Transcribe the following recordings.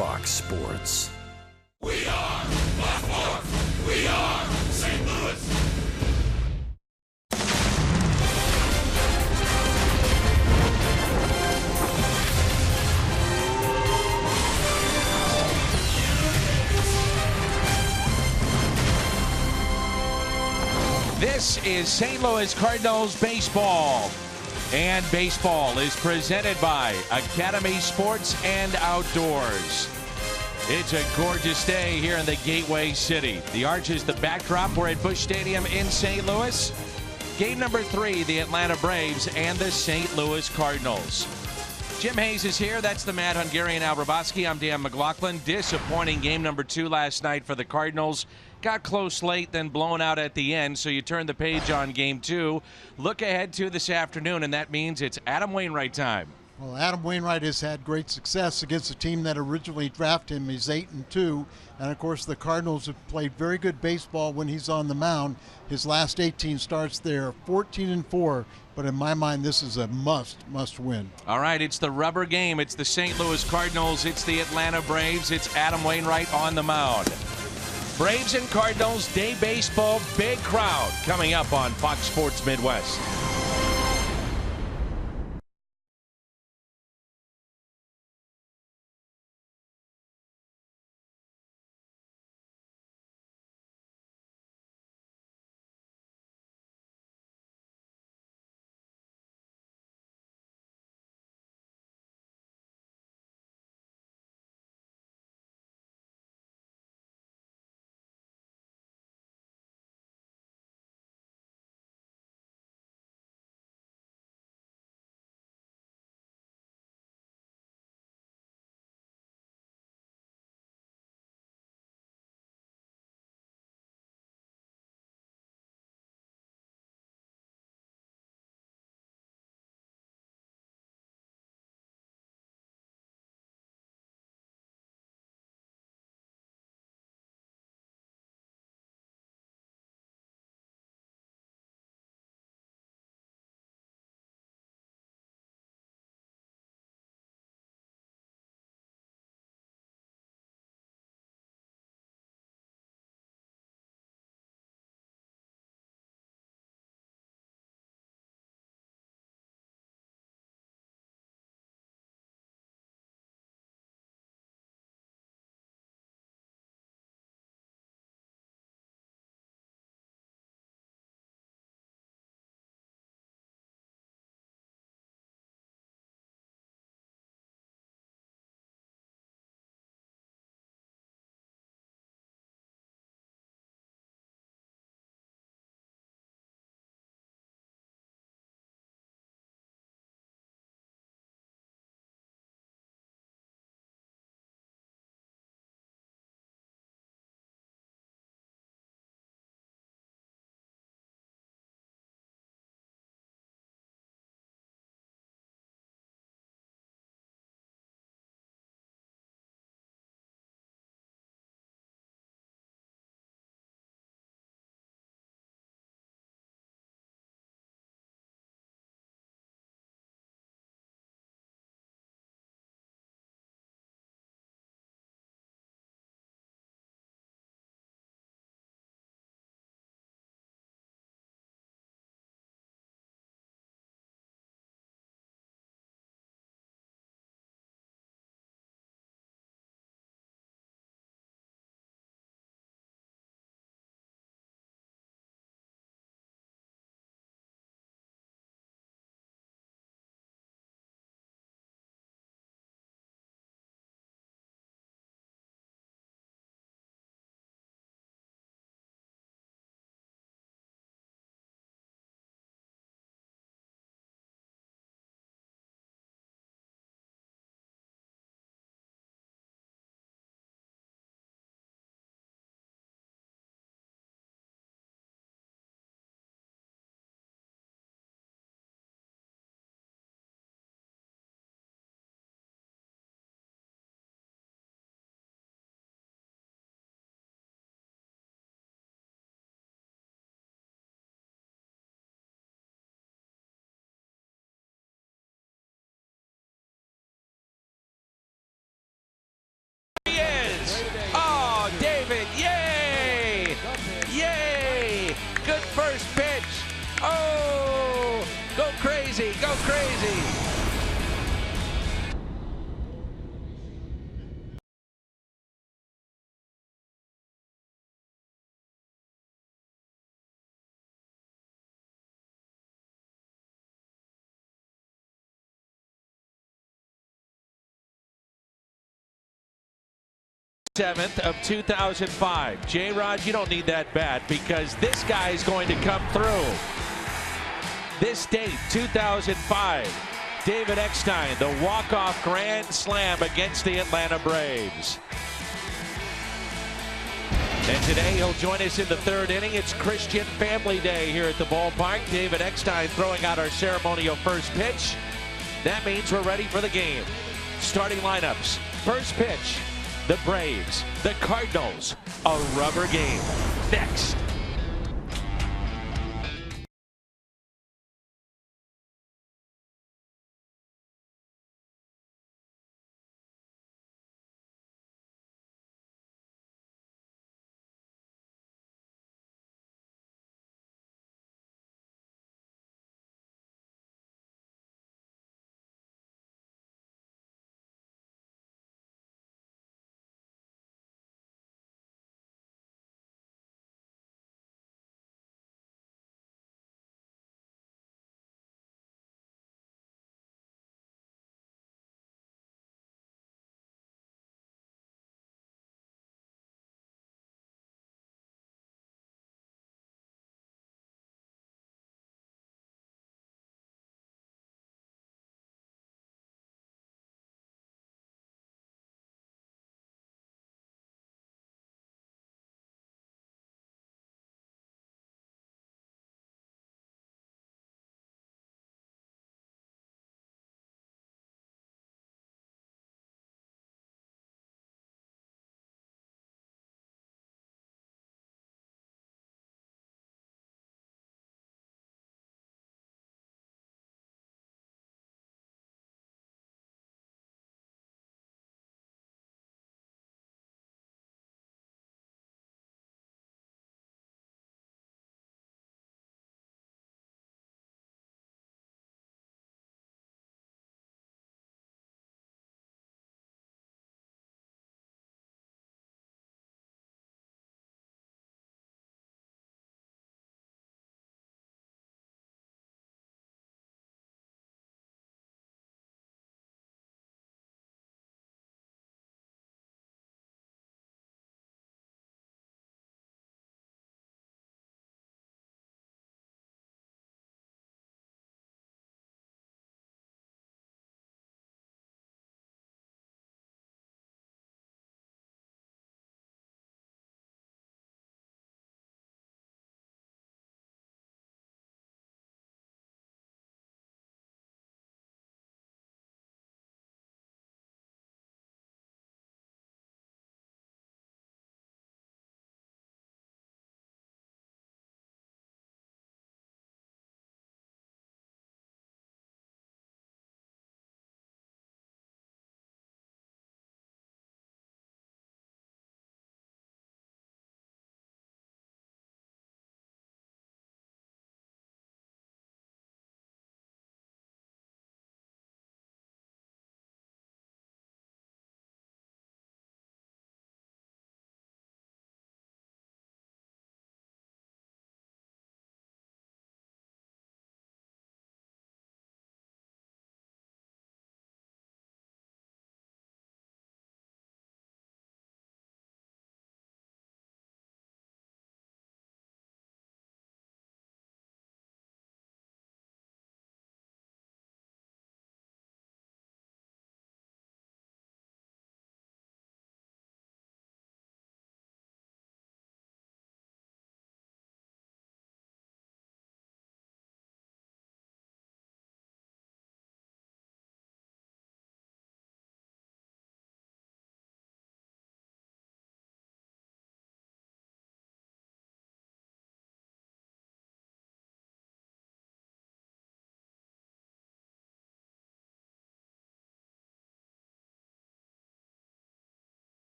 Fox Sports. We are Baltimore. We are St. Louis. This is St. Louis Cardinals baseball. And baseball is presented by Academy Sports and Outdoors. It's a gorgeous day here in the Gateway City. The Arch is the backdrop. We're at Busch Stadium in St. Louis. Game number 3, the Atlanta Braves and the St. Louis Cardinals. Jim Hayes is here. That's the Mad Hungarian Al Raboski. I'm Dan McLaughlin. Disappointing game number 2 last night for the Cardinals. Got close late, then blown out at the end, so you turn the page on game 2. Look ahead to this afternoon, and that means it's Adam Wainwright time. Well, Adam Wainwright has had great success against a team that originally drafted him. He's 8-2, and of course the Cardinals have played very good baseball when he's on the mound. His last 18 starts there, 14-4, but in my mind this is a must win. All right, it's the rubber game. It's the St. Louis Cardinals. It's the Atlanta Braves. It's Adam Wainwright on the mound. Braves and Cardinals, day baseball, big crowd coming up on Fox Sports Midwest. first pitch. Oh, go crazy, go crazy. th of 2005. J-Rod, you don't need that bat because this guy is going to come through. This date, 2005, David Eckstein, the walk-off grand slam against the Atlanta Braves. And today he'll join us in the third inning. It's Christian Family Day here at the ballpark. David Eckstein throwing out our ceremonial first pitch. That means we're ready for the game. Starting lineups. First pitch, the Braves, the Cardinals, a rubber game. Next.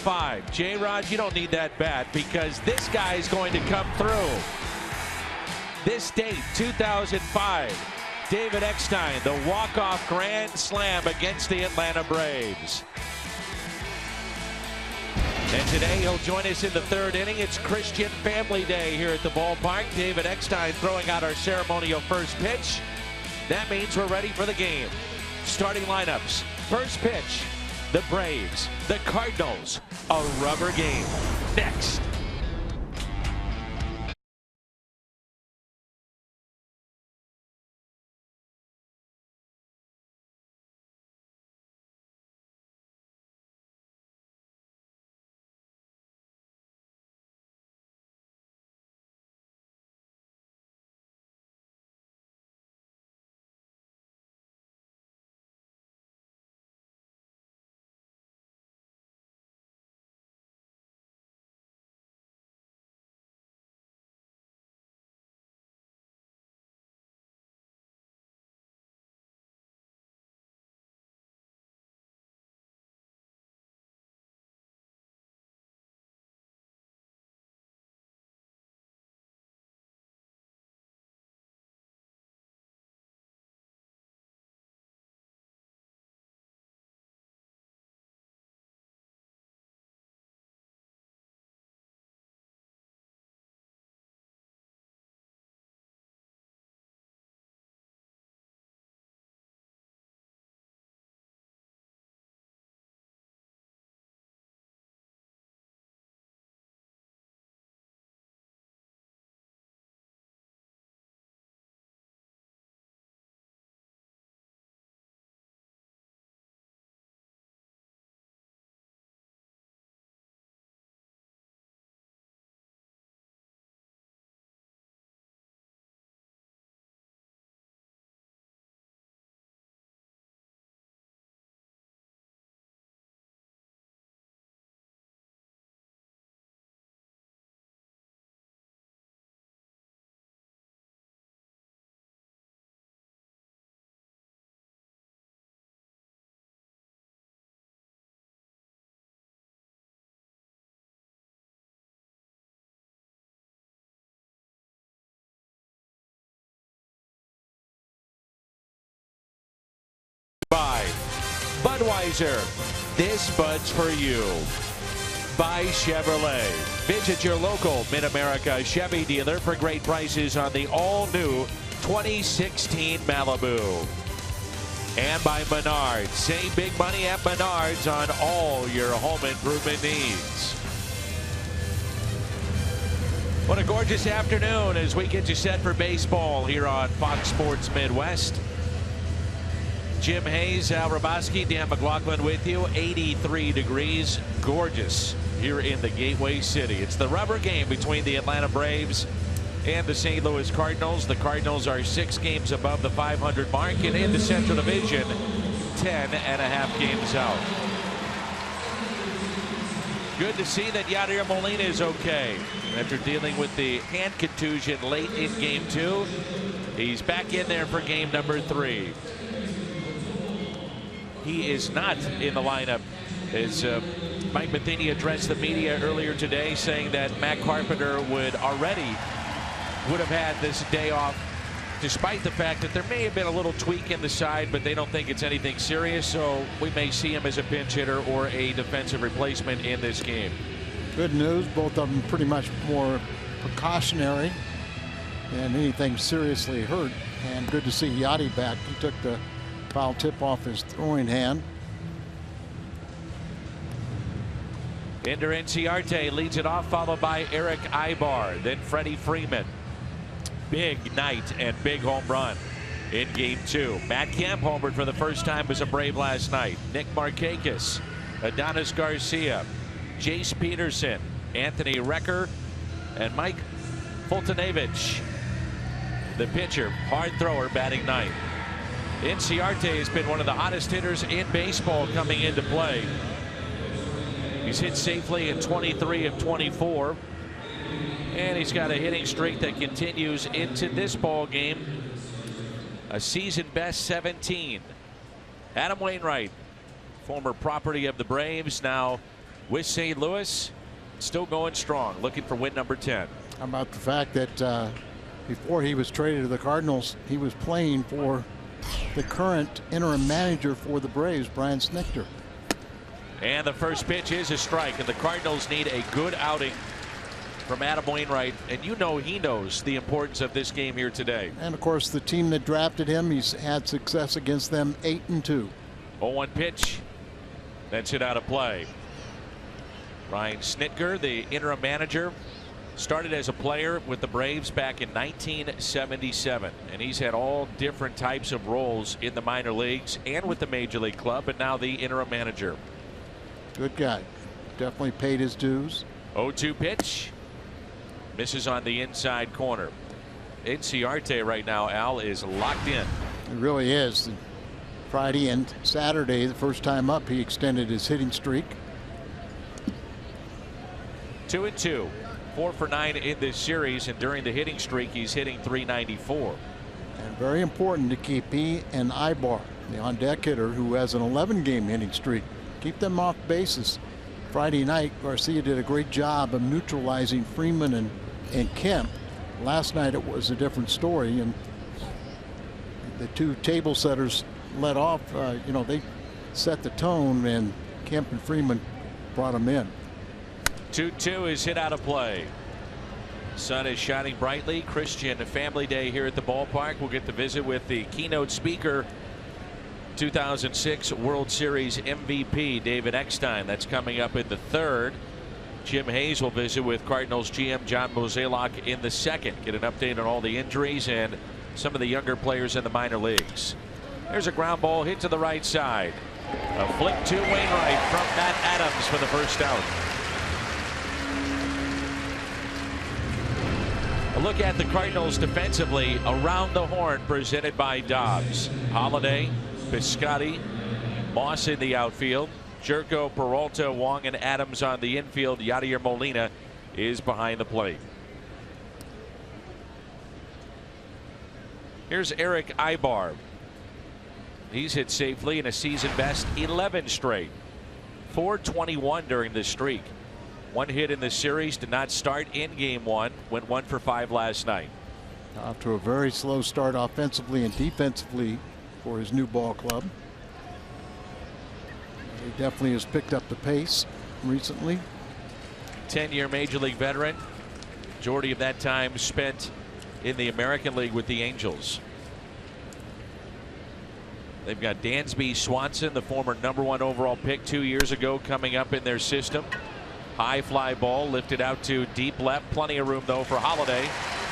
5. J-Rod, you don't need that bat because this guy is going to come through. This date, 2005. David Eckstein, the walk-off grand slam against the Atlanta Braves. And today he'll join us in the 3rd inning. It's Christian Family Day here at the ballpark. David Eckstein throwing out our ceremonial first pitch. That means we're ready for the game. Starting lineups. First pitch, the Braves, the Cardinals. A rubber game. Next. By Budweiser, this Bud's for you. By Chevrolet, visit your local Mid-America Chevy dealer for great prices on the all-new 2016 Malibu. And by Menards, save big money at Menards on all your home improvement needs. What a gorgeous afternoon as we get you set for baseball here on Fox Sports Midwest. Jim Hayes, Al Raboski, Dan McLaughlin with you. 83 degrees, gorgeous here in the Gateway City. It's the rubber game between the Atlanta Braves and the St. Louis Cardinals. The Cardinals are 6 games above the 500 mark, and in the Central Division, 10.5 games out. Good to see that Yadier Molina is okay after dealing with the hand contusion late in game 2. He's back in there for game number 3. He is not in the lineup as Mike Matheny addressed the media earlier today, saying that Matt Carpenter would have had this day off, despite the fact that there may have been a little tweak in the side, but they don't think it's anything serious, so we may see him as a pinch hitter or a defensive replacement in this game. Good news, both of them pretty much more precautionary than anything seriously hurt, and good to see Yachty back. He took the foul tip off his throwing hand. Ender Inciarte leads it off, followed by Eric Ibar, then Freddie Freeman. Big night and big home run in game 2. Matt Kemp homered for the first time as a Brave last night. Nick Markakis, Adonis Garcia, Jace Peterson, Anthony Recker, and Mike Fultonevich, the pitcher, hard thrower, batting 9th. Inciarte has been one of the hottest hitters in baseball coming into play. He's hit safely in 23 of 24. And he's got a hitting streak that continues into this ball game. A season best 17. Adam Wainwright, former property of the Braves, now with St. Louis, still going strong, looking for win number 10. How about the fact that before he was traded to the Cardinals, he was playing for the current interim manager for the Braves, Brian Snitker. And the first pitch is a strike, and the Cardinals need a good outing from Adam Wainwright, and you know he knows the importance of this game here today. And of course, the team that drafted him, he's had success against them, 8-2. 0-1 pitch. That's hit out of play. Brian Snitker, the interim manager, started as a player with the Braves back in 1977, and he's had all different types of roles in the minor leagues and with the major league club, but now the interim manager. Good guy. Definitely paid his dues. 0-2 pitch. Misses on the inside corner. Inciarte right now, Al, is locked in. It really is. Friday and Saturday, the first time up, he extended his hitting streak. 2-2. 4 for 9 in this series, and during the hitting streak, he's hitting .394. And very important to keep he and Ibar, the on-deck hitter, who has an 11-game hitting streak. Keep them off bases. Friday night, Garcia did a great job of neutralizing Freeman and Kemp. Last night it was a different story, and the two table setters let off. They set the tone, and Kemp and Freeman brought them in. 2-2 is hit out of play. Sun is shining brightly. Christian Family Day here at the ballpark. We'll get to visit with the keynote speaker, 2006 World Series MVP David Eckstein. That's coming up in the third. Jim Hayes will visit with Cardinals GM John Mozeliak in the second. Get an update on all the injuries and some of the younger players in the minor leagues. There's a ground ball hit to the right side. A flick to Wainwright from Matt Adams for the first out. A look at the Cardinals defensively. Around the horn, presented by Dobbs. Holiday, Piscotty, Moss in the outfield. Jerko, Peralta, Wong, and Adams on the infield. Yadier Molina is behind the plate. Here's Eric Ibar. He's hit safely in a season best 11 straight. 421 during this streak. One hit in the series, did not start in game one. Went 1 for 5 last night. Off to a very slow start offensively and defensively for his new ball club. He definitely has picked up the pace recently. 10-year major league veteran. Majority of that time spent in the American League with the Angels. They've got Dansby Swanson, the former #1 overall pick 2 years ago, coming up in their system. High fly ball lifted out to deep left. Plenty of room though for Holiday,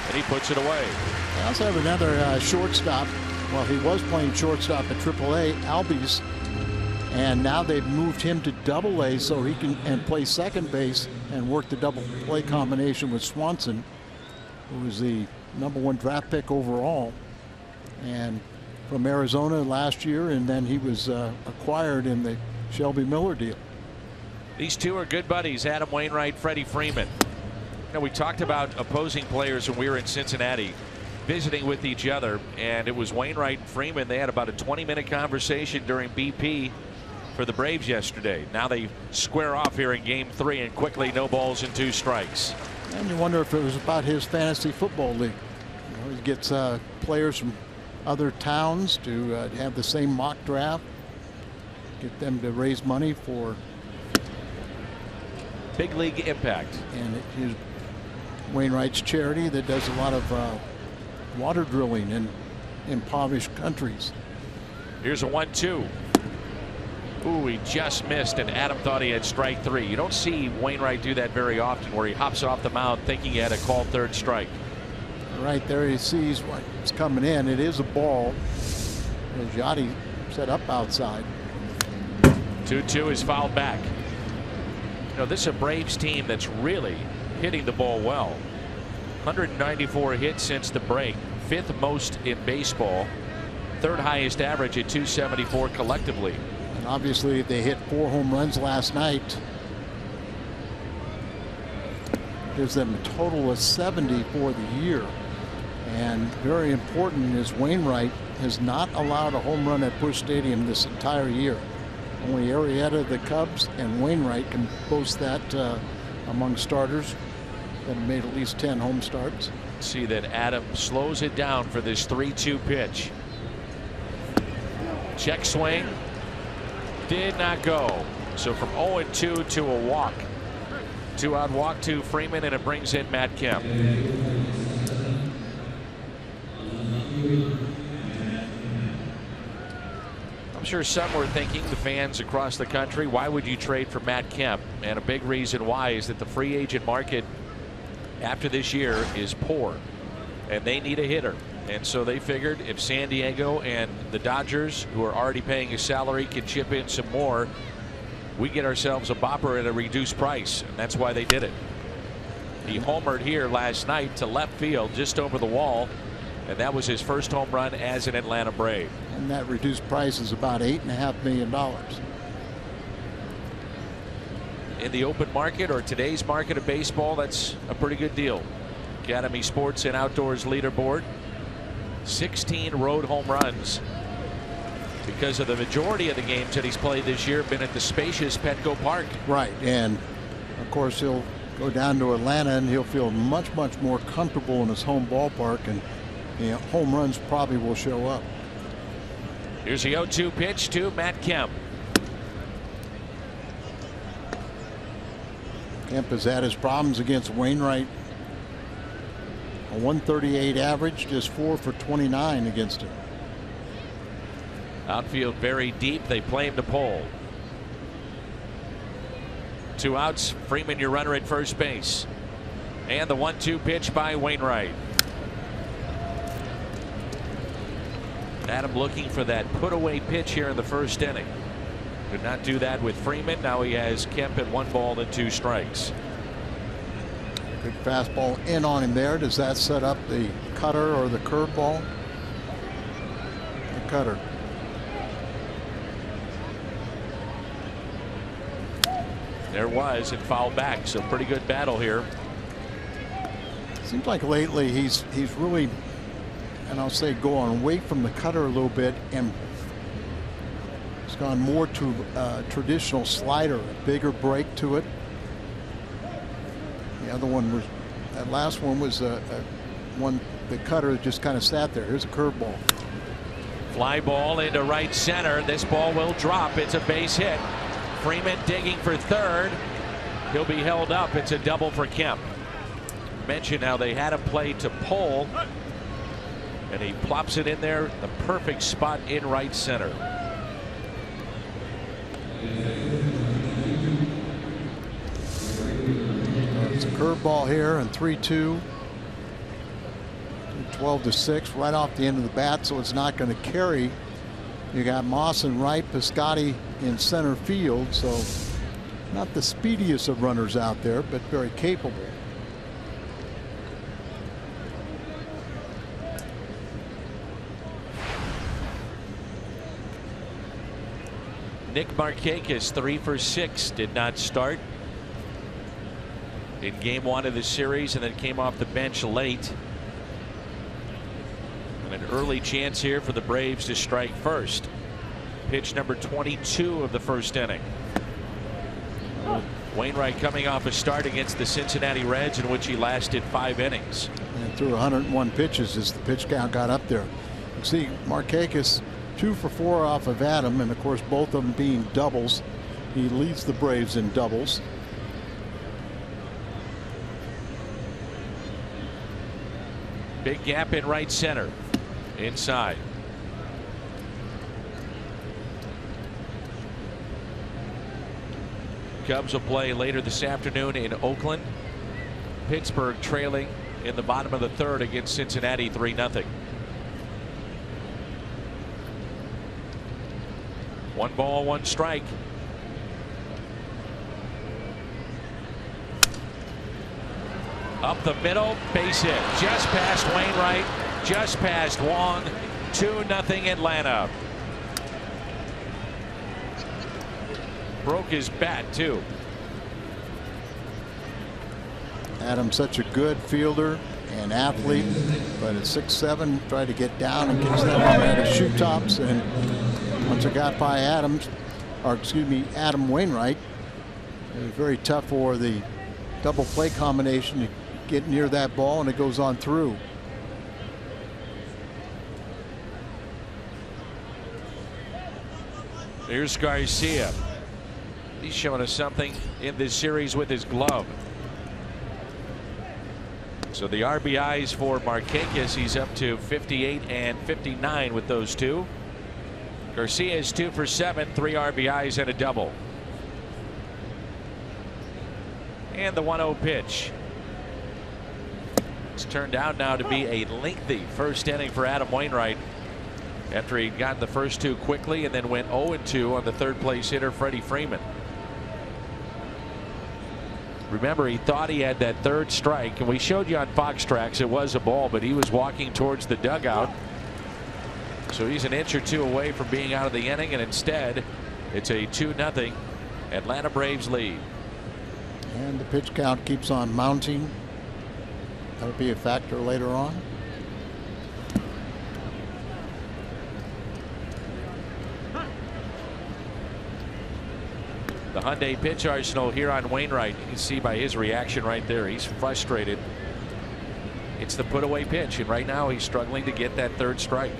and he puts it away. They also have another shortstop. Well, he was playing shortstop at AAA, Albies, and now they've moved him to AA so he can play second base and work the double play combination with Swanson, who was the #1 draft pick overall, and from Arizona last year, and then he was acquired in the Shelby Miller deal. These two are good buddies, Adam Wainwright, Freddie Freeman. We talked about opposing players when we were in Cincinnati visiting with each other, and it was Wainwright and Freeman. They had about a 20-minute conversation during BP for the Braves yesterday. Now they square off here in game 3, and quickly no balls and 2 strikes. And you wonder if it was about his fantasy football league. He gets players from other towns to have the same mock draft, get them to raise money for big league impact. And his Wainwright's charity that does a lot of water drilling in impoverished countries. Here's a 1-2. Ooh, he just missed, and Adam thought he had strike 3. You don't see Wainwright do that very often, where he hops off the mound thinking he had a called third strike. Right there he sees what's coming in. It is a ball. As Yachty set up outside. 2-2 is fouled back. This is a Braves team that's really hitting the ball well. 194 hits since the break. 5th most in baseball. 3rd highest average at 274 collectively. And obviously they hit 4 home runs last night. Gives them a total of 70 for the year. And very important is Wainwright has not allowed a home run at Busch Stadium this entire year. Only Arrieta, the Cubs, and Wainwright can boast that among starters that have made at least 10 home starts. See that Adam slows it down for this 3-2 pitch. Check swing. Did not go. So from 0-2 to a walk. 2-out walk to Freeman, and it brings in Matt Kemp. I'm sure some were thinking, the fans across the country, why would you trade for Matt Kemp? And a big reason why is that the free agent market after this year is poor, and they need a hitter. And so they figured if San Diego and the Dodgers, who are already paying his salary, can chip in some more, we get ourselves a bopper at a reduced price, and that's why they did it. He homered here last night to left field, just over the wall, and that was his first home run as an Atlanta Brave. And that reduced price is about $8.5 million. In the open market, or today's market of baseball, that's a pretty good deal. Academy Sports and Outdoors leaderboard, 16 road home runs, because of the majority of the games that he's played this year have been at the spacious Petco Park. Right, and of course he'll go down to Atlanta and he'll feel much more comfortable in his home ballpark, and home runs probably will show up. Here's the 0-2 pitch to Matt Kemp. Kemp has had his problems against Wainwright. A 138 average, just 4 for 29 against him. Outfield very deep. They play him to pull. 2 outs. Freeman, your runner at first base. And the 1-2 pitch by Wainwright. Adam looking for that put away pitch here in the first inning. Could not do that with Freeman. Now he has Kemp at 1 ball and 2 strikes. Good fastball in on him there. Does that set up the cutter or the curveball? The cutter. There was, and fouled back. So pretty good battle here. Seems like lately he's really, and I'll say, going away from the cutter a little bit, and it's gone more to traditional slider, a bigger break to it. The other one was, that last one was one, the cutter just kind of sat there. Here's a curveball. Fly ball into right center. This ball will drop. It's a base hit. Freeman digging for third. He'll be held up. It's a double for Kemp. Mentioned how they had a play to pull, and he plops it in there, the perfect spot in right center. It's a curveball here, and 3-2. 12-6 right off the end of the bat, so it's not going to carry. You got Moss in right, Piscotty in center field, so not the speediest of runners out there, but very capable. Nick Markakis 3 for 6, did not start in game 1 of the series, and then came off the bench late. And an early chance here for the Braves to strike first. Pitch number 22 of the first inning. Wainwright coming off a start against the Cincinnati Reds, in which he lasted 5 innings. And threw 101 pitches as the pitch count got up there. You see Markakis 2 for 4 off of Adam, and of course both of them being doubles. He leads the Braves in doubles. Big gap in right center. Inside. Cubs will play later this afternoon in Oakland. Pittsburgh trailing in the bottom of the 3rd against Cincinnati 3-0. 1 ball, 1 strike. Up the middle, base hit. Just past Wainwright, just past Wong. 2-0 Atlanta. Broke his bat too. Adam's such a good fielder and athlete, but at 6'7", tried to get down and catch that one at his shoe tops, and once it got by Adams, or excuse me, Adam Wainwright. It was very tough for the double play combination to get near that ball, and it goes on through. Here's Garcia. He's showing us something in this series with his glove. So the RBIs for Markakis, he's up to 58 and 59 with those two. Garcia is 2 for 7, 3 RBIs and a double. And the 1-0 pitch. It's turned out now to be a lengthy first inning for Adam Wainwright, after he got the first two quickly and then went 0-2 on the third place hitter Freddie Freeman. Remember, he thought he had that third strike, and we showed you on Fox Tracks it was a ball, but he was walking towards the dugout. So he's an inch or two away from being out of the inning, and instead it's a 2-0 Atlanta Braves lead. And the pitch count keeps on mounting. That'll be a factor later on. The Hyundai pitch arsenal here on Wainwright. You can see by his reaction right there, he's frustrated. It's the put away pitch, and right now he's struggling to get that third strike.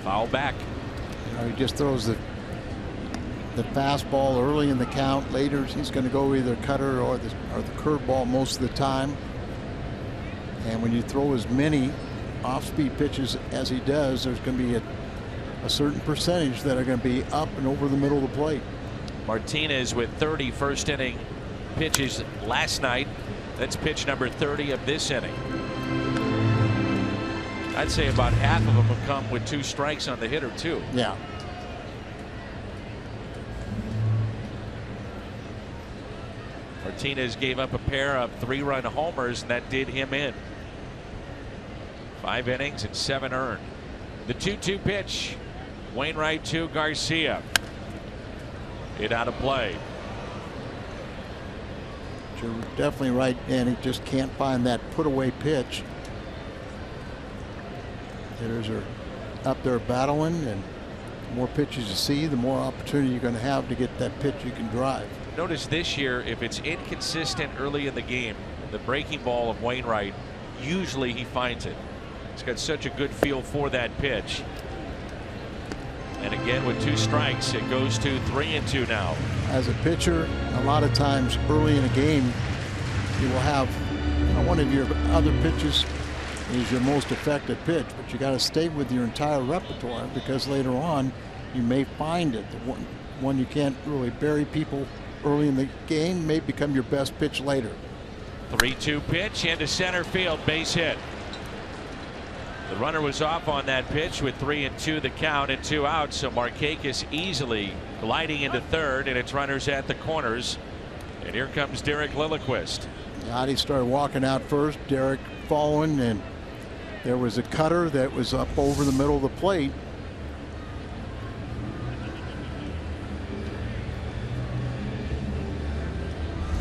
Foul back. He just throws the fastball early in the count. Later he's going to go either cutter or the curveball most of the time. And when you throw as many off-speed pitches as he does, there's going to be a certain percentage that are going to be up and over the middle of the plate. Martinez with 30 first inning pitches last night. That's pitch number 30 of this inning. I'd say about half of them have come with 2 strikes on the hitter too. Yeah. Martinez gave up a pair of 3-run homers, and that did him in. 5 innings and 7 earned. The 2-2 pitch. Wainwright to Garcia. Hit out of play. You're definitely right, and he just can't find that put away pitch. Hitters are up there battling, and the more pitches you see, the more opportunity you're going to have to get that pitch you can drive. Notice this year, if it's inconsistent early in the game, the breaking ball of Wainwright, usually he finds it. He's got such a good feel for that pitch. And again, with 2 strikes, it goes to 3-2 now. As a pitcher, a lot of times early in a game, you will have one of your other pitches is your most effective pitch, but you got to stay with your entire repertoire, because later on you may find it. The one you can't really bury people early in the game may become your best pitch later. 3-2 pitch into center field, base hit. The runner was off on that pitch with 3-2 the count and 2 outs, so Markakis easily gliding into third, and it's runners at the corners. And here comes Derek Lilliquist. Yachty started walking out first, Derek following, and there was a cutter that was up over the middle of the plate.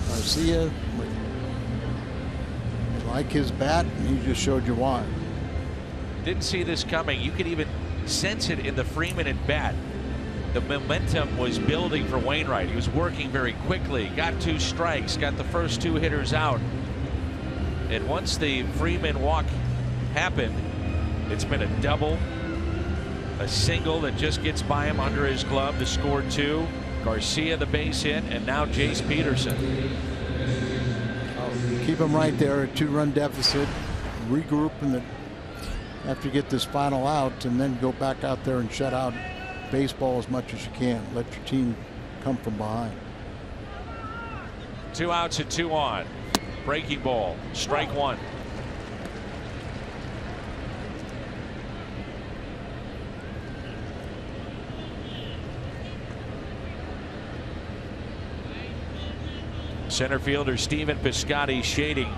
Garcia, you like his bat, and he just showed you why. Didn't see this coming. You could even sense it in the Freeman at bat. The momentum was building for Wainwright. He was working very quickly, got 2 strikes, got the first 2 hitters out. And once the Freeman walk happened, it's been a double, a single that just gets by him under his glove to score 2. Garcia the base hit, and now Jace Peterson. Keep him right there, a 2-run deficit, regroup after you get this final out, and then go back out there and shut out baseball as much as you can. Let your team come from behind. 2 outs and 2 on. Breaking ball, strike 1. Center fielder Stephen Piscotty shading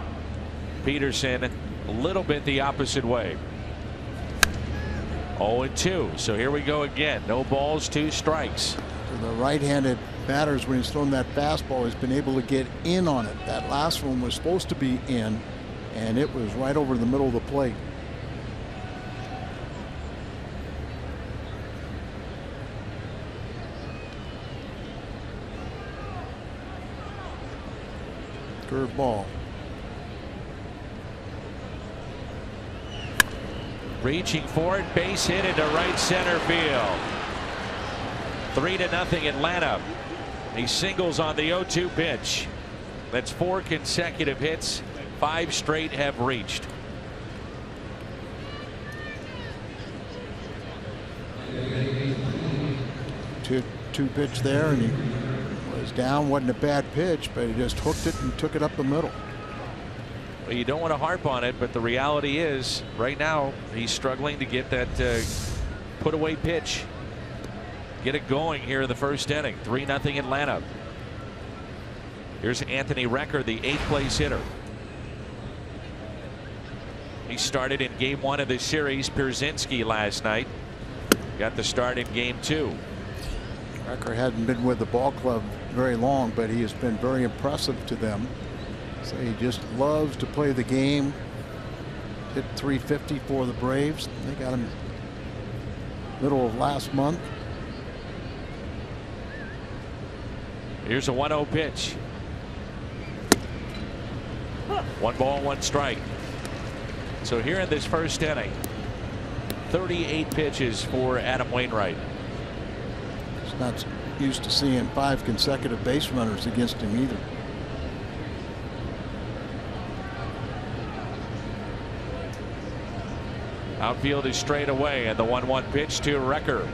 Peterson a little bit the opposite way. 0-2. So here we go again. No balls, 2 strikes. for the right-handed batters when he's thrown that fastball, he's been able to get in on it. That last one was supposed to be in, and it was right over the middle of the plate. Curve ball. Reaching for it, base hit into right center field. 3-0 Atlanta. He singles on the 0-2 pitch. That's 4 consecutive hits. 5 straight have reached. Two pitch there, and he was down. Wasn't a bad pitch, but he just hooked it and took it up the middle. Well, you don't want to harp on it, but the reality is right now he's struggling to get that put away pitch, get it going here in the first inning. 3-0 Atlanta. Here's Anthony Recker, the 8th place hitter. He started in game 1 of this series. Pierzynski last night got the start in game 2. Recker hadn't been with the ball club very long, but he has been very impressive to them. So he just loves to play the game. Hit .350 for the Braves. They got him middle of last month. Here's a 1-0 pitch. 1 ball, 1 strike. So here in this first inning, 38 pitches for Adam Wainwright. He's not used to seeing 5 consecutive base runners against him either. Outfield is straight away, and the 1-1 pitch to Recker.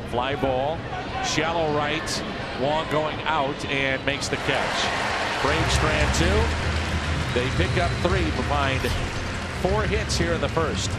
Fly ball, shallow right, Wong going out and makes the catch. Braves strand 2. They pick up 3 behind 4 hits here in the first.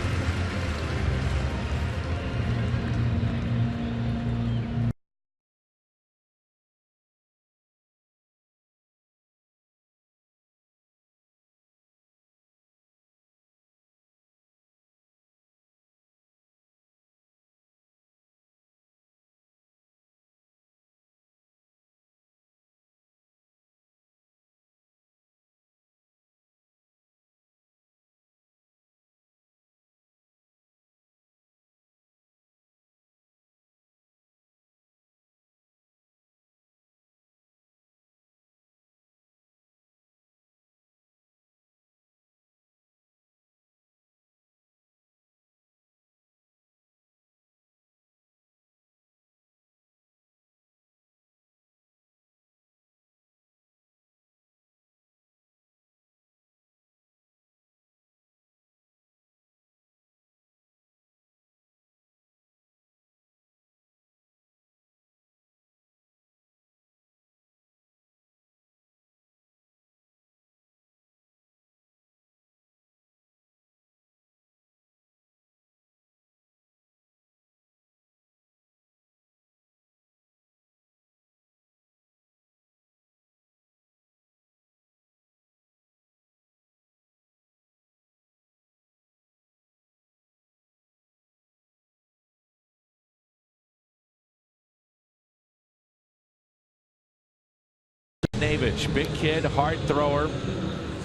Navich, big kid, hard thrower.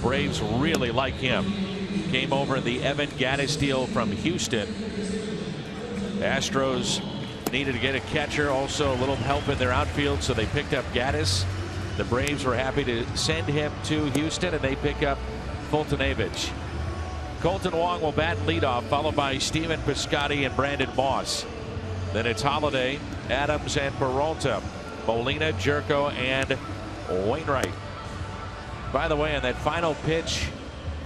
Braves really like him. Came over in the Evan Gattis deal from Houston. The Astros needed to get a catcher, also a little help in their outfield, so they picked up Gattis. The Braves were happy to send him to Houston, and they pick up Fultonavich. Colton Wong will bat leadoff, followed by Steven Piscotty and Brandon Moss. Then it's Holiday, Adams, and Peralta. Molina, Jerko, and Wainwright. By the way, on that final pitch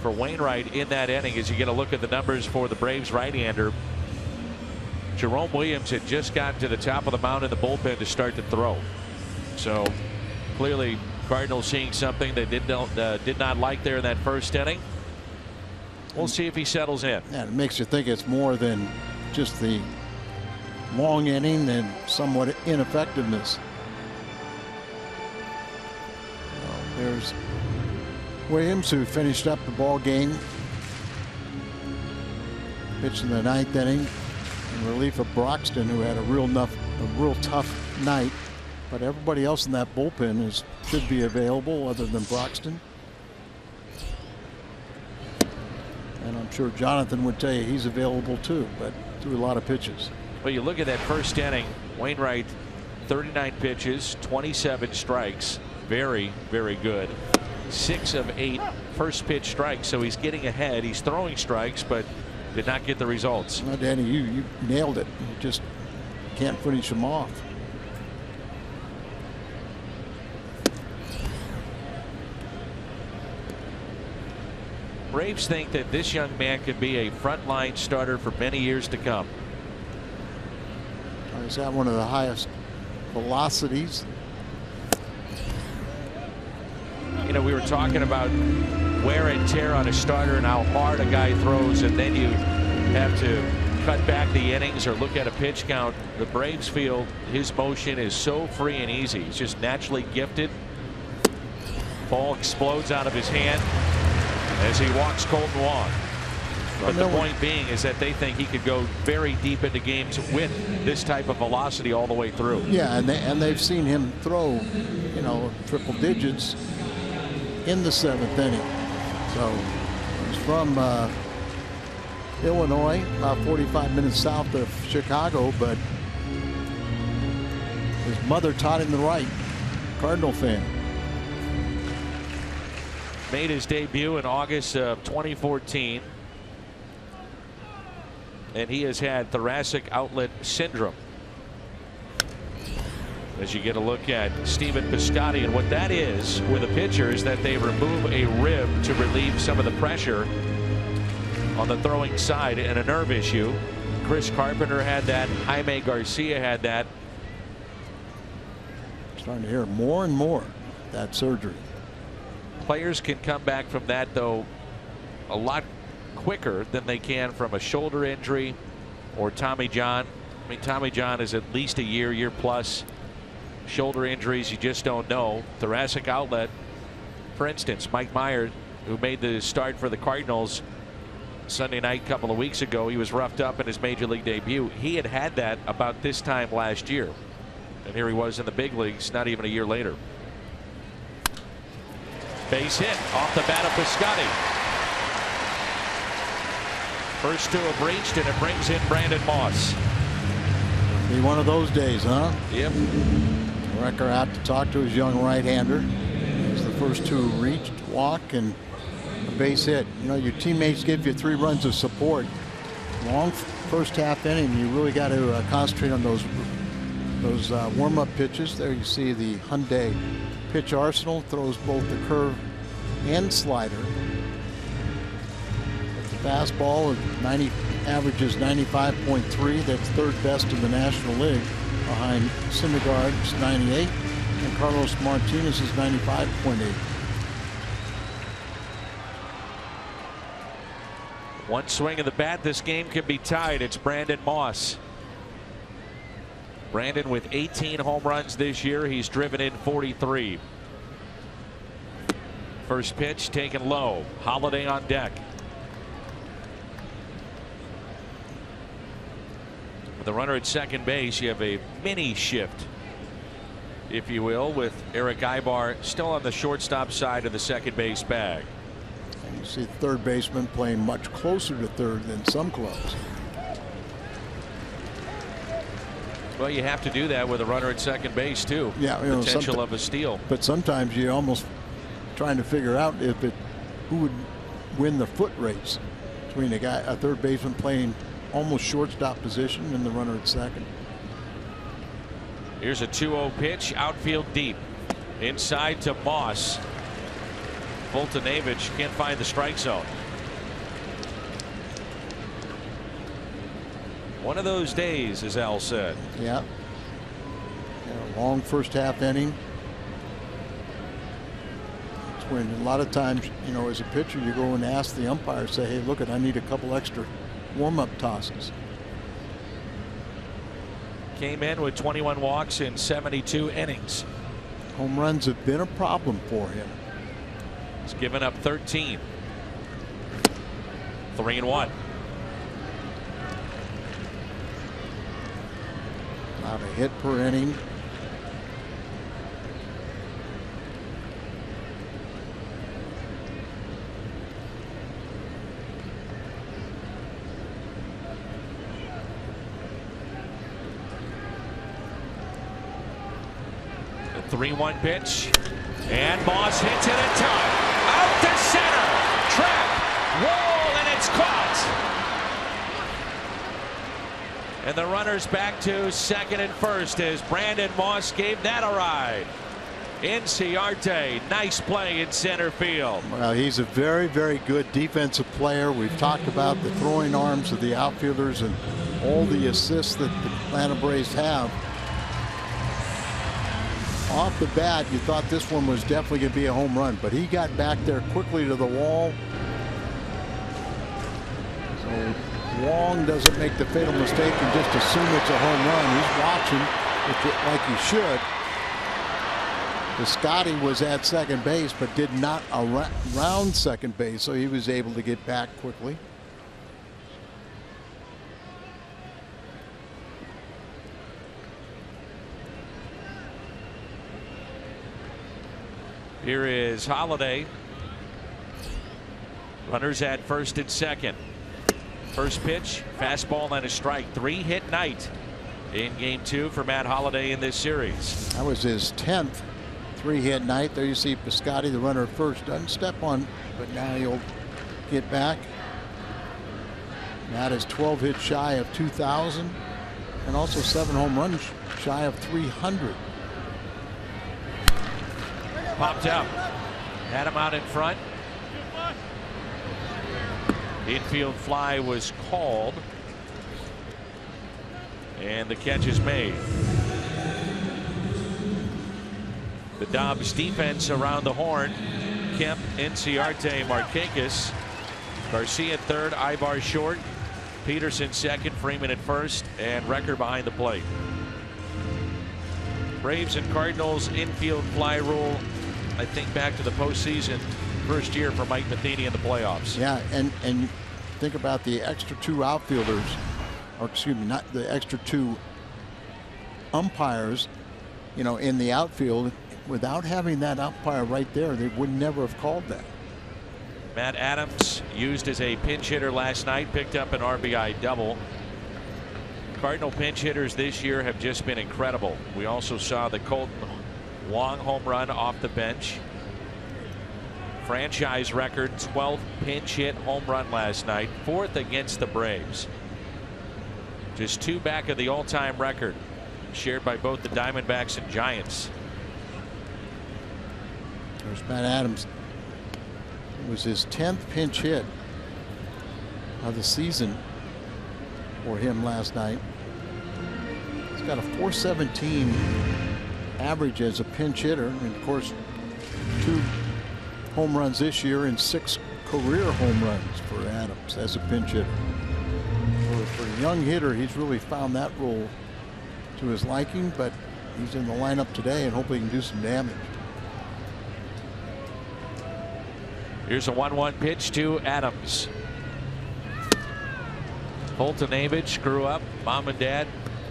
for Wainwright in that inning, as you get a look at the numbers for the Braves right-hander, Jerome Williams had just gotten to the top of the mound in the bullpen to start to throw. So clearly Cardinals seeing something they did not like there in that first inning. We'll see if he settles in. Yeah, it makes you think it's more than just the long inning and somewhat ineffectiveness. There's Williams, who finished up the ball game, pitched in the 9th inning in relief of Broxton, who had a real tough night, but everybody else in that bullpen should be available other than Broxton. And I'm sure Jonathan would tell you he's available too, but threw a lot of pitches. Well, you look at that first inning, Wainwright, 39 pitches, 27 strikes. Very, very good. 6 of 8 first pitch strikes, so he's getting ahead. He's throwing strikes, but did not get the results. No, Danny, you nailed it. You just can't finish him off. Braves think that this young man could be a frontline starter for many years to come. He's got one of the highest velocities. You know, we were talking about wear and tear on a starter and how hard a guy throws, and then you have to cut back the innings or look at a pitch count. The Braves feel his motion is so free and easy. He's just naturally gifted. Ball explodes out of his hand as he walks Colton Wong. But the point being is that they think he could go very deep into games with this type of velocity all the way through. Yeah, and they've seen him throw, you know, triple digits in the 7th inning. So he's from Illinois, about 45 minutes south of Chicago, but his mother taught him the right. Cardinal fan. Made his debut in August of 2014. And he has had thoracic outlet syndrome. As you get a look at Stephen Piscotty, and what that is with a pitcher is that they remove a rib to relieve some of the pressure on the throwing side and a nerve issue. Chris Carpenter had that. Jaime Garcia had that. Starting to hear more and more that surgery. Players can come back from that, though, a lot quicker than they can from a shoulder injury or Tommy John. I mean, Tommy John is at least a year plus. Shoulder injuries, you just don't know. Thoracic outlet, for instance, Mike Meyer, who made the start for the Cardinals Sunday night a couple of weeks ago, he was roughed up in his major league debut. He had that about this time last year, and here he was in the big leagues not even a year later. Base hit off the bat of Piscotty. First 2 have reached, and it brings in Brandon Moss. Be one of those days, huh? Yep. Wrecker out to talk to his young right-hander. As the first 2 reached, walk, and a base hit. You know, your teammates give you 3 runs of support. Long first half inning, you really got to concentrate on those warm-up pitches. There you see the Hyundai pitch arsenal. Throws both the curve and slider. Fastball averages 95.3. That's 3rd best in the National League, behind Syndergaard's 98 and Carlos Martinez's 95.8. One swing of the bat, this game could be tied. It's Brandon Moss. Brandon with 18 home runs this year. He's driven in 43. First pitch taken low. Holiday on deck. The runner at second base, you have a mini shift, if you will, with Eric Ibar still on the shortstop side of the second base bag. And you see the third baseman playing much closer to third than some clubs. Well, you have to do that with a runner at second base too. Yeah, you know, potential of a steal. But sometimes you're almost trying to figure out who would win the foot race between a third baseman playing almost shortstop position and the runner at second. Here's a 2-0 pitch, outfield deep, inside to Moss. Fultonavich can't find the strike zone. One of those days, as Al said. Yeah. Long first half inning. It's when a lot of times, you know, as a pitcher, you go and ask the umpire, say, hey, look, I need a couple extra warm-up tosses. Came in with 21 walks in 72 innings. Home runs have been a problem for him. He's given up 13. 3-1. About a hit per inning. 3-1 pitch. And Moss hits it in time. Out to center. Track. Wall, and it's caught. And the runner's back to second and first as Brandon Moss gave that a ride. Inciarte, nice play in center field. Well, he's a very, very good defensive player. We've talked about the throwing arms of the outfielders and all the assists that the Atlanta Braves have. Off the bat, you thought this one was definitely going to be a home run, but he got back there quickly to the wall. So Wong doesn't make the fatal mistake and just assume it's a home run. He's watching like he should. Scotty was at second base but did not around second base, so he was able to get back quickly. Here is Holiday. Runners at first and second. First pitch, fastball and a strike. 3-hit night in game 2 for Matt Holliday in this series. That was his 10th 3-hit night. There you see Piscotty, the runner at first, doesn't step on, but now he'll get back. Matt is 12 hits shy of 2,000 and also 7 home runs shy of 300. Popped up. Had him out in front. Infield fly was called. And the catch is made. The Dobbs defense around the horn. Kemp, Inciarte, Markakis. Garcia at third, Ibar short. Peterson second, Freeman at first, and Recker behind the plate. Braves and Cardinals infield fly rule. I think back to the postseason, first year for Mike Matheny in the playoffs. Yeah, and think about the extra 2 outfielders, or excuse me, not the extra 2 umpires, you know, in the outfield. Without having that umpire right there, they would never have called that. Matt Adams used as a pinch hitter last night, picked up an RBI double. Cardinal pinch hitters this year have just been incredible. We also saw the Colton Wong home run off the bench. Franchise record 12th pinch hit home run last night, 4th against the Braves. Just 2 back of the all-time record shared by both the Diamondbacks and Giants. There's Matt Adams. It was his 10th pinch hit of the season for him last night. He's got a .417 average as a pinch hitter, and of course 2 home runs this year and 6 career home runs for Adams as a pinch hitter. For a young hitter, he's really found that role to his liking, but he's in the lineup today and hopefully he can do some damage. Here's a 1-1 pitch to Adams. Fultonavich grew up. Mom and dad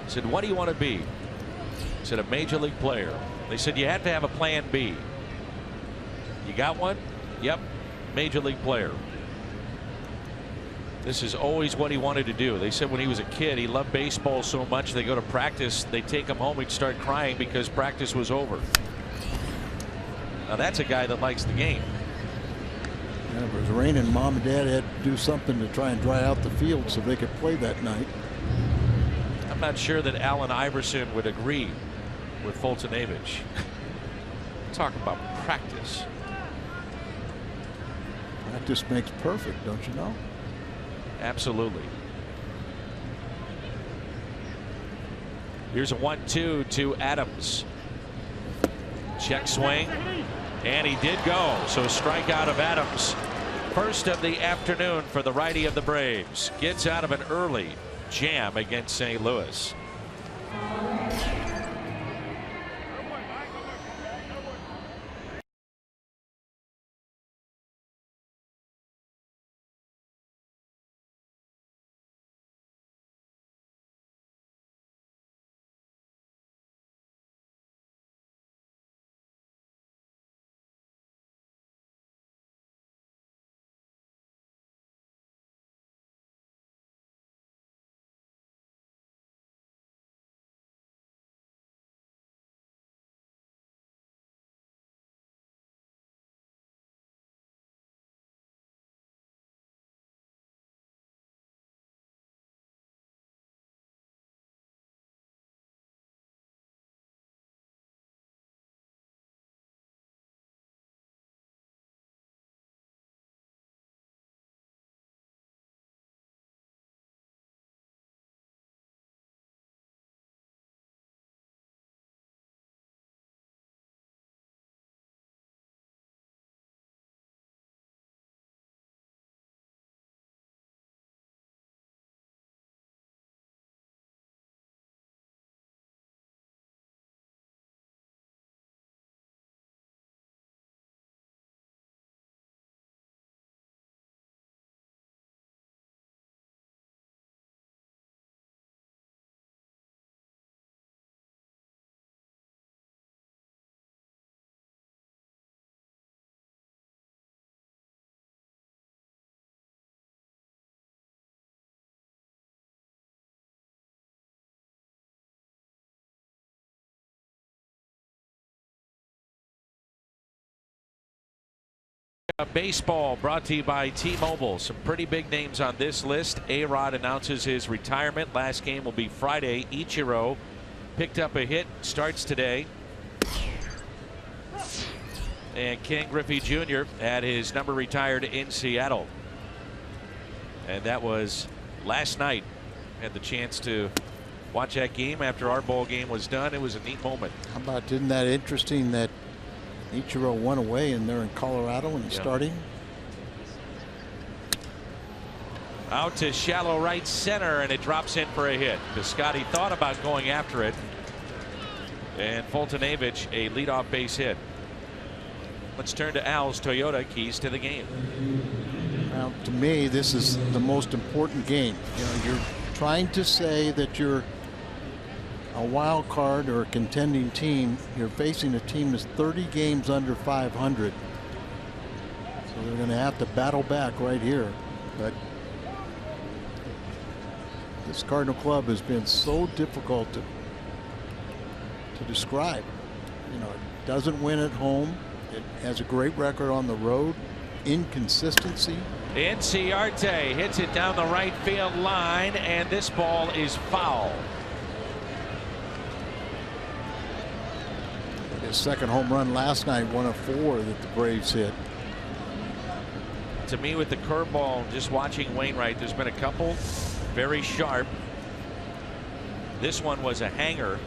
said, "What do you want to be?" He said, "A major league player." They said, "You have to have a plan B." You got one? Yep. Major league player. This is always what he wanted to do. They said when he was a kid, he loved baseball so much, they go to practice, they take him home, he'd start crying because practice was over. Now that's a guy that likes the game. Yeah, it was raining. Mom and Dad had to do something to try and dry out the field so they could play that night. I'm not sure that Allen Iverson would agree with Fultonavich. Talk about practice. Practice makes perfect, don't you know? Absolutely. Here's a 1-2 to Adams. Check swing. And he did go. So strikeout of Adams. First of the afternoon for the righty of the Braves. Gets out of an early jam against St. Louis. Baseball brought to you by T-Mobile. Some pretty big names on this list. A-Rod announces his retirement. Last game will be Friday. Ichiro picked up a hit, starts today. And Ken Griffey Jr. had his number retired in Seattle. And that was last night. Had the chance to watch that game after our ball game was done. It was a neat moment. How about, isn't that interesting that Ichiro went away and they're in Colorado and he's starting? Out to shallow right center, and it drops in for a hit. Piscotty thought about going after it. And Fultonavich a leadoff base hit. Let's turn to Al's Toyota keys to the game. Well, to me, this is the most important game. You know, you're trying to say that you're a wild card or a contending team. You're facing a team that's 30 games under 500. So they're going to have to battle back right here. But this Cardinal club has been so difficult to describe. You know, it doesn't win at home. It has a great record on the road. Inconsistency. Inciarte hits it down the right field line, and this ball is foul. His second home run last night, one of 4 that the Braves hit. To me, with the curveball, just watching Wainwright, there's been a couple very sharp. This one was a hanger.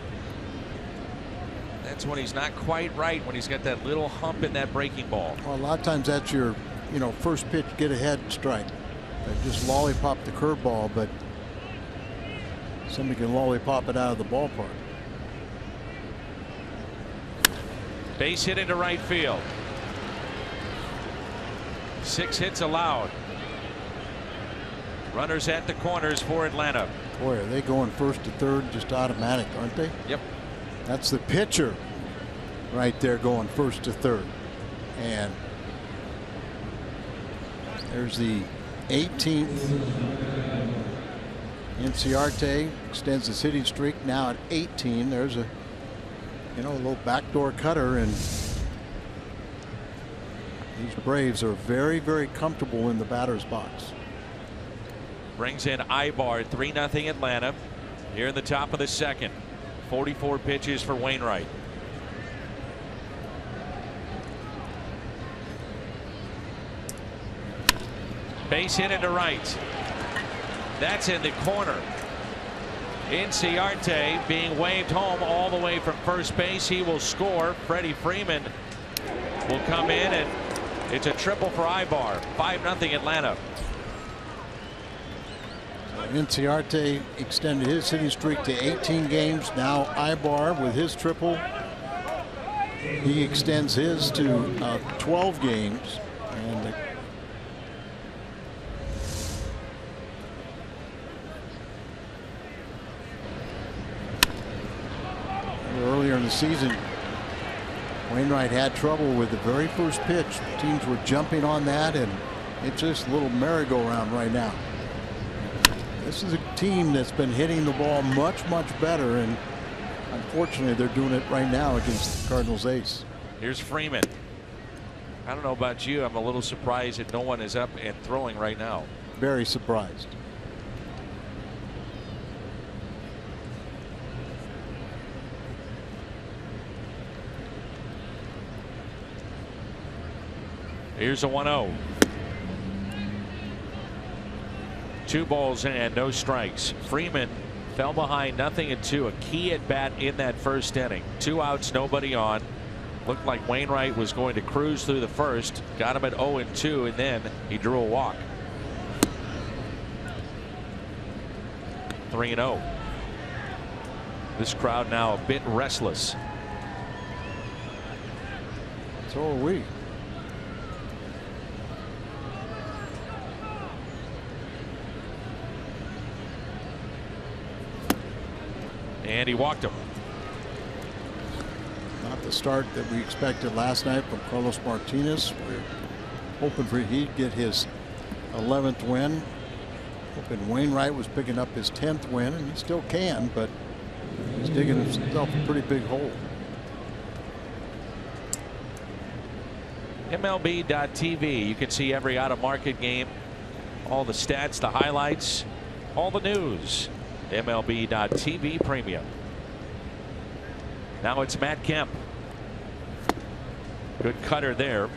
That's when he's not quite right, when he's got that little hump in that breaking ball. Well, a lot of times that's your, you know, first pitch, get ahead strike. Just lollipop the curveball, but somebody can lollipop it out of the ballpark. Base hit into right field. 6 hits allowed. Runners at the corners for Atlanta. Boy, are they going first to third just automatic, aren't they? Yep. That's the pitcher right there going first to third. And there's the 18th. Inciarte extends his hitting streak now at 18. There's a, you know, a little backdoor cutter, and these Braves are very, very comfortable in the batter's box. Brings in Ibar, 3-0 Atlanta here in the top of the second. 44 pitches for Wainwright. Base hit into right. That's in the corner. Inciarte being waved home all the way from first base. He will score. Freddie Freeman will come in, and it's a triple for Ibar. 5-0 Atlanta. Inciarte extended his hitting streak to 18 games. Now Ibar with his triple, he extends his to 12 games. And earlier in the season, Wainwright had trouble with the very first pitch. Teams were jumping on that, and it's just a little merry-go-round right now. This is a team that's been hitting the ball much, much better, and unfortunately they're doing it right now against the Cardinals ace. Here's Freeman. I don't know about you, I'm a little surprised that no one is up and throwing right now. Very surprised. Here's a 1-0. 2 balls and no strikes. Freeman fell behind 0-2. A key at bat in that first inning. 2 outs, nobody on. Looked like Wainwright was going to cruise through the first. Got him at 0-2, and then he drew a walk. 3-0. This crowd now a bit restless. So are we. And he walked him. Not the start that we expected last night from Carlos Martinez. We're hoping for he'd get his 11th win. Hoping Wainwright was picking up his 10th win, and he still can, but he's digging himself a pretty big hole. MLB.tv. You can see every out-of-market game, all the stats, the highlights, all the news. MLB.tv Premium. Now it's Matt Kemp. Good cutter there.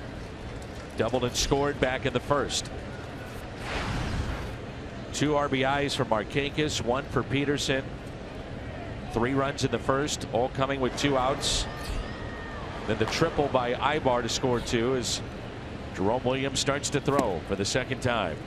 Doubled and scored back in the first. 2 RBIs for Markakis, 1 for Peterson. 3 runs in the first, all coming with 2 outs. Then the triple by Ibar to score 2 as Jerome Williams starts to throw for the second time.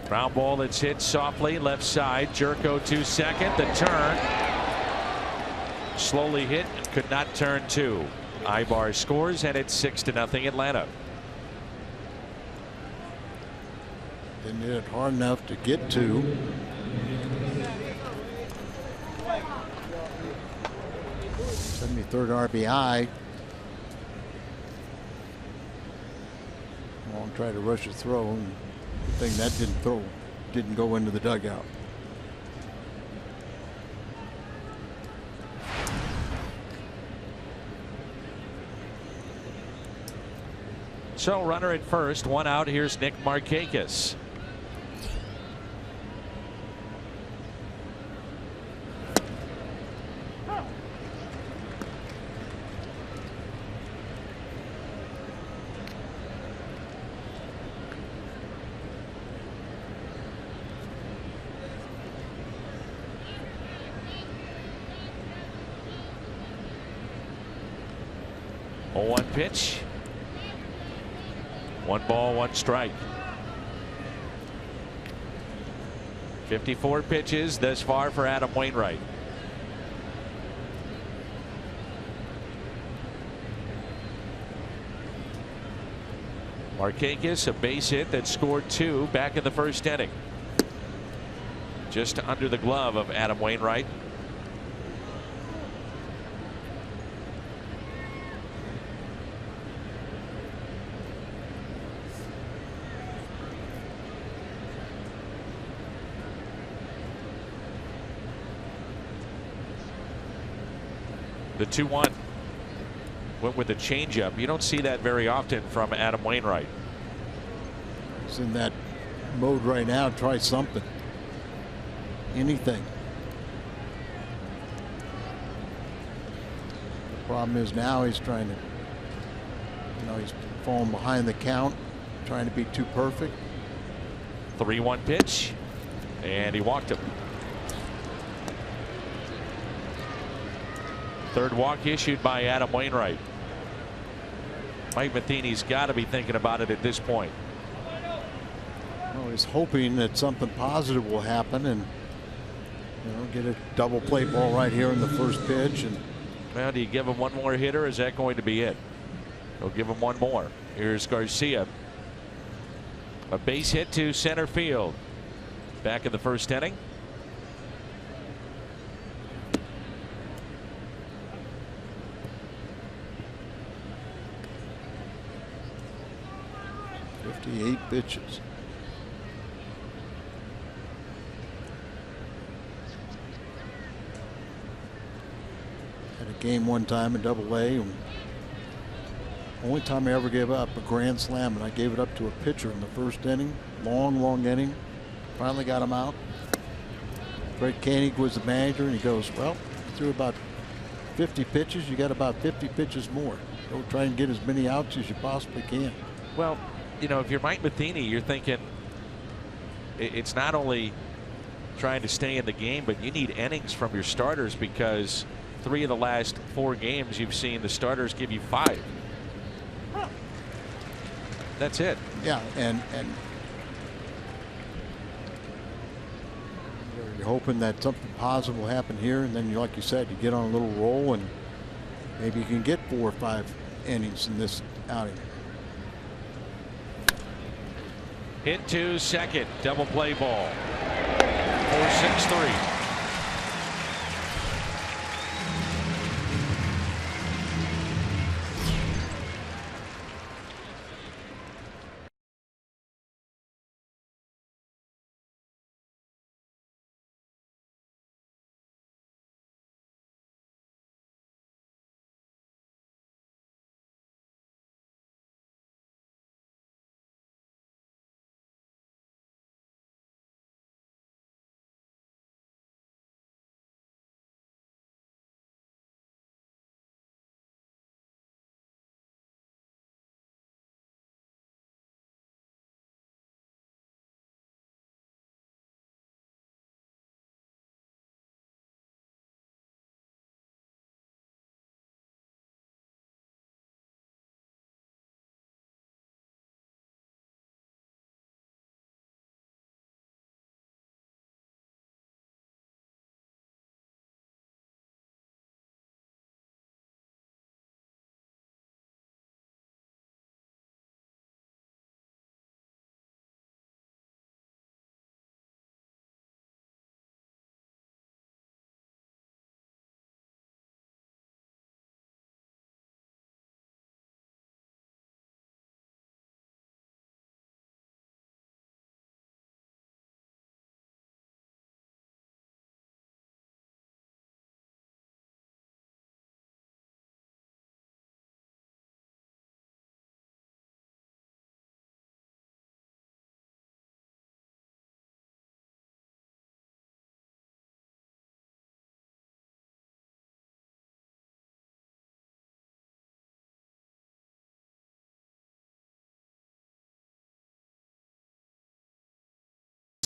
Ground ball that's hit softly left side. Jerko to second. The turn slowly hit and could not turn 2. Ibar scores and it's 6-0 Atlanta. Didn't hit it hard enough to get to. '73rd RBI. Long tried to rush a throw. And the thing that didn't go into the dugout. So runner at first, 1 out. Here's Nick Markakis. One pitch. 1 ball, 1 strike. 54 pitches thus far for Adam Wainwright. Markakis, a base hit that scored 2 back in the first inning. Just under the glove of Adam Wainwright. The 2-1 went with a changeup. You don't see that very often from Adam Wainwright. He's in that mode right now. Try something. Anything. The problem is now he's trying to, he's falling behind the count, trying to be too perfect. 3-1 pitch, and he walked him. Third walk issued by Adam Wainwright. Mike Matheny's got to be thinking about it at this point. Well, he's hoping that something positive will happen and get a double play ball right here in the first pitch. And well, do you give him one more hitter? Is that going to be it? He'll give him one more. Here's Garcia. A base hit to center field. Back in the first inning. Eight pitches. Had a game one time in Double-A. Only time I ever gave up a grand slam, and I gave it up to a pitcher in the first inning. Long inning. Finally got him out. Fred Koenig was the manager, and he goes, "Well, you threw about 50 pitches. You got about 50 pitches more. Go try and get as many outs as you possibly can." Well, if you're Mike Matheny, you're thinking it's not only trying to stay in the game, but you need innings from your starters, because 3 of the last 4 games you've seen the starters give you 5. That's it. Yeah, and you're hoping that something positive will happen here, and then, like you said, you get on a little roll, and maybe you can get 4 or 5 innings in this outing. Hit to second, double play ball. 4-6-3.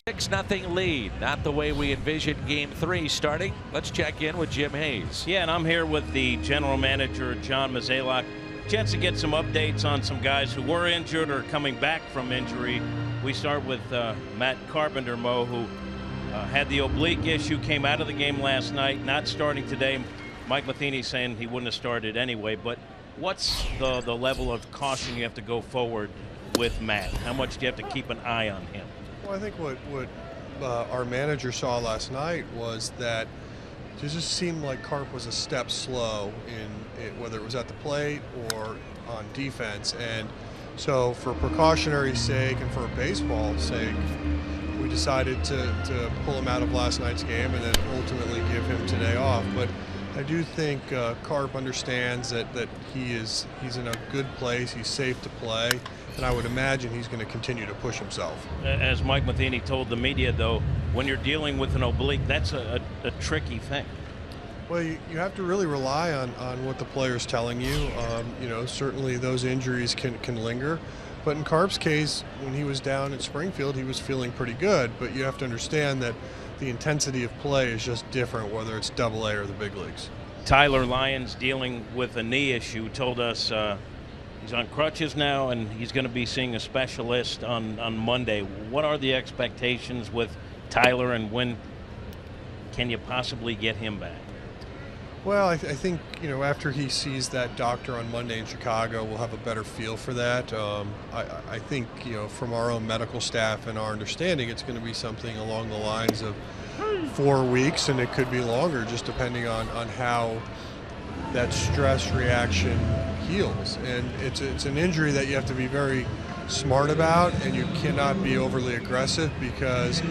6-0 lead. Not the way we envisioned Game 3 starting. Let's check in with Jim Hayes. Yeah, and I'm here with the general manager, John Mozeliak. Chance to get some updates on some guys who were injured or coming back from injury. We start with Matt Carpenter, Mo, who had the oblique issue, came out of the game last night, not starting today. Mike Matheny saying he wouldn't have started anyway, but what's the level of caution you have to go forward with Matt? How much do you have to keep an eye on him? Well, I think what our manager saw last night was that it just seemed like Carp was a step slow in whether it was at the plate or on defense. And so for precautionary sake and for baseball's sake, we decided to pull him out of last night's game and then ultimately give him today off. But I do think Carp understands that he's in a good place, he's safe to play, and I would imagine he's going to continue to push himself. As Mike Matheny told the media, though, when you're dealing with an oblique, that's a tricky thing. Well, you have to really rely on what the player's telling you. You know, certainly those injuries can linger. But in Carp's case, when he was down at Springfield, he was feeling pretty good. But you have to understand that the intensity of play is just different, whether it's Double-A or the big leagues. Tyler Lyons, dealing with a knee issue, told us he's on crutches now and he's going to be seeing a specialist on Monday. What are the expectations with Tyler, and when can you possibly get him back? Well, I think, you know, after he sees that doctor on Monday in Chicago, we'll have a better feel for that. I think, you know, from our own medical staff and our understanding, it's going to be something along the lines of 4 weeks, and it could be longer, just depending on how that stress reaction heals. And it's an injury that you have to be very smart about, and you cannot be overly aggressive, because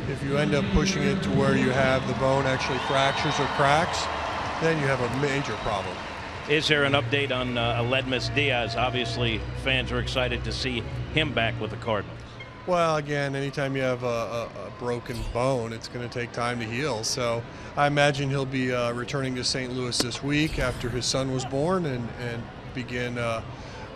if you end up pushing it to where you have the bone actually fractures or cracks, then you have a major problem. Is there an update on Aledmus Diaz? Obviously, fans are excited to see him back with the Cardinals. Well, again, anytime you have a broken bone, it's going to take time to heal. So I imagine he'll be returning to St. Louis this week after his son was born and begin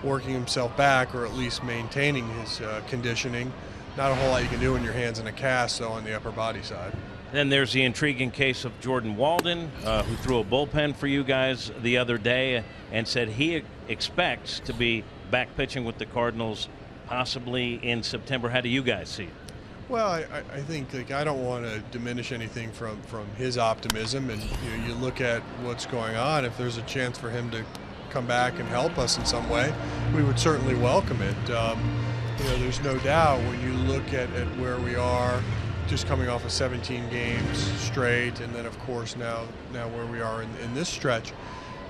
working himself back, or at least maintaining his conditioning. Not a whole lot you can do when your hand's in a cast, though, on the upper body side. Then there's the intriguing case of Jordan Walden, who threw a bullpen for you guys the other day and said he expects to be back pitching with the Cardinals possibly in September. How do you guys see it? Well, I think, like, I don't want to diminish anything from his optimism, and you know, you look at what's going on. If there's a chance for him to come back and help us in some way, we would certainly welcome it. You know, there's no doubt when you look at where we are, just coming off of 17 games straight, and then of course now where we are in this stretch,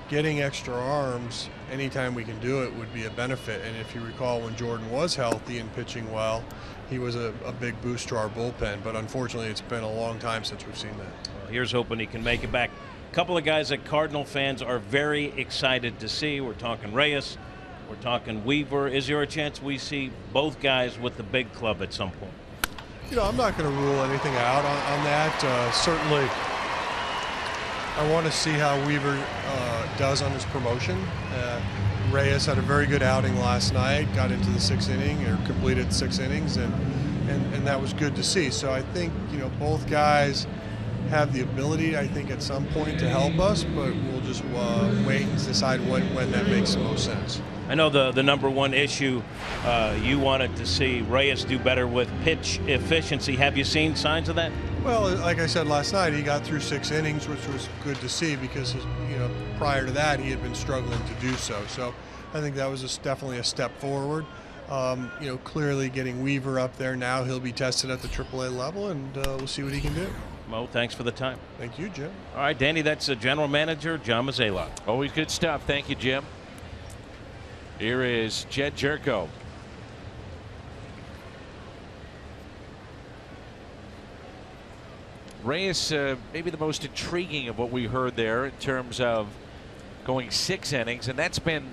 getting extra arms anytime we can do it would be a benefit. And if you recall, when Jordan was healthy and pitching well, he was a big boost to our bullpen. But unfortunately, it's been a long time since we've seen that. Well, here's hoping he can make it back. A couple of guys that Cardinal fans are very excited to see. We're talking Reyes, we're talking Weaver. Is there a chance we see both guys with the big club at some point? You know, I'm not going to rule anything out on that. Certainly, I want to see how Weaver does on his promotion. Reyes had a very good outing last night, got into the 6th inning, or completed 6 innings, and that was good to see. So I think, you know, both guys have the ability, I think, at some point to help us, but we'll just wait and decide when that makes the most sense. I know the number one issue you wanted to see Reyes do better with pitch efficiency. Have you seen signs of that? Well, like I said last night, he got through 6 innings, which was good to see, because, you know, prior to that he had been struggling to do so. So I think that was definitely a step forward. You know, clearly getting Weaver up there now, he'll be tested at the AAA level, and we'll see what he can do. Mo, thanks for the time. Thank you, Jim. All right, Danny, that's the general manager, John Mozeliak. Always good stuff. Thank you, Jim. Here is Jed Jerko. Reyes, maybe the most intriguing of what we heard there in terms of going 6 innings, and that's been,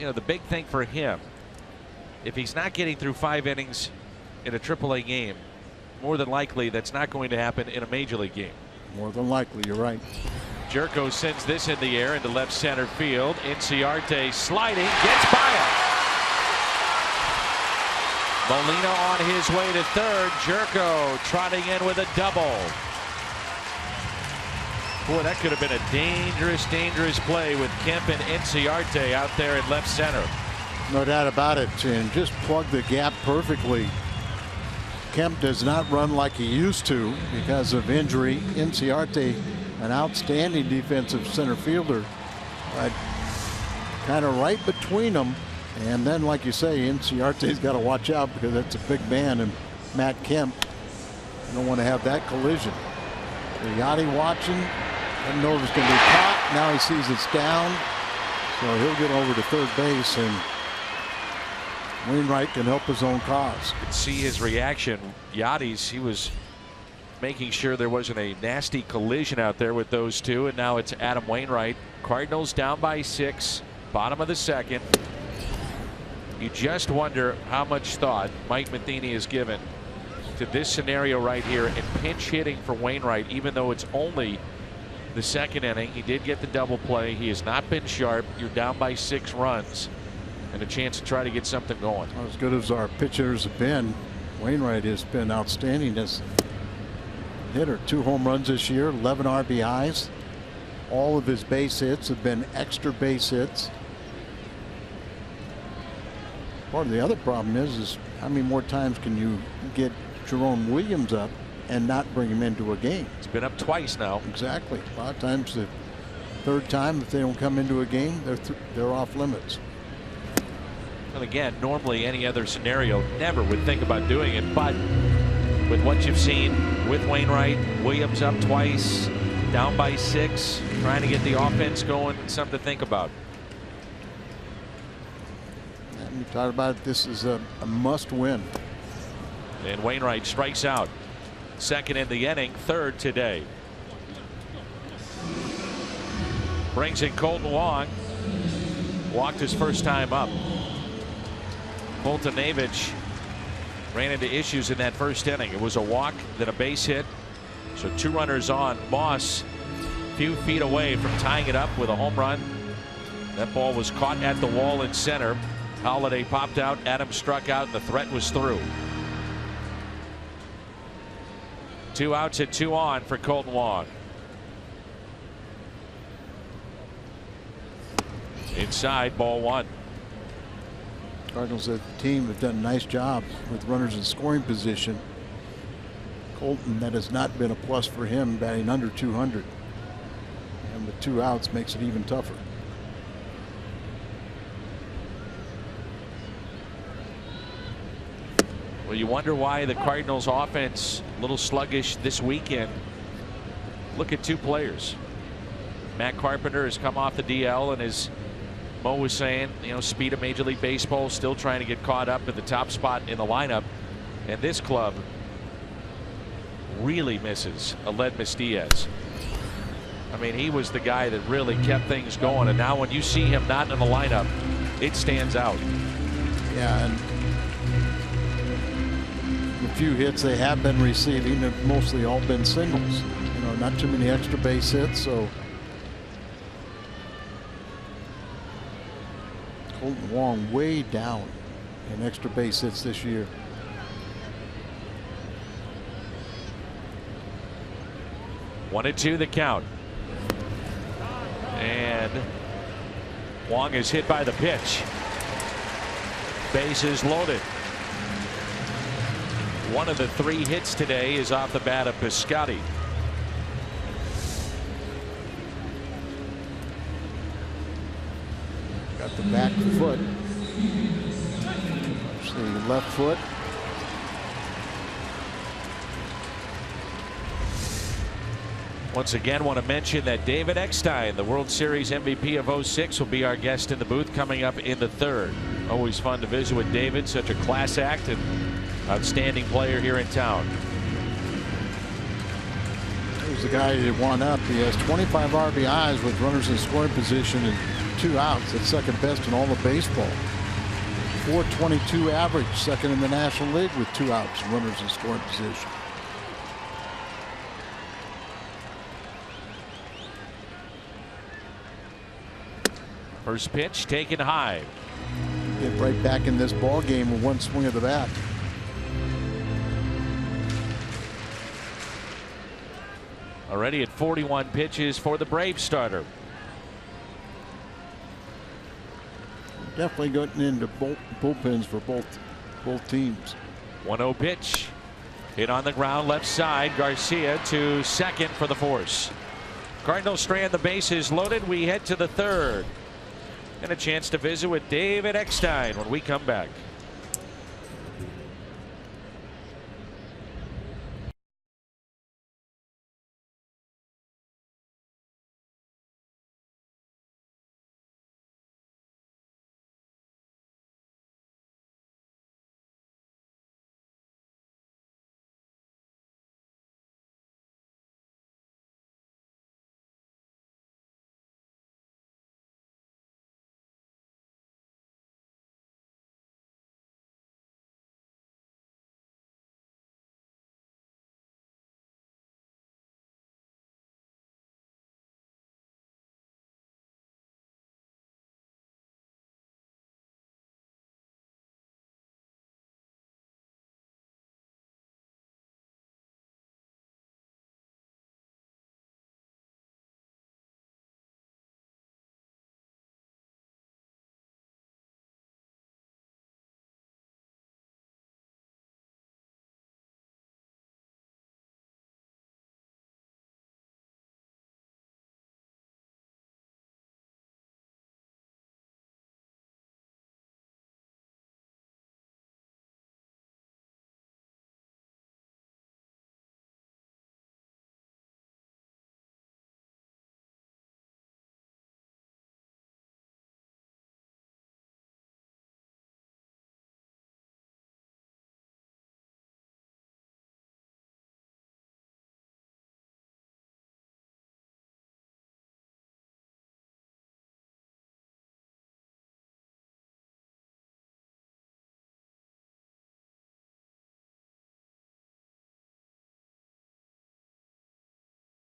you know, the big thing for him. If he's not getting through 5 innings in a AAA game, more than likely that's not going to happen in a major league game. More than likely, you're right. Jerko sends this in the air into left center field. Inciarte sliding, gets by it. Molina on his way to third. Jerko trotting in with a double. Boy, that could have been a dangerous play with Kemp and Inciarte out there at left center. No doubt about it, and just plug the gap perfectly. Kemp does not run like he used to because of injury. Inciarte, an outstanding defensive center fielder, but kind of right between them. And then, like you say, Inciarte's got to watch out because that's a big man, and Matt Kemp. You don't want to have that collision. So Yachty watching, doesn't know if it's going to be caught. Now he sees it's down, so he'll get over to third base, and Wainwright can help his own cause. You could see his reaction. Yachty's, he was making sure there wasn't a nasty collision out there with those two, and now it's Adam Wainwright. Cardinals down by 6, bottom of the second. You just wonder how much thought Mike Matheny has given to this scenario right here and pinch hitting for Wainwright, even though it's only the second inning. He did get the double play. He has not been sharp. You're down by 6 runs and a chance to try to get something going. Well, as good as our pitchers have been, Wainwright has been outstanding as hitter. 2 home runs this year, 11 RBIs. All of his base hits have been extra base hits. Part of the other problem is how many more times can you get Jerome Williams up and not bring him into a game? It's been up twice now. Exactly. A lot of times the third time, if they don't come into a game, they're off limits. And again, normally any other scenario never would think about doing it, but with what you've seen with Wainwright, Williams up twice, down by 6, trying to get the offense going, it's something to think about. We talked about it. This is a must win. And Wainwright strikes out. Second in the inning, third today. Brings in Colton Wong. Walked his first time up. Boltonevich ran into issues in that first inning. It was a walk, then a base hit. So 2 runners on. Moss a few feet away from tying it up with a home run. That ball was caught at the wall in center. Holiday popped out, Adams struck out, and the threat was through. 2 outs and 2 on for Colton Wong. Inside, ball 1. Cardinals, as a team, have done a nice job with runners in scoring position. Colton, that has not been a plus for him, batting under 200. And with 2 outs makes it even tougher. Well, you wonder why the Cardinals offense a little sluggish this weekend. Look at 2 players. Matt Carpenter has come off the DL, and as Mo was saying, you know, speed of Major League Baseball, still trying to get caught up at the top spot in the lineup. And this club really misses Aledmys Diaz. I mean, he was the guy that really kept things going, and now when you see him not in the lineup, it stands out. Yeah, and the few hits they have been receiving have mostly all been singles. You know, not too many extra base hits, so Colton Wong way down in extra base hits this year. One and 2 the count. And Wong is hit by the pitch. Bases loaded. One of the 3 hits today is off the bat of Piscotty. Got the back foot. See, left foot. Once again, want to mention that David Eckstein, the World Series MVP of '06, will be our guest in the booth coming up in the 3rd. Always fun to visit with David, such a class act and outstanding player here in town. He's the guy that won up. He has 25 RBIs with runners in scoring position and 2 outs. That's second best in all of baseball. .422 average, second in the National League with 2 outs and runners in scoring position. First pitch taken high. Get right back in this ball game with 1 swing of the bat. Already at 41 pitches for the Braves starter. Definitely getting into bullpens for both teams. 1-0 pitch. Hit on the ground left side. Garcia to second for the force. Cardinals strand the bases loaded. We head to the third. And a chance to visit with David Eckstein when we come back.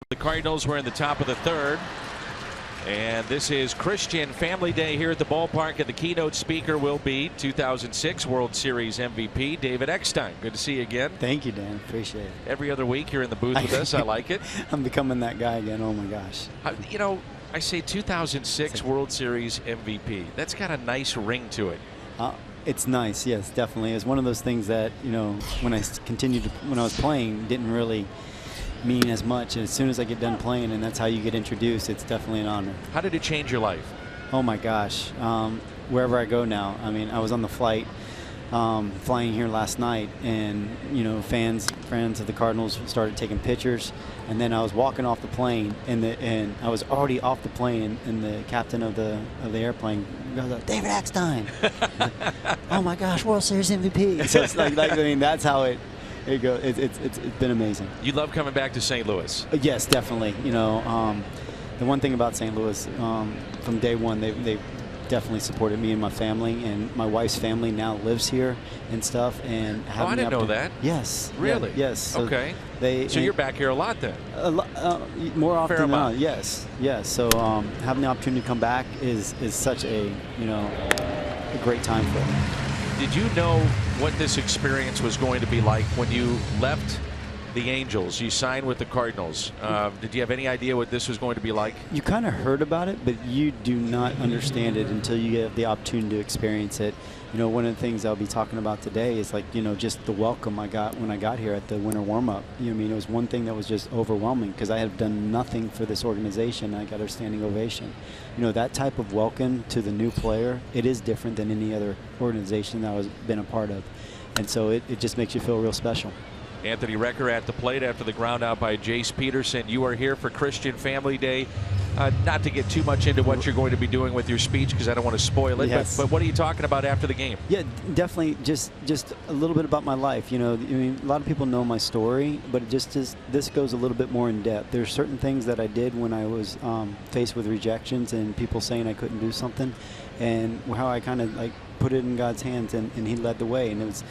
The Cardinals were in the top of the third. And this is Christian Family Day here at the ballpark, and the keynote speaker will be 2006 World Series MVP David Eckstein. Good to see you again. Thank you, Dan. Appreciate it. Every other week you're in the booth with us. I like it. I'm becoming that guy again. Oh my gosh. You know, I say 2006 World Series MVP. That's got a nice ring to it. It's nice, yes, definitely. It's one of those things that, you know, when I was playing, didn't really mean as much. And as soon as I get done playing, and that's how you get introduced, it's definitely an honor. How did it change your life? Oh my gosh. Wherever I go now, I mean, I was on the flight flying here last night, and you know, friends of the Cardinals started taking pictures, and then I was walking off the plane, and I was already off the plane, and the captain of the airplane goes up, David Eckstein. Oh my gosh, World Series MVP. So it's like I mean, that's how it goes. It's been amazing. You love coming back to St. Louis? Yes, definitely. You know, the one thing about St. Louis, from day one, they definitely supported me and my family, and my wife's family now lives here and stuff. And I didn't know that. Yes. Really? Yeah, yes. So okay. So you're back here a lot then? More often Fair than amount. not. Yes. Yes. So having the opportunity to come back is such a a great time for me. Did you know what this experience was going to be like when you left the Angels? You signed with the Cardinals. Did you have any idea what this was going to be like? You kind of heard about it, but you do not understand it until you get the opportunity to experience it. You know, one of the things I'll be talking about today is, like, you know, just the welcome I got when I got here at the winter warm-up. You know what I mean? It was one thing that was just overwhelming because I had done nothing for this organization. I got a standing ovation. You know, that type of welcome to the new player, it is different than any other organization that I've been a part of. And so it just makes you feel real special. Anthony Recker at the plate after the ground out by Jace Peterson. You are here for Christian Family Day. Not to get too much into what you're going to be doing with your speech because I don't want to spoil it, yes. but what are you talking about after the game? Yeah, definitely just a little bit about my life. You know, I mean, a lot of people know my story, but this goes a little bit more in depth. There's certain things that I did when I was faced with rejections and people saying I couldn't do something, and how I kind of like put it in God's hands, and He led the way. And it was,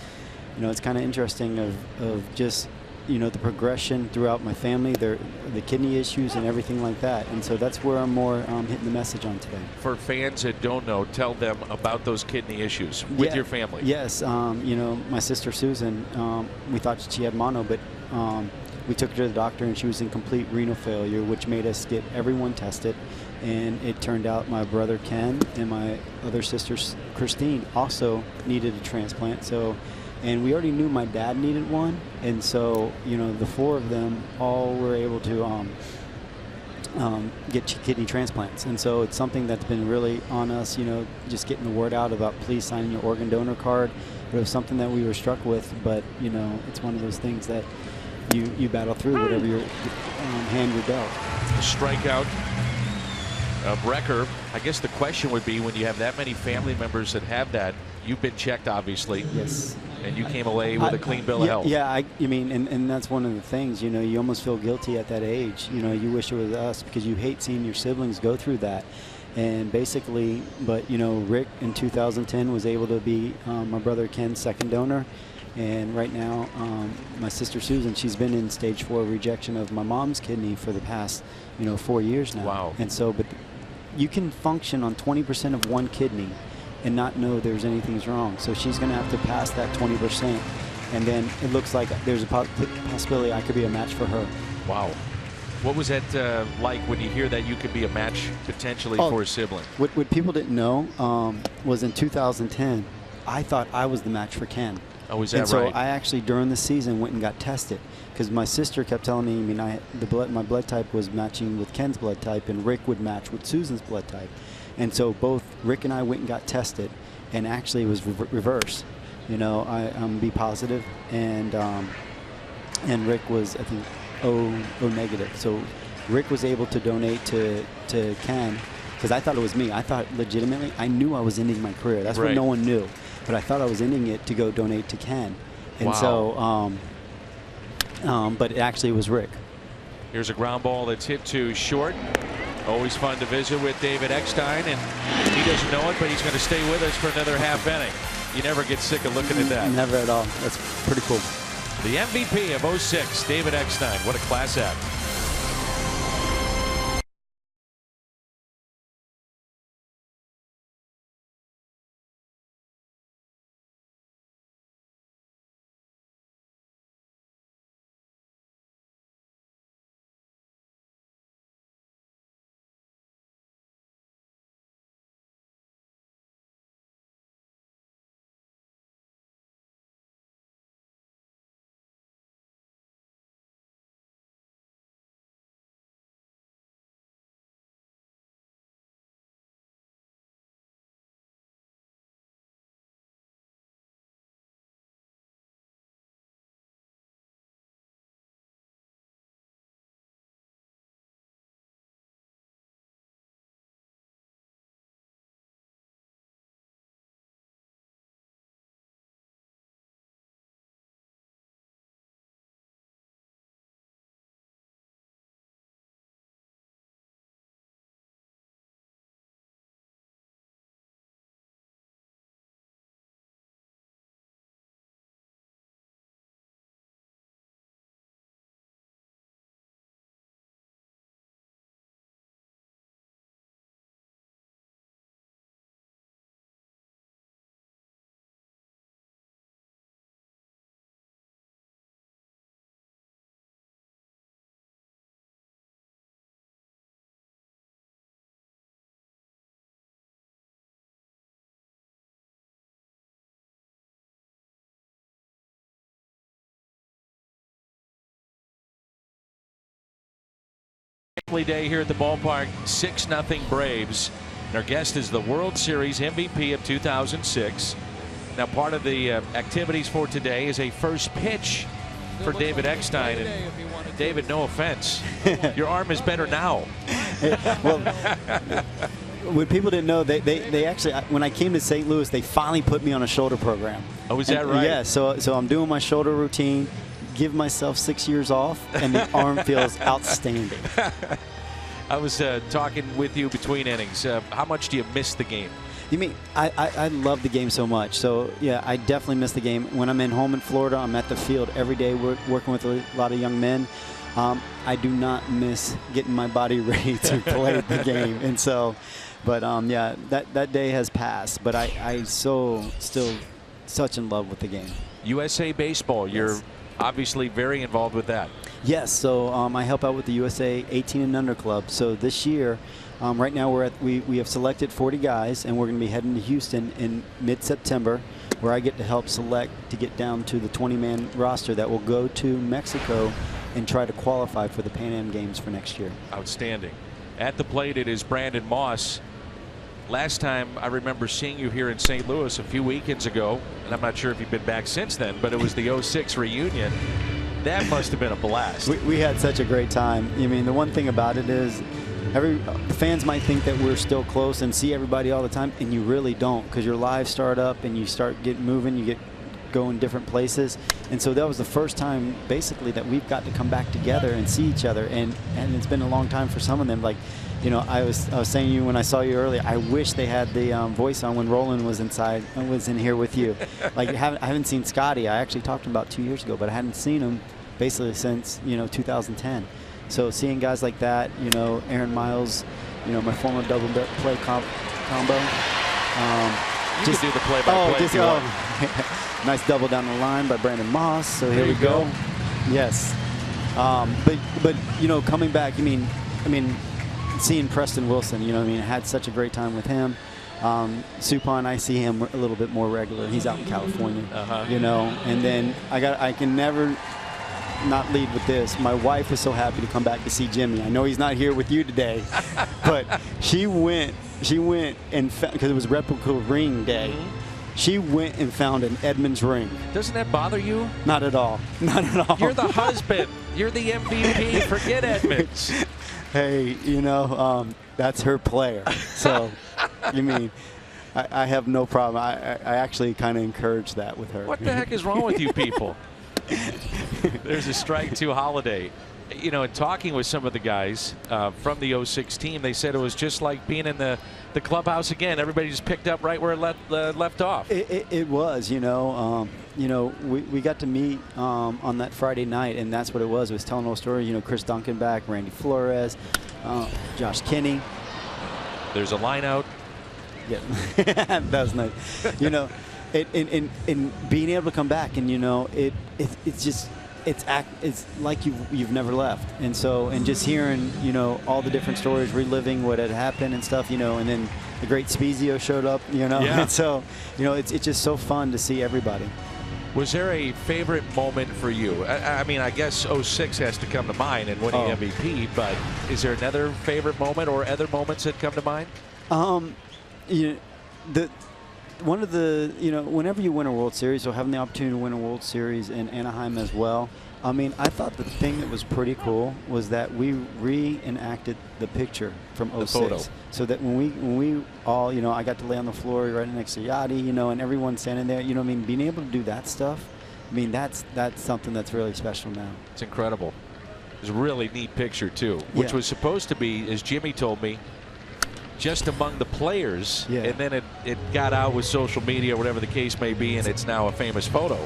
you know, it's kind of interesting of just, you know, the progression throughout my family, the kidney issues and everything like that. And so that's where I'm more hitting the message on today. For fans that don't know, tell them about those kidney issues with your family. Yes. You know, my sister Susan, we thought she had mono, but we took her to the doctor, and she was in complete renal failure, which made us get everyone tested. And it turned out my brother Ken and my other sister Christine also needed a transplant. So, and we already knew my dad needed one, and so the 4 of them all were able to get kidney transplants. And so it's something that's been really on us, just getting the word out about please sign your organ donor card. It was something that we were struck with, but it's one of those things that you battle through whatever your hand you're dealt. The strikeout of Recker. I guess the question would be, when you have that many family members that have that, you've been checked, obviously. Yes. And you came away with a clean bill of health. Yeah, I mean, and that's one of the things, you almost feel guilty at that age. You wish it was us, because you hate seeing your siblings go through that. And basically, but Rick in 2010 was able to be my brother Ken's second donor. And right now, my sister Susan, she's been in stage 4 rejection of my mom's kidney for the past, 4 years now. Wow. And so, but you can function on 20% of one kidney and not know there's anything's wrong. So she's going to have to pass that 20%. And then it looks like there's a possibility I could be a match for her. Wow. What was that like when you hear that you could be a match potentially for a sibling? What people didn't know was in 2010, I thought I was the match for Ken. Oh, is that and so right? I actually, during the season, went and got tested, because my sister kept telling me, my blood type was matching with Ken's blood type, and Rick would match with Susan's blood type. And so both Rick and I went and got tested, and actually it was reverse. I'm B positive, and Rick was, I think, O negative. So Rick was able to donate to Ken, because I thought it was me. I thought legitimately, I knew I was ending my career. That's what no one knew. But I thought I was ending it to go donate to Ken. And so, but it actually was Rick. Here's a ground ball that's hit to short. Always fun to visit with David Eckstein, and he doesn't know it, but he's going to stay with us for another half inning. You never get sick of looking at that. Never at all. That's pretty cool. The MVP of 06, David Eckstein. What a class act. Day here at the ballpark, 6-0 Braves. And our guest is the World Series MVP of 2006. Now, part of the activities for today is a first pitch for David Eckstein. And David, no offense, your arm is better now. Well, what people didn't know, they actually, when I came to St. Louis, they finally put me on a shoulder program. Oh, is that right? Yeah, so I'm doing my shoulder routine. Give myself 6 years off, and the arm feels outstanding. I was talking with you between innings. How much do you miss the game? You mean, I love the game so much. So, yeah, I definitely miss the game. When I'm home in Florida, I'm at the field every day working with a lot of young men. I do not miss getting my body ready to play the game. And so, but, yeah, that day has passed. But I still such in love with the game. USA Baseball, you're obviously very involved with that. Yes, so I help out with the USA 18 and Under Club. So this year, right now we have selected 40 guys, and we're going to be heading to Houston in mid-September, where I get to help select to get down to the 20-man roster that will go to Mexico and try to qualify for the Pan Am Games for next year. Outstanding. At the plate, it is Brandon Moss. Last time I remember seeing you here in St. Louis a few weekends ago, and I'm not sure if you've been back since then, but it was the 06 reunion. That must have been a blast. We had such a great time. I mean, the one thing about it is the fans might think that we're still close and see everybody all the time, and you really don't, because your lives start up and you start getting moving, you get going different places. And so that was the first time basically that we've got to come back together and see each other, and it's been a long time for some of them. Like, you know, I was saying to you when I saw you earlier, I wish they had the voice on when Roland was in here with you. Like, I haven't seen Scotty. I actually talked to him about 2 years ago, but I hadn't seen him basically since, you know, 2010. So seeing guys like that, you know, Aaron Miles, you know, my former double play combo. You just do the play-by-play. Nice double down the line by Brandon Moss. So here we go. Yes. But you know, coming back, I mean, seeing Preston Wilson, you know, I mean, I had such a great time with him. Suppan, I see him a little bit more regular. He's out in California, you know. And then I can never not lead with this. My wife was so happy to come back to see Jimmy. I know he's not here with you today, but she went and because it was replica ring day. She went and found an Edmonds ring. Doesn't that bother you? Not at all. Not at all. You're the husband. You're the MVP. Forget Edmonds. Hey, you know, that's her player. So, you mean, I have no problem. I actually kind of encourage that with her. What the heck is wrong with you people? There's a strike two holiday. You know, in talking with some of the guys from the 06 team, they said it was just like being in the clubhouse again. Everybody just picked up right where it left off. It was, you know. We got to meet on that Friday night, and that's what it was. It was telling a story. You know, Chris Duncan, Randy Flores, Josh Kinney. There's a line out. Yeah, that was nice. You know, in being able to come back, and you know, it's just. It's like you've never left, and just hearing, you know, all the different stories, reliving what had happened and stuff, you know, and then the great Spezio showed up, you know, and so, you know, it's just so fun to see everybody. Was there a favorite moment for you? I mean, I guess 06 has to come to mind and winning MVP, but is there another favorite moment or other moments that come to mind? You know, one of the, you know, whenever you win a World Series, or having the opportunity to win a World Series in Anaheim as well, I mean, I thought the thing that was pretty cool was that we reenacted the picture from 06. The photo. So that when we all, you know, I got to lay on the floor right next to Yachty, you know, and everyone standing there, you know, I mean, being able to do that stuff, I mean, that's something that's really special now. It's incredible. It was a really neat picture, too, which was supposed to be, as Jimmy told me, just among the players, and then it got out with social media, whatever the case may be, and it's now a famous photo.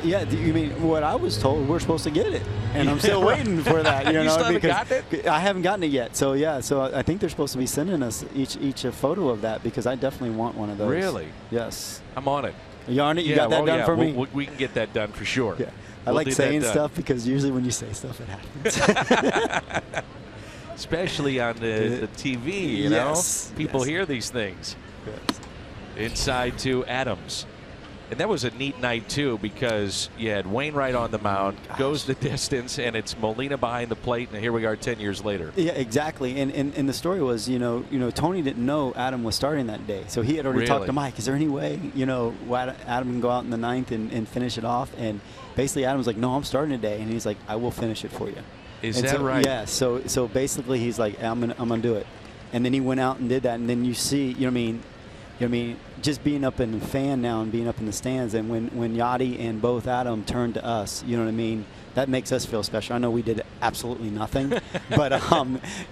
Yeah, you mean what I was told? We're supposed to get it, and I'm still waiting for that. You know, still haven't gotten it? I haven't gotten it yet. So yeah, so I think they're supposed to be sending us each a photo of that, because I definitely want one of those. Really? Yes. I'm on it. You on it? You got that done for me? We can get that done for sure. Yeah. I like saying stuff, because usually when you say stuff, it happens. Especially on the TV, you know, people hear these things. Yes. Inside to Adams. And that was a neat night, too, because you had Wainwright on the mound, goes the distance, and it's Molina behind the plate, and here we are 10 years later. Yeah, exactly. And the story was, you know, Tony didn't know Adam was starting that day. So he had already talked to Mike. Is there any way, you know, Adam can go out in the ninth and finish it off? And basically Adam was like, no, I'm starting today. And he's like, I will finish it for you. Is that right? Yeah. So basically he's like, I'm gonna do it. And then he went out and did that. And then you see, you know what I mean, just being up in the fan now and being up in the stands, and when Yachty and both Adam turned to us, you know what I mean, that makes us feel special. I know we did absolutely nothing, but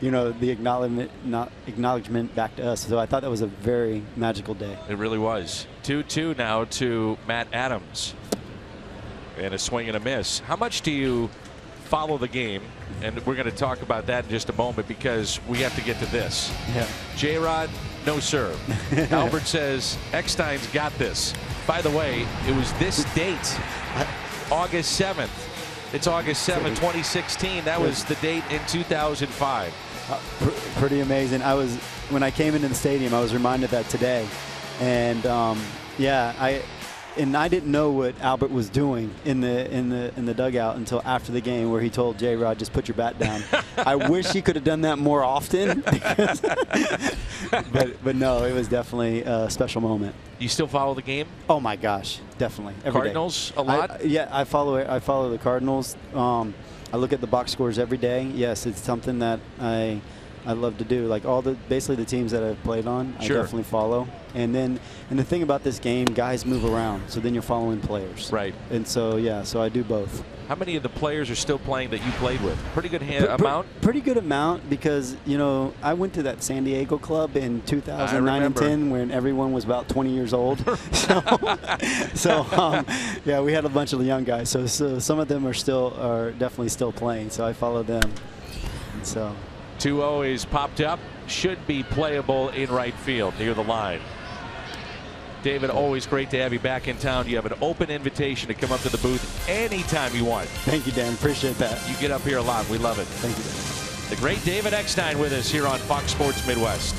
you know, the acknowledgement back to us. So I thought that was a very magical day. It really was. 2-2 now to Matt Adams, and a swing and a miss. How much do you follow the game? And we're going to talk about that in just a moment, because we have to get to this. Yeah. J-Rod, no sir. Albert says Eckstein's got this. By the way, it was this date, August 7th, It's August 7, 2016. That was the date in 2005. Pretty amazing. When I came into the stadium, I was reminded that today, and I didn't know what Albert was doing in the dugout until after the game, where he told J-Rod, just put your bat down. I wish he could have done that more often. but no, it was definitely a special moment. You still follow the game? Oh my gosh, definitely. Every Cardinals day. a lot? I follow the Cardinals. I look at the box scores every day. Yes, it's something that I love to do. Like basically the teams that I've played on, sure. I definitely follow. And the thing about this game, guys move around, so then you're following players. Right. And so so I do both. How many of the players are still playing that you played with? Pretty good amount? Pretty good amount, because, I went to that San Diego club in 2009 and 10 when everyone was about 20 years old. Yeah, we had a bunch of young guys. So some of them are definitely still playing. So I follow them. And so 2-0 is popped up. Should be playable in right field near the line. David, always great to have you back in town. You have an open invitation to come up to the booth anytime you want. Thank you, Dan. Appreciate that. You get up here a lot. We love it. Thank you, Dan. The great David Eckstein with us here on Fox Sports Midwest.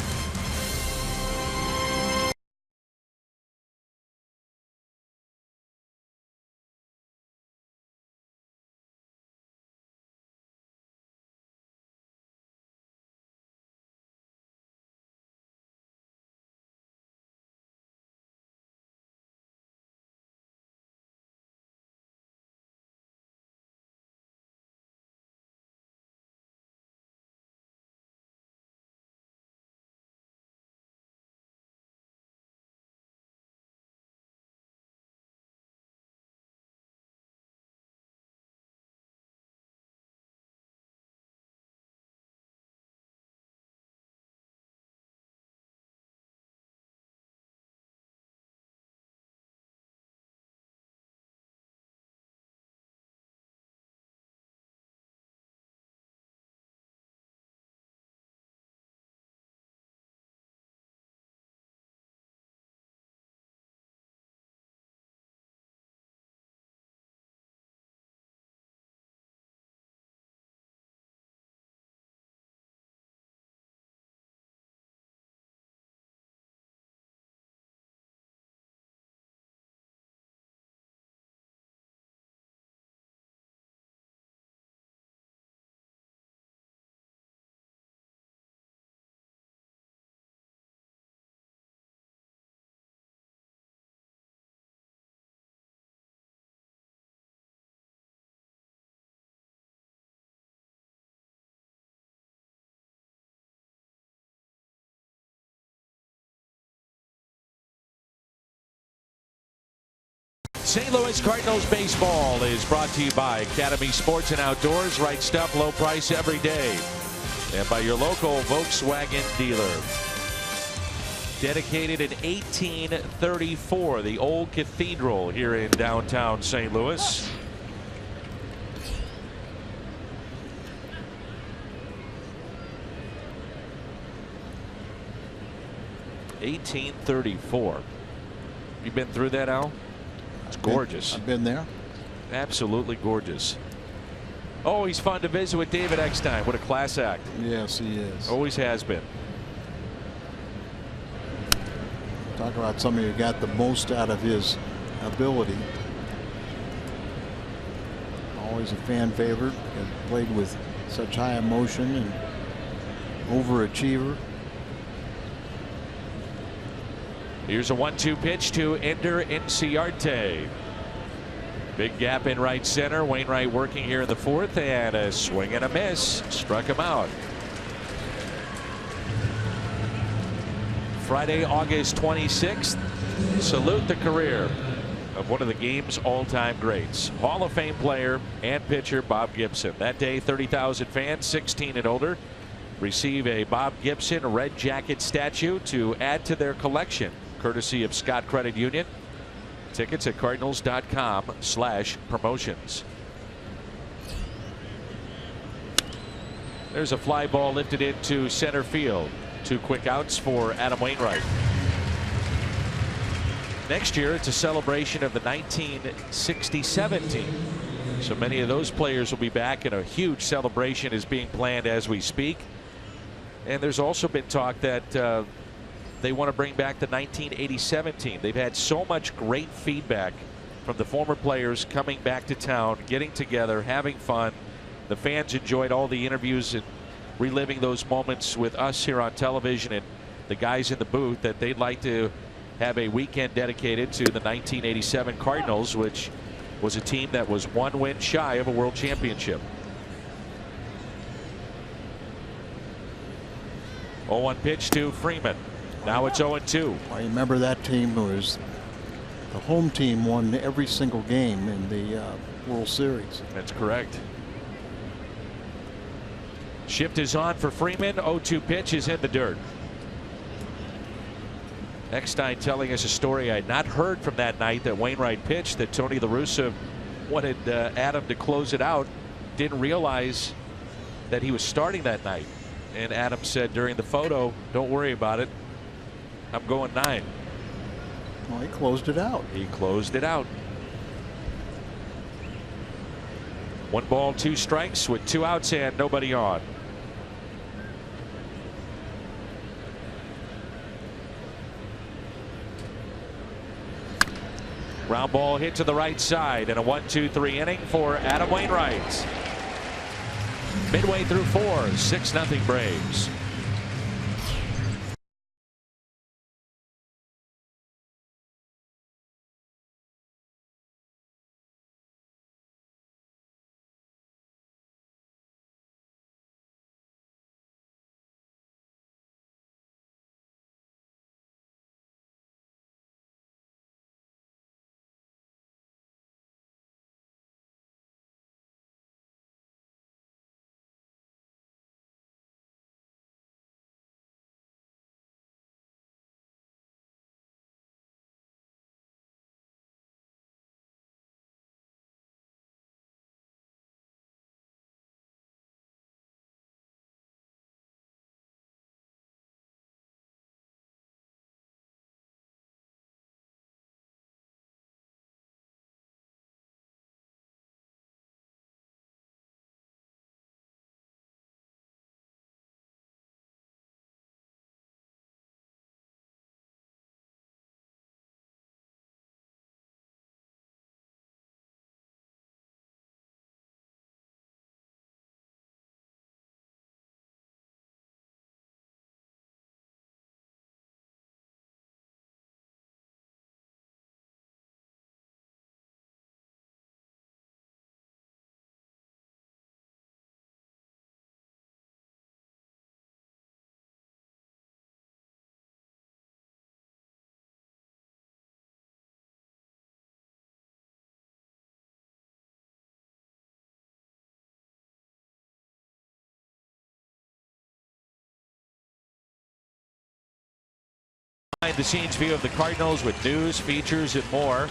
St. Louis Cardinals baseball is brought to you by Academy Sports and Outdoors. Right stuff, low price every day. And by your local Volkswagen dealer. Dedicated in 1834, the old cathedral here in downtown St. Louis. (1834). You been through that, Al? It's gorgeous. I've been there. Absolutely gorgeous. Oh, he's fun to visit with David Eckstein. What a class act. Yes, he is. Always has been. Talk about somebody who got the most out of his ability. Always a fan favorite. Played with such high emotion and overachiever. Here's a 1-2 pitch to Ender Inciarte. Big gap in right center. Wainwright working here in the fourth, and a swing and a miss. Struck him out. Friday, August 26th. Salute the career of one of the game's all-time greats. Hall of Fame player and pitcher Bob Gibson. That day, 30,000 fans, 16 and older, receive a Bob Gibson red jacket statue to add to their collection, courtesy of Scott Credit Union. Tickets at cardinals.com/promotions. There's a fly ball lifted into center field. 2 quick outs for Adam Wainwright. Next year, it's a celebration of the 1967 team. So many of those players will be back, and a huge celebration is being planned as we speak. And there's also been talk that they want to bring back the 1987 team. They've had so much great feedback from the former players coming back to town, getting together, having fun. The fans enjoyed all the interviews and reliving those moments with us here on television and the guys in the booth, that they'd like to have a weekend dedicated to the 1987 Cardinals, which was a team that was one win shy of a world championship. 0-1 pitch to Freeman. Now it's 0-2. I remember that team was the home team, won every single game in the World Series. That's correct. Shift is on for Freeman. 0-2 pitch is in the dirt. Eckstein telling us a story I had not heard from that night that Wainwright pitched, that Tony La Russa wanted Adam to close it out. Didn't realize that he was starting that night. And Adam said during the photo, "Don't worry about it. I'm going 9." Well, he closed it out. He closed it out. 1 ball, 2 strikes with 2 outs and nobody on. Ground ball hit to the right side, and a 1-2-3 inning for Adam Wainwright. Midway through 4, 6-0 Braves. Behind the scenes view of the Cardinals with news, features, and more.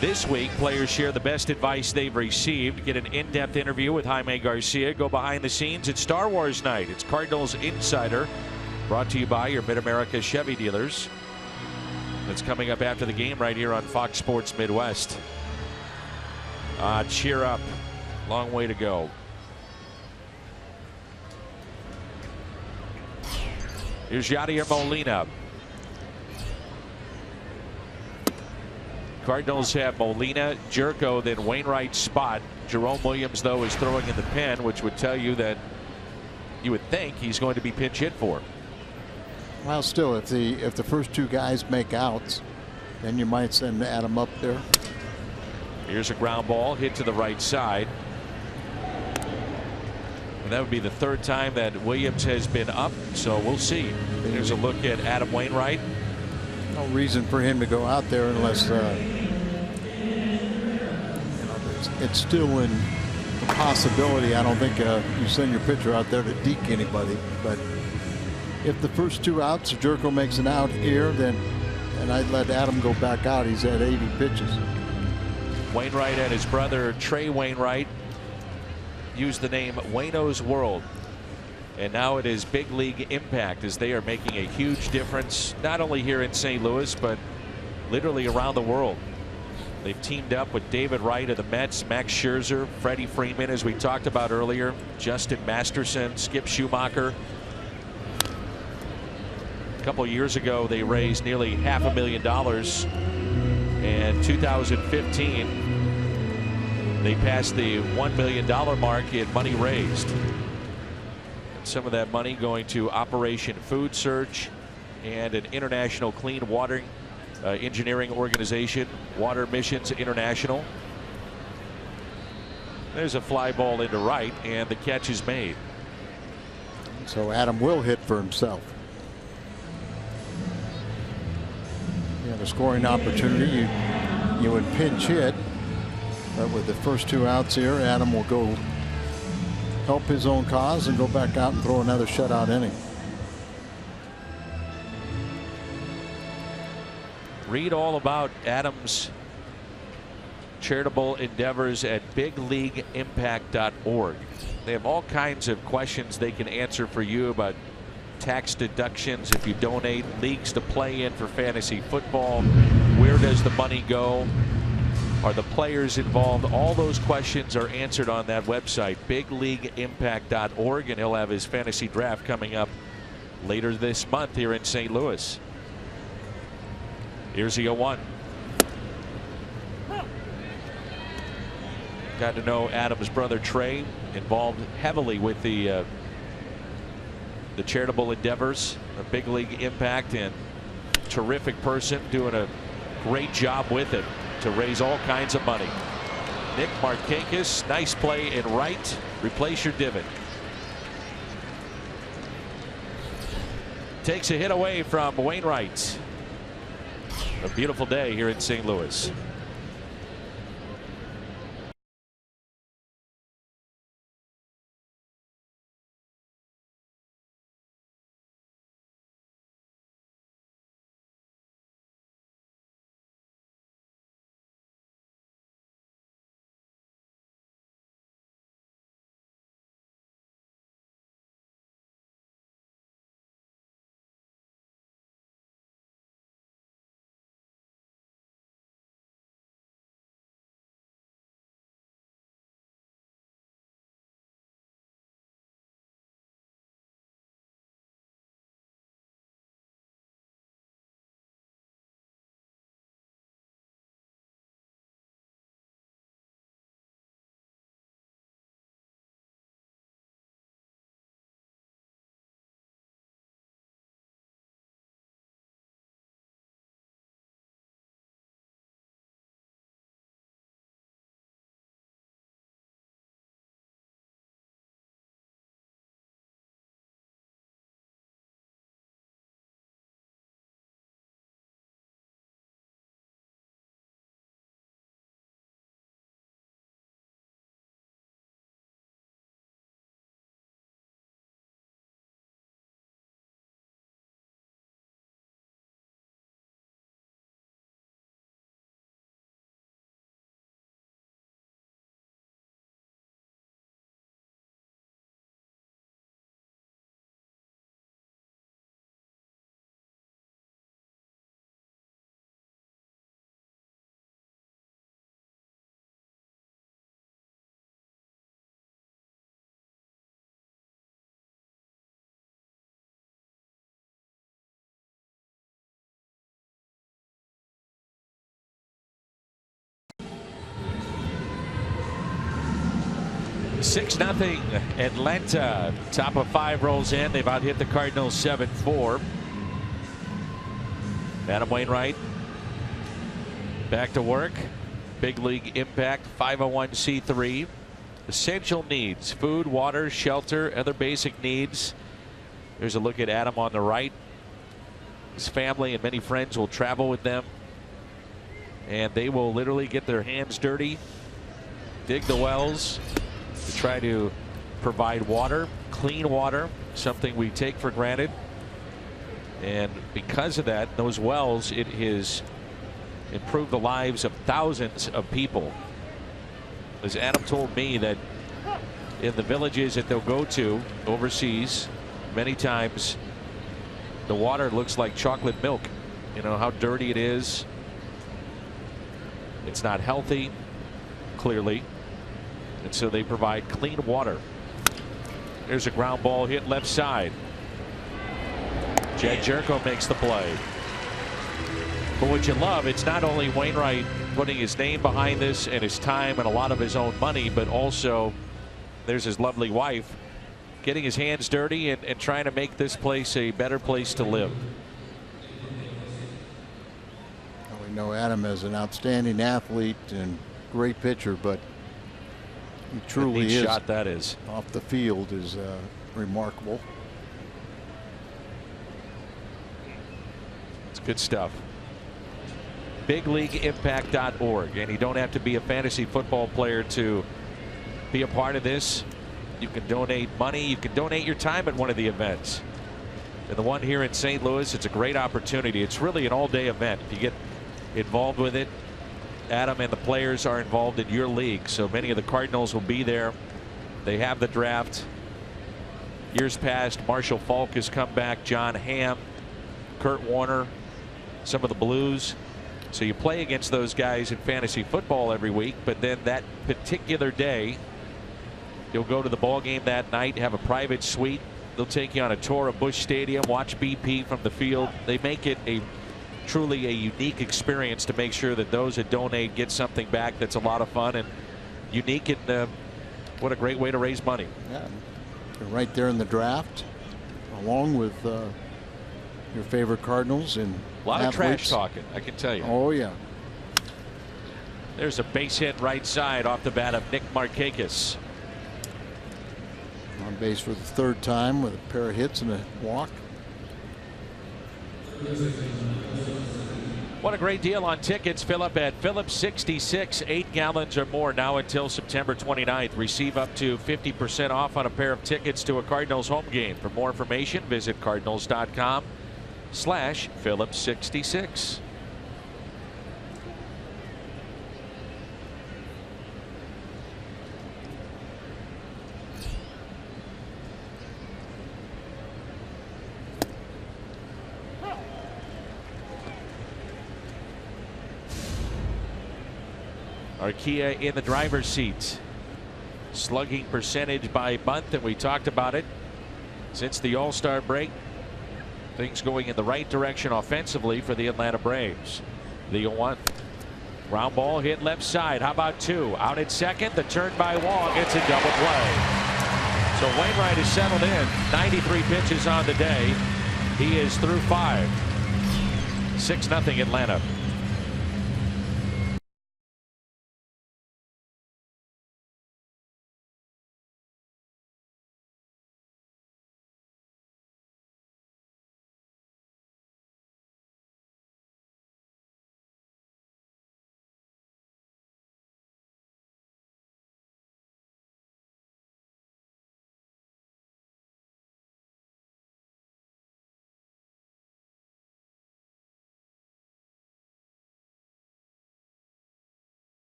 This week, players share the best advice they've received. Get an in-depth interview with Jaime Garcia. Go behind the scenes at Star Wars Night. It's Cardinals Insider, brought to you by your Mid-America Chevy dealers. That's coming up after the game right here on Fox Sports Midwest. Cheer up. Long way to go. Here's Yadier Molina. Cardinals have Molina, Jerko, then Wainwright spot. Jerome Williams, though, is throwing in the pen, which would tell you that you would think he's going to be pinch hit for. Well, still, if the first 2 guys make outs, then you might send Adam up there. Here's a ground ball hit to the right side. And that would be the 3rd time that Williams has been up, so we'll see. Here's a look at Adam Wainwright. No reason for him to go out there unless it's still in the possibility. I don't think you send your pitcher out there to deke anybody. But if the first 2 outs, Jerko makes an out here, then I'd let Adam go back out. He's at 80 pitches. Wainwright and his brother Trey Wainwright used the name Wayno's World. And now it is big league impact as they are making a huge difference, not only here in St. Louis, but literally around the world. They've teamed up with David Wright of the Mets, Max Scherzer, Freddie Freeman, as we talked about earlier, Justin Masterson, Skip Schumacher. A couple years ago, they raised nearly $500,000. And 2015, they passed the $1 million mark in money raised. And some of that money going to Operation Food Search and an international clean water engineering organization, Water Missions International. There's a fly ball into right, and the catch is made. So Adam will hit for himself. He had a scoring opportunity. You would pinch hit, but with the first 2 outs here, Adam will go help his own cause and go back out and throw another shutout inning. Read all about Adam's charitable endeavors at bigleagueimpact.org. They have all kinds of questions they can answer for you about tax deductions if you donate, leagues to play in for fantasy football, where does the money go, are the players involved. All those questions are answered on that website, bigleagueimpact.org, and he'll have his fantasy draft coming up later this month here in St. Louis. Here's the 0-1. Got to know Adam's brother Trey, involved heavily with the charitable endeavors of Big League Impact, and terrific person, doing a great job with it to raise all kinds of money. Nick Markakis, nice play in right. Replace your divot. Takes a hit away from Wainwright. A beautiful day here in St. Louis. (6-0) Atlanta. Top of 5 rolls in. They've out hit the Cardinals 7-4. Adam Wainwright back to work. Big League Impact 501c3. Essential needs: food, water, shelter, other basic needs. There's a look at Adam on the right. His family and many friends will travel with them, and they will literally get their hands dirty, dig the wells to try to provide water, clean water, something we take for granted. And because of that, those wells, it has improved the lives of thousands of people. As Adam told me, that in the villages that they'll go to overseas, many times the water looks like chocolate milk. You know how dirty it is. It's not healthy, clearly, and so they provide clean water. There's a ground ball hit left side. Jed Jerko makes the play. But what you love, it's not only Wainwright putting his name behind this and his time and a lot of his own money, but also there's his lovely wife getting his hands dirty and trying to make this place a better place to live. We know Adam is an outstanding athlete and great pitcher, but he truly is. Shot that is. Off the field is remarkable. It's good stuff. BigLeagueImpact.org, and you don't have to be a fantasy football player to be a part of this. You can donate money, you can donate your time at one of the events. And the one here in St. Louis, it's a great opportunity. It's really an all-day event. If you get involved with it, Adam and the players are involved in your league, so many of the Cardinals will be there. They have the draft. Years past, Marshall Falk has come back, John Hamm, Kurt Warner, some of the Blues. So you play against those guys in fantasy football every week, but then that particular day, you'll go to the ball game that night, have a private suite. They'll take you on a tour of Busch Stadium, watch BP from the field. They make it truly a unique experience to make sure that those that donate get something back that's a lot of fun and unique. And what a great way to raise money. Yeah, you're right there in the draft, along with your favorite Cardinals and a lot athletes. of trash talking, I can tell you. Oh yeah. There's a base hit right side off the bat of Nick Markakis. On base for the third time with a pair of hits and a walk. What a great deal on tickets. Fill up at Phillips 66, 8 gallons or more now until September 29th. Receive up to 50% off on a pair of tickets to a Cardinals home game. For more information, visit cardinals.com/Phillips66. Arcia in the driver's seat. Slugging percentage by month, and we talked about it since the All-Star break. Things going in the right direction offensively for the Atlanta Braves. The 1. Ground ball hit left side. How about 2? Out at second. The turn by Wong. It's a double play. So Wainwright is settled in. 93 pitches on the day. He is through 5. 6-0 Atlanta.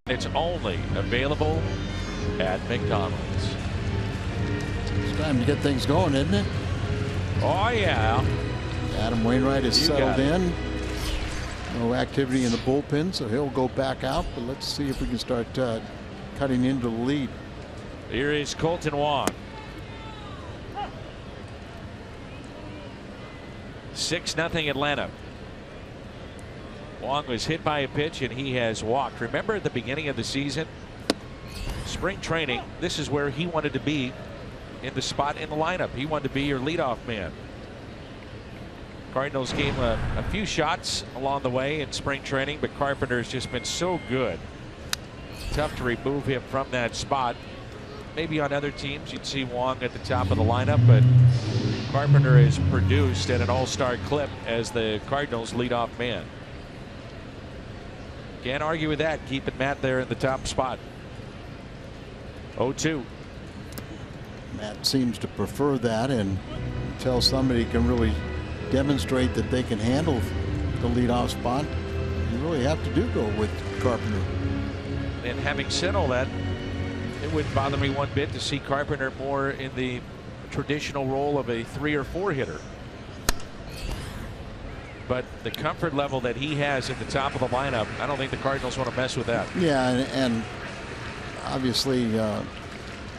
It's only available at McDonald's. Time to get things going, isn't it? Oh, yeah. Adam Wainwright is You settled got it. in. No activity in the bullpen, so he'll go back out. But let's see if we can start cutting into the lead. Here is Colton Wong. 6-0 Atlanta. Wong was hit by a pitch and he has walked. Remember at the beginning of the season, spring training, this is where he wanted to be in the spot in the lineup. He wanted to be your leadoff man. Cardinals gave him a few shots along the way in spring training, but Carpenter has just been so good. Tough to remove him from that spot. Maybe on other teams you'd see Wong at the top of the lineup, but Carpenter has produced at an all-star clip as the Cardinals leadoff man. Can't argue with that, keeping Matt there in the top spot. 0-2. Matt seems to prefer that, and until somebody can really demonstrate that they can handle the leadoff spot, you really have to go with Carpenter. And having said all that, it wouldn't bother me one bit to see Carpenter more in the traditional role of a 3 or 4 hitter. But the comfort level that he has at the top of the lineup, I don't think the Cardinals want to mess with that. Yeah, and obviously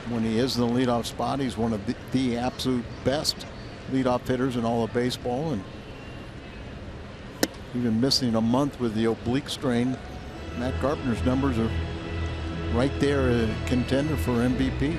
when he is in the leadoff spot, he's one of the absolute best leadoff hitters in all of baseball, and even missing a month with the oblique strain, Matt Carpenter's numbers are right there, a contender for MVP.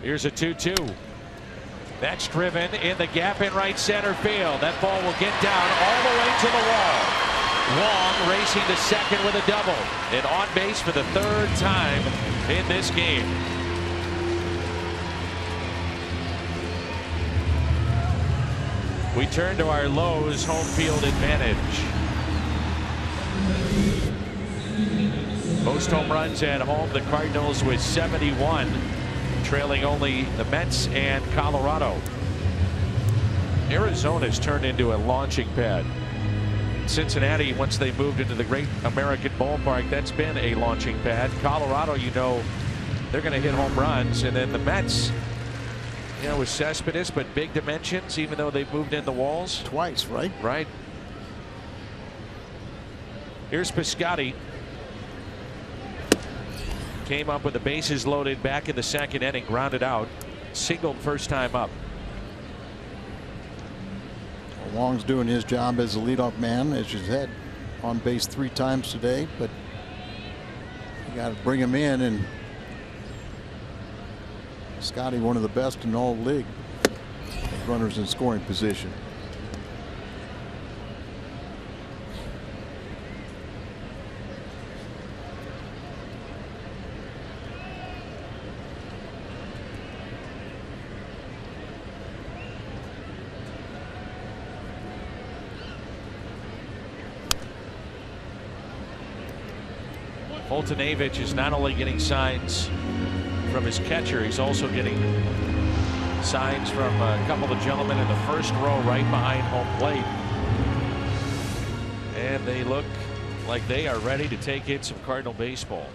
Here's a 2-2. That's driven in the gap in right center field. That ball will get down all the way to the wall. Wong racing to second with a double, and on base for the 3rd time in this game. We turn to our Lowe's home field advantage. Most home runs at home, the Cardinals with 71. Trailing only the Mets and Colorado. Arizona's turned into a launching pad. Cincinnati, once they moved into the Great American Ballpark, that's been a launching pad. Colorado, you know, they're going to hit home runs. And then the Mets, you know, with Cespedes, but big dimensions, even though they've moved in the walls. Twice, right? Right. Here's Piscotty. Came up with the bases loaded back in the 2nd inning, grounded out, singled first time up. Wong's doing his job as a leadoff man, as you said, on base 3 times today, but you got to bring him in, and Scotty, one of the best in all league. Runners in scoring position. Foltynewicz is not only getting signs from his catcher, he's also getting signs from a couple of gentlemen in the first row right behind home plate. And they look like they are ready to take in some Cardinal baseball.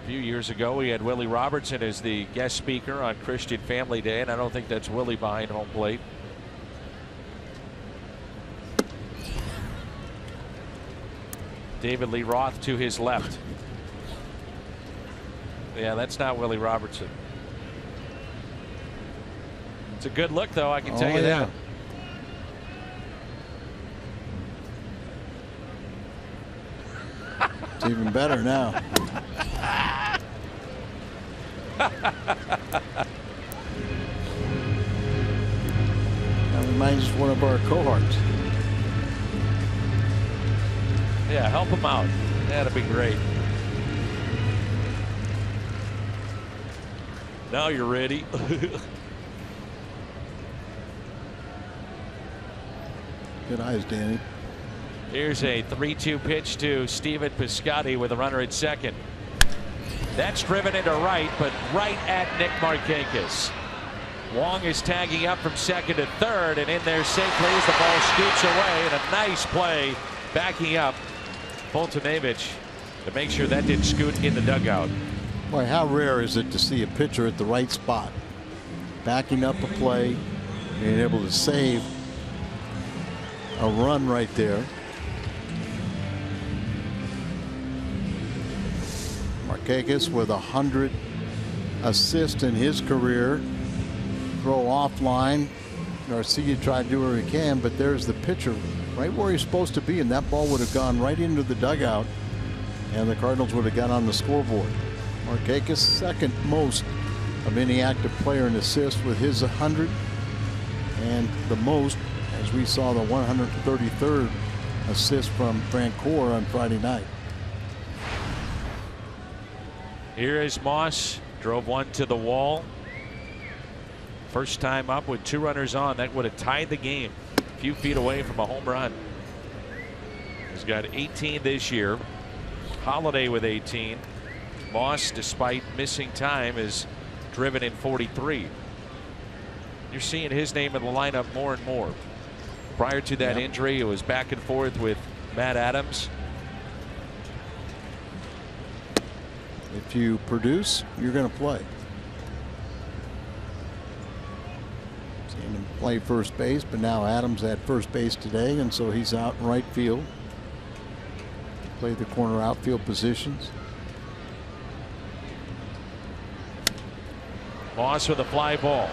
A few years ago, we had Willie Robertson as the guest speaker on Christian Family Day, and I don't think that's Willie behind home plate. David Lee Roth to his left. Yeah, that's not Willie Robertson. It's a good look, though, I can tell you that. It's even better now. That reminds us of one of our cohorts. Yeah, help him out. That'd be great. Now you're ready. Good eyes, Danny. Here's a 3-2 pitch to Steven Piscotty with a runner at second. That's driven into right, but right at Nick Markakis. Wong is tagging up from second to third, and in there safely as the ball scoots away, and a nice play backing up Foltynewicz to make sure that didn't scoot in the dugout. Boy, how rare is it to see a pitcher at the right spot, backing up a play, being able to save a run right there. Markakis with 100 assists in his career. Throw offline. Garcia tried to do where he can, but there's the pitcher right where he's supposed to be, and that ball would have gone right into the dugout, and the Cardinals would have got on the scoreboard. Markakis second most of any active player in assists with his 100, and the most, as we saw, the 133rd assist from Francoeur on Friday night. Here is Moss. Drove one to the wall. First time up with 2 runners on. That would have tied the game. A few feet away from a home run. He's got 18 this year. Holiday with 18. Moss, despite missing time, is driven in 43. You're seeing his name in the lineup more and more. Prior to that injury, it was back and forth with Matt Adams. If you produce, you're going to play. Seen him play first base, but now Adams at first base today, and so he's out in right field. Play the corner outfield positions. Moss with a fly ball.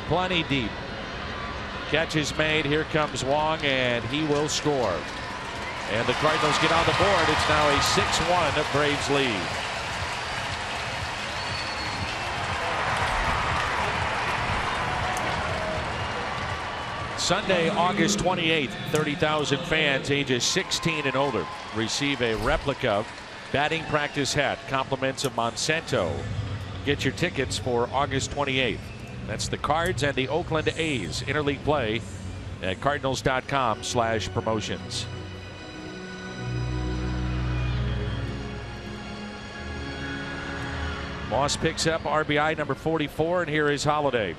Plenty deep. Catch is made. Here comes Wong, and he will score. And the Cardinals get on the board. It's now a 6-1 Braves lead. Sunday, August 28th, 30,000 fans ages 16 and older receive a replica batting practice hat, compliments of Monsanto. Get your tickets for August 28th. That's the Cards and the Oakland A's interleague play at cardinals.com/promotions. Moss picks up RBI number 44, and here is Holiday.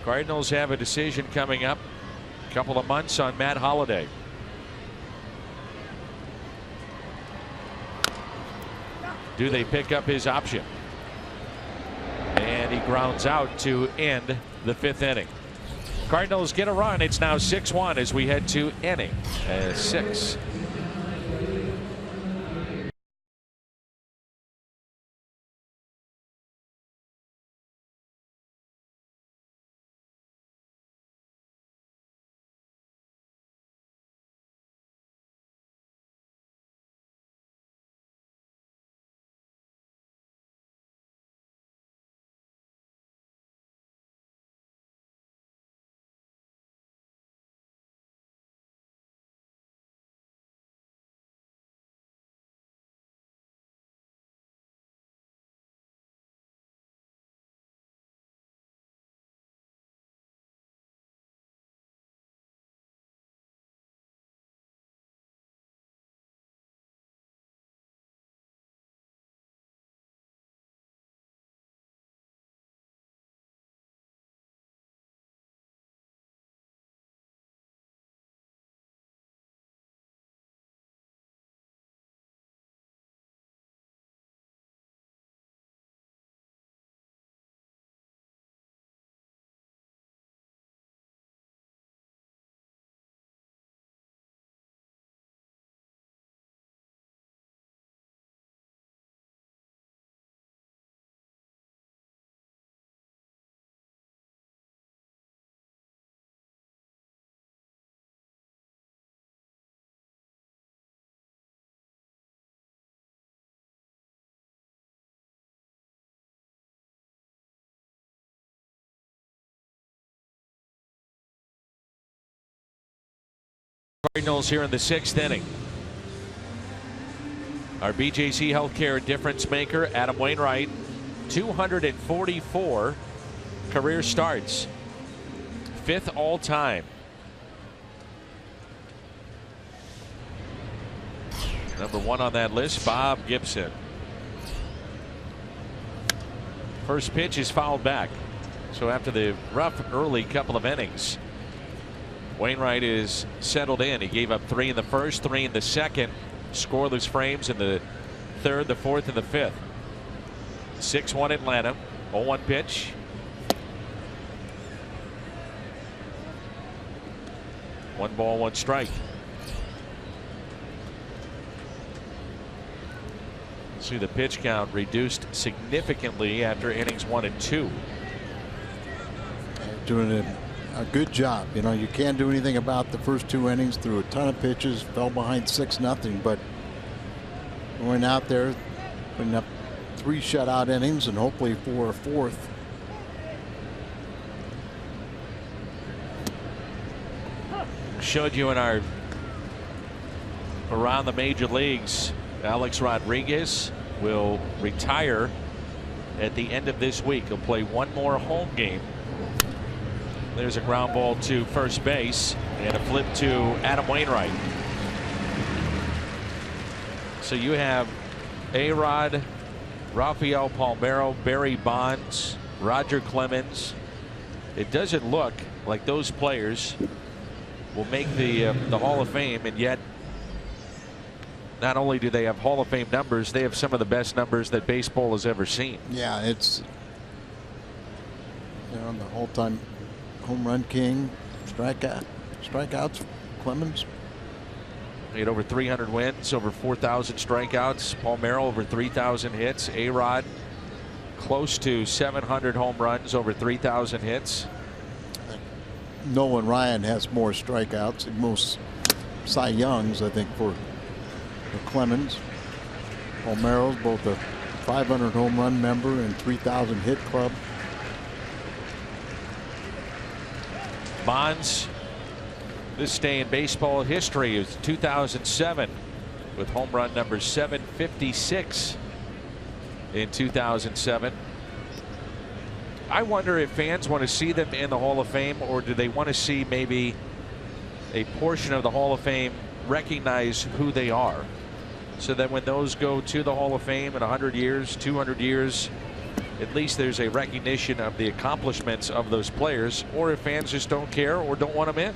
Cardinals have a decision coming up. A couple of months on Matt Holiday. Do they pick up his option? And he grounds out to end the 5th inning. Cardinals get a run. It's now 6-1 as we head to inning 6. Cardinals here in the 6th inning. Our BJC Healthcare difference maker, Adam Wainwright, 244 career starts, 5th all time. Number 1 on that list, Bob Gibson. First pitch is fouled back. So after the rough early couple of innings, Wainwright is settled in. He gave up 3 in the first, 3 in the second. Scoreless frames in the 3rd, the 4th, and the 5th. 6-1 Atlanta. 0-1 pitch. One ball, one strike. See the pitch count reduced significantly after innings 1 and 2. Doing a good job. You know, you can't do anything about the first 2 innings. Threw a ton of pitches, fell behind 6-0, but going out there, putting up 3 shutout innings and hopefully for a 4th. Showed you in our around the major leagues, Alex Rodriguez will retire at the end of this week. He'll play 1 more home game. There's a ground ball to first base and a flip to Adam Wainwright. So you have A-Rod, Rafael Palmeiro, Barry Bonds, Roger Clemens. It doesn't look like those players will make the Hall of Fame, and yet not only do they have Hall of Fame numbers, they have some of the best numbers that baseball has ever seen. Yeah, it's, you know, the all-time home run king, strikeouts, Clemens. He had over 300 wins, over 4,000 strikeouts. Palmeiro over 3,000 hits. A-Rod close to 700 home runs, over 3,000 hits. Nolan Ryan has more strikeouts, most Cy Youngs, I think, for Clemens. Palmeiro's both a 500 home run member and 3,000 hit club. Bonds, this day in baseball history is 2007 with home run number 756 in 2007. I wonder if fans want to see them in the Hall of Fame, or do they want to see maybe a portion of the Hall of Fame recognize who they are, so that when those go to the Hall of Fame in 100 years, 200 years, at least there's a recognition of the accomplishments of those players, or if fans just don't care or don't want them in.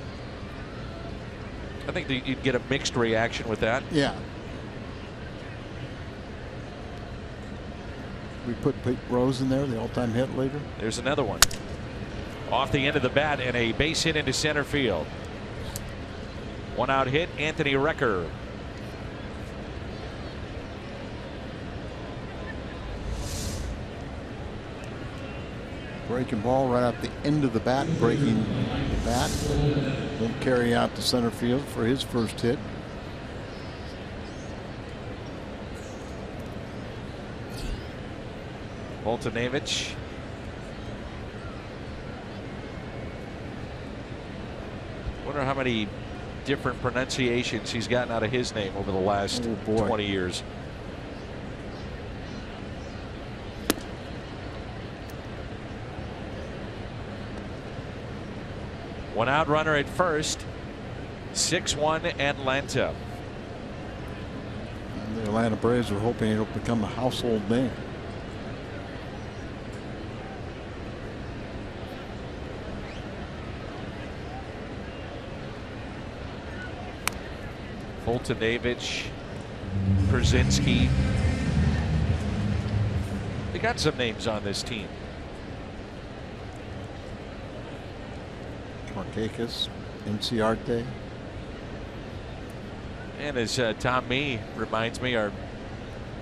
I think that you'd get a mixed reaction with that. Yeah. We put Pete Rose in there, the all-time hit leader. There's another one. Off the end of the bat and a base hit into center field. 1 out hit, Anthony Recker. Breaking ball right at the end of the bat, breaking the bat. Then carry out to center field for his first hit. Voltanevich. Wonder how many different pronunciations he's gotten out of his name over the last 20 years. One out runner at first. 6-1 Atlanta. And the Atlanta Braves are hoping it'll become a household name. Voltanevich, Przinski. They got some names on this team. Markakis, Inciarte. And as Tom Mee reminds me, our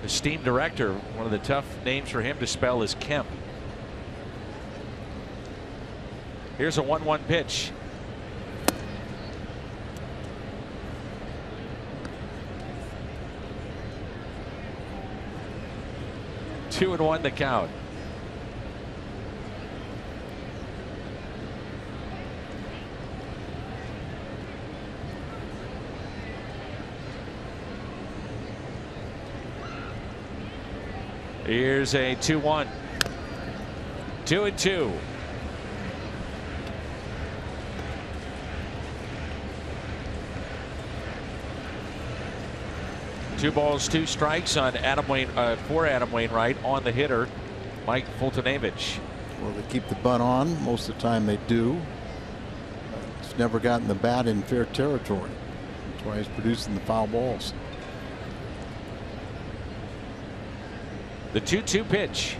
esteemed director, one of the tough names for him to spell is Kemp. Here's a 1-1 pitch. Two and 1 the count. Here's a 2-1. 2-2. Two balls, two strikes on for Adam Wainwright on the hitter, Mike Fultonavich. Well, they keep the bunt on. Most of the time they do. It's never gotten the bat in fair territory. That's why he's producing the foul balls. The 2-2 pitch.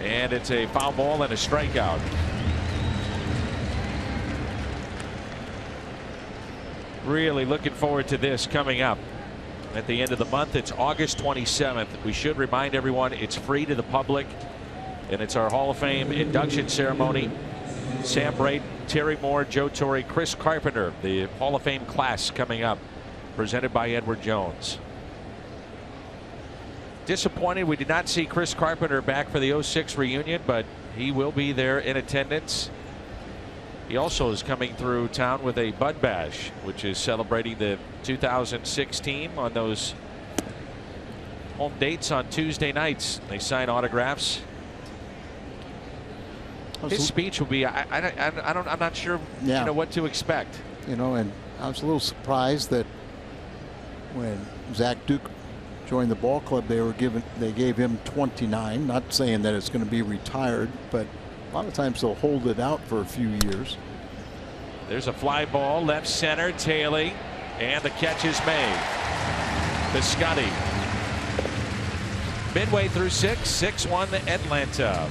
And it's a foul ball and a strikeout. Really looking forward to this coming up at the end of the month. It's August 27th. We should remind everyone it's free to the public, and it's our Hall of Fame induction ceremony. Sam Braden, Terry Moore, Joe Torre, Chris Carpenter, the Hall of Fame class coming up, presented by Edward Jones. Disappointed we did not see Chris Carpenter back for the '06 reunion, but he will be there in attendance. He also is coming through town with a Bud Bash, which is celebrating the 2006 team on those home dates on Tuesday nights. They sign autographs. His speech will be, I'm not sure what to expect. And I was a little surprised that when Zach Duke joined the ball club, they gave him 29. Not saying that it's going to be retired, but a lot of times they'll hold it out for a few years. There's a fly ball left center, tailing, and the catch is made. Piscotty. Midway through 6-1 Atlanta.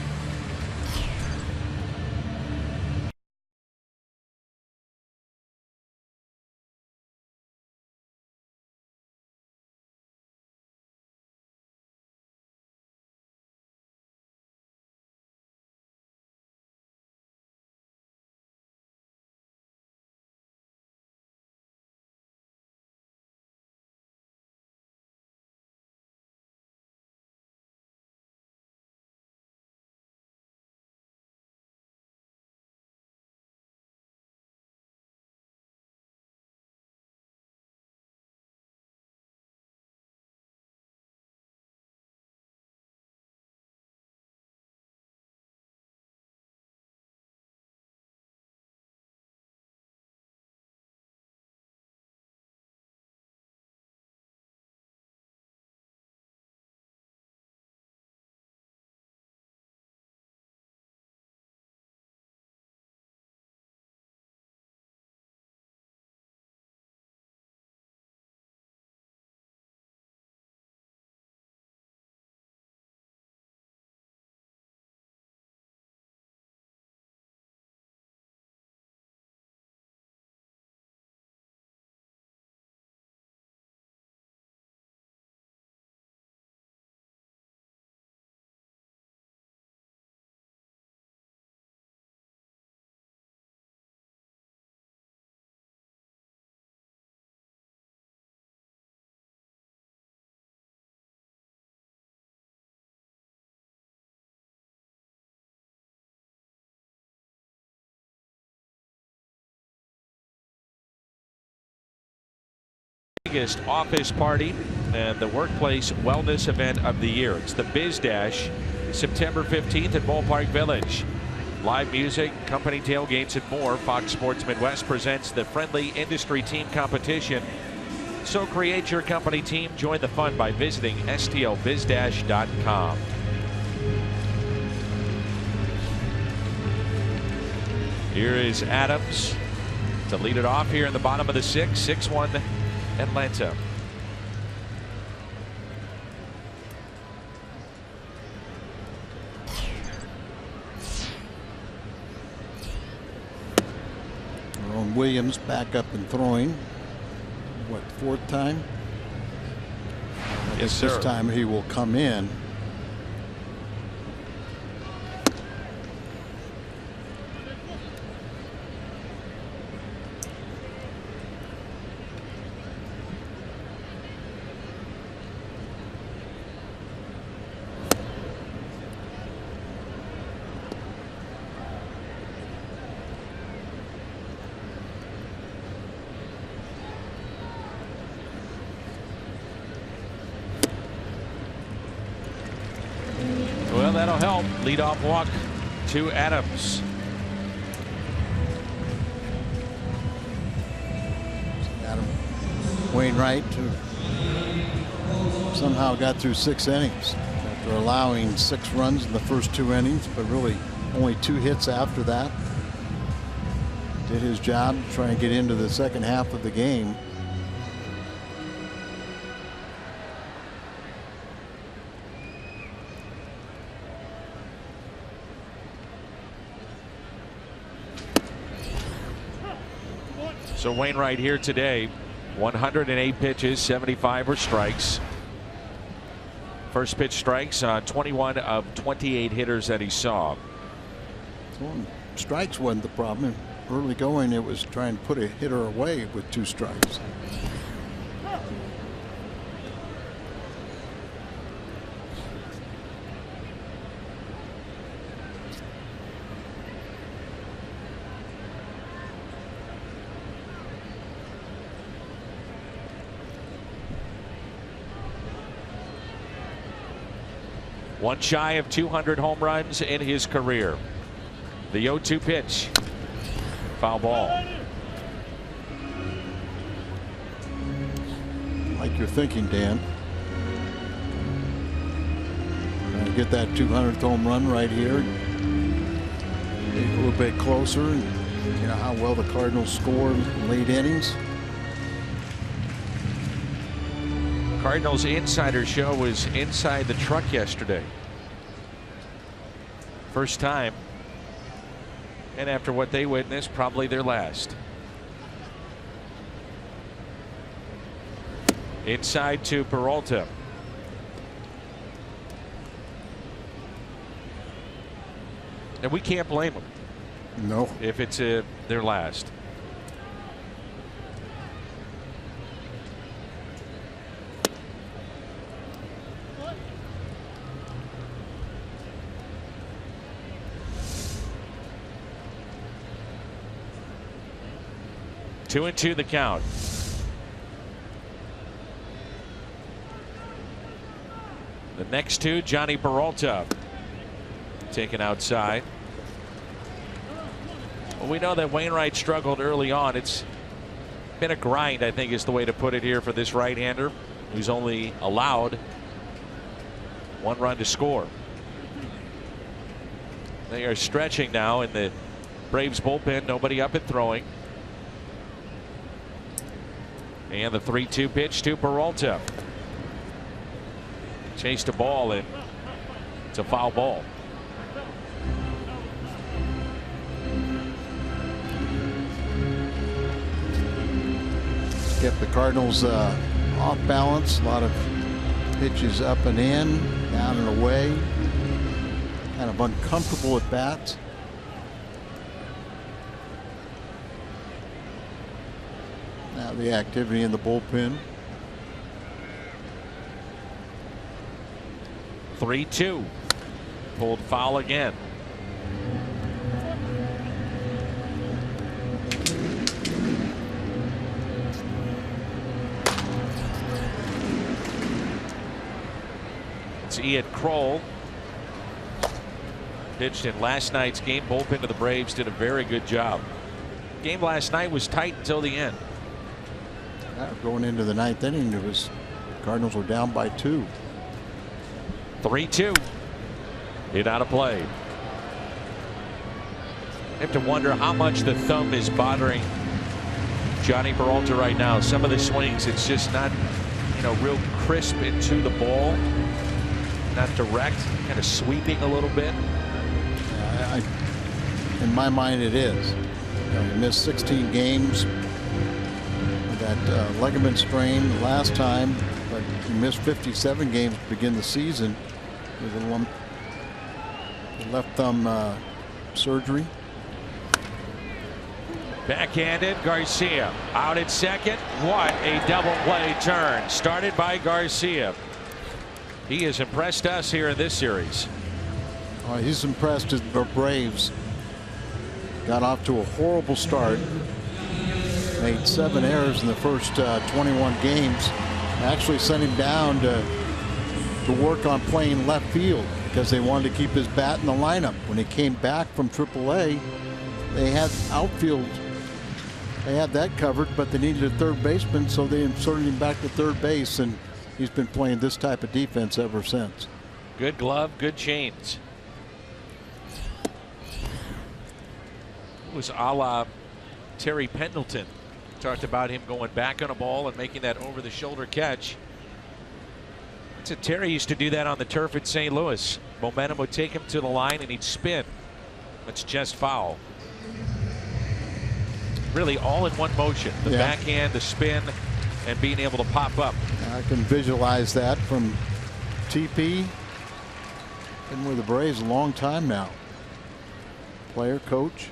Biggest office party and the workplace wellness event of the year. It's the Biz Dash, September 15th at Ballpark Village. Live music, company tailgates, and more. Fox Sports Midwest presents the friendly industry team competition. So create your company team. Join the fun by visiting stlbizdash.com. Here is Adams to lead it off here in the bottom of the 6-1 Atlanta. Ron Williams back up and throwing. What, fourth time? Yes, sir. This time he will come in. ball. Leadoff walk to Adams. Adam Wainwright, who somehow got through 6 innings after allowing 6 runs in the first 2 innings, but really only 2 hits after that. Did his job to try and get into the second half of the game. So Wainwright here today, 108 pitches, 75 were strikes. First pitch strikes on 21 of 28 hitters that he saw. Well, strikes wasn't the problem. Early going, it was trying to put a hitter away with 2 strikes. One shy of 200 home runs in his career. The 0-2 pitch. Foul ball. Like you're thinking, Dan. Trying to get that 200th home run right here. Get a little bit closer. And you know how well the Cardinals score in late innings. Cardinals Insider Show was inside the truck yesterday. First time. And after what they witnessed, probably their last. Inside to Peralta. And we can't blame them. No. If it's their last. Two and two the count. The next two, Johnny Peralta taken outside. Well, we know that Wainwright struggled early on. It's been a grind, I think is the way to put it here for this right-hander, who's only allowed 1 run to score. They are stretching now in the Braves bullpen. Nobody up and throwing. And the 3-2 pitch to Peralta. Chased a ball and it's a foul ball. Kept the Cardinals off balance. A lot of pitches up and in, down and away. Kind of uncomfortable at bats. Now the activity in the bullpen. 3-2. Pulled foul again. It's Ian Kroll. Pitched in last night's game. Bullpen of the Braves did a very good job. Game last night was tight until the end. Going into the 9th inning, it was Cardinals were down by 2. 3-2. Hit out of play. I have to wonder how much the thumb is bothering Johnny Peralta right now. Some of the swings, it's just not, you know, real crisp into the ball. Not direct, kind of sweeping a little bit. In my mind, it is. You know, he missed 16 games with that ligament strain the last time, but he missed 57 games to begin the season with the left thumb surgery. Backhanded, Garcia out at second. What a double play turn started by Garcia. He has impressed us here in this series. He's impressed the Braves. Got off to a horrible start. Made 7 errors in the first 21 games. Actually sent him down to work on playing left field. because they wanted to keep his bat in the lineup. When he came back from AAA, they had outfield. They had that covered, but they needed a third baseman, so they inserted him back to third base, and he's been playing this type of defense ever since. Good glove, good chains. It was a la Terry Pendleton. Talked about him going back on a ball and making that over-the-shoulder catch. So Terry used to do that on the turf at St. Louis. Momentum would take him to the line and he'd spin. That's just foul. Really all in one motion. The backhand, the spin, and being able to pop up. I can visualize that from TP. Been with the Braves a long time now. Player, coach.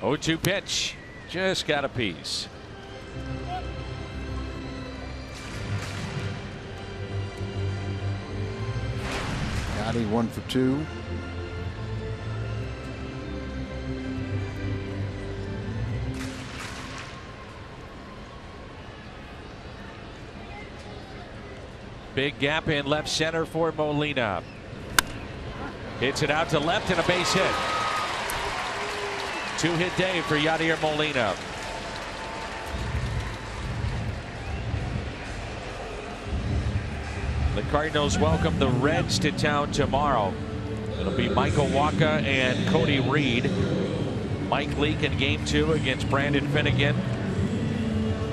Oh, 2 pitch. Just got a piece. Gotti 1 for 2. Big gap in left center for Molina. Hits it out to left and a base hit. 2-hit day for Yadier Molina. The Cardinals welcome the Reds to town tomorrow. It'll be Michael Wacha and Cody Reed. Mike Leake in game 2 against Brandon Finnegan.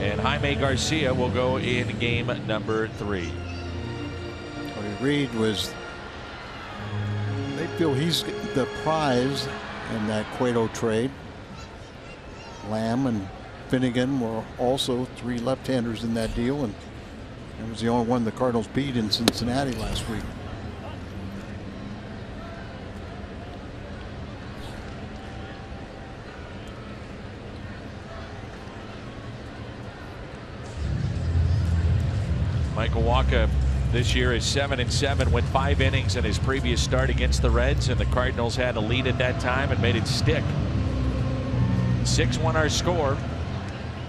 And Jaime Garcia will go in game number 3. Cody Reed was, they feel he's the prize in that Cueto trade. Lamb and Finnegan were also 3 left-handers in that deal, and it was the only one the Cardinals beat in Cincinnati last week. Michael Wacha this year is 7-7, went 5 innings in his previous start against the Reds, and the Cardinals had a lead at that time and made it stick. 6-1 our score.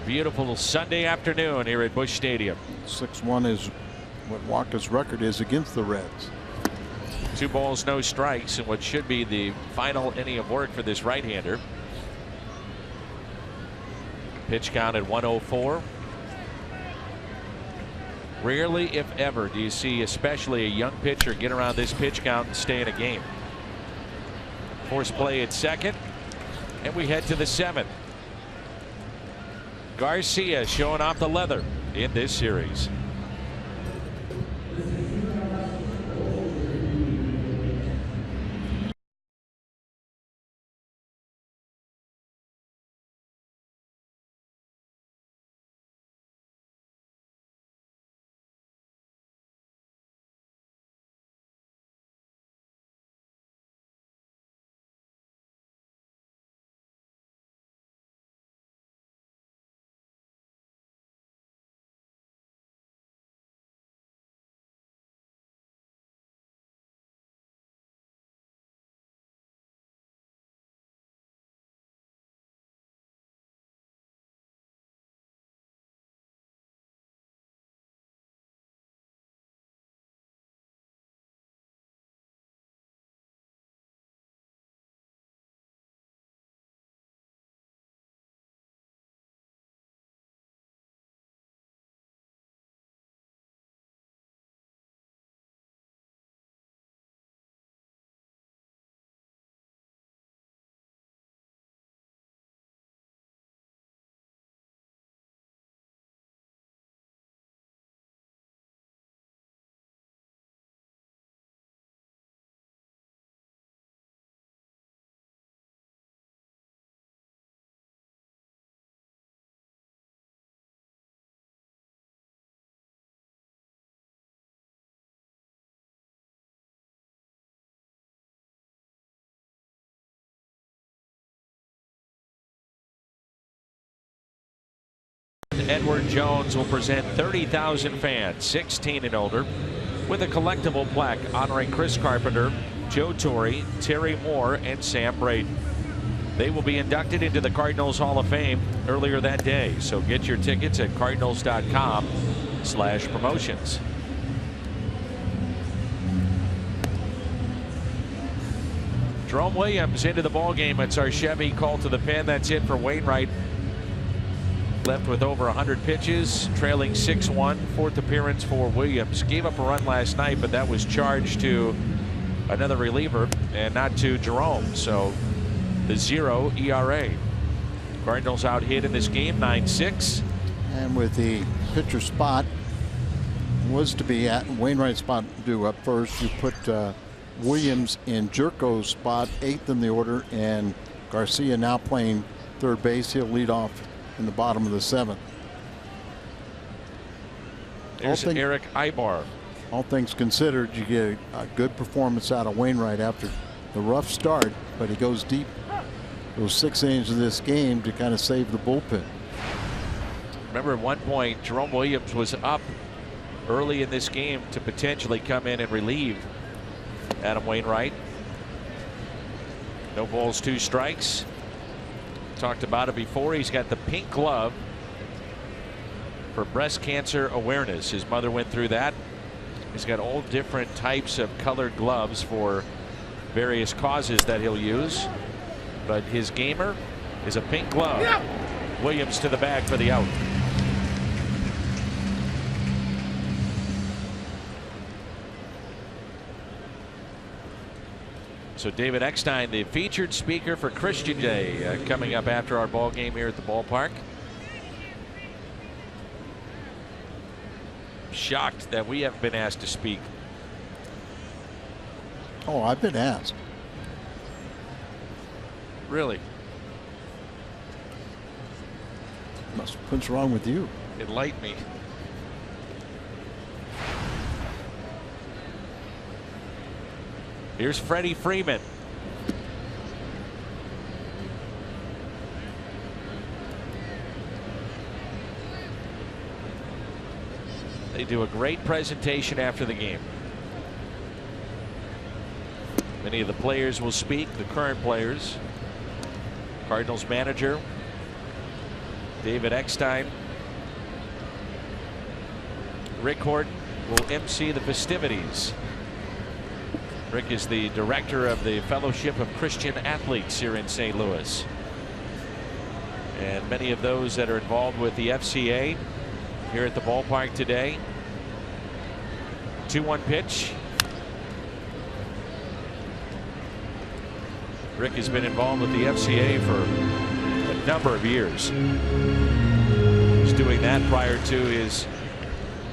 Beautiful Sunday afternoon here at Busch Stadium. 6-1 is what Wacha's record is against the Reds. 2 balls, no strikes, and what should be the final inning of work for this right-hander. Pitch count at 104. Rarely, if ever, do you see especially a young pitcher get around this pitch count and stay in a game. Force play at second, and we head to the 7th. Garcia showing off the leather in this series. Edward Jones will present 30,000 fans 16 and older with a collectible plaque honoring Chris Carpenter, Joe Torre, Terry Moore, and Sam Braden. They will be inducted into the Cardinals Hall of Fame earlier that day, so get your tickets at Cardinals.com Cardinals.com/promotions. Jerome Williams into the ball game. It's our Chevy call to the pen. That's it for Wainwright. Left with over 100 pitches, trailing 6-1. Fourth appearance for Williams. Gave up a run last night, but that was charged to another reliever and not to Jerome. So the 0 ERA. Cardinals out hit in this game 9-6. And with the pitcher spot was to be at Wainwright's spot due up first, you put Williams in Jerko's spot, 8th in the order, and Garcia now playing third base. He'll lead off in the bottom of the 7th. There's Eric Ibar. All things considered, you get a good performance out of Wainwright after the rough start, but he goes deep those 6 innings of this game to kind of save the bullpen. Remember, at one point, Jerome Williams was up early in this game to potentially come in and relieve Adam Wainwright. No balls, 2 strikes. Talked about it before. He's got the pink glove for breast cancer awareness. His mother went through that. He's got all different types of colored gloves for various causes that he'll use. But his gamer is a pink glove. Yeah. Williams to the bag for the out. So David Eckstein, the featured speaker for Christian Day, coming up after our ball game here at the ballpark. Shocked that we haven't been asked to speak. Oh, I've been asked. Really? What's wrong with you? Enlighten me. Here's Freddie Freeman. They do a great presentation after the game. Many of the players will speak, the current players. Cardinals manager David Eckstein. Rick Horton will MC the festivities. Rick is the director of the Fellowship of Christian Athletes here in St. Louis. And many of those that are involved with the FCA here at the ballpark today. 2-1 pitch. Rick has been involved with the FCA for a number of years. He's doing that prior to his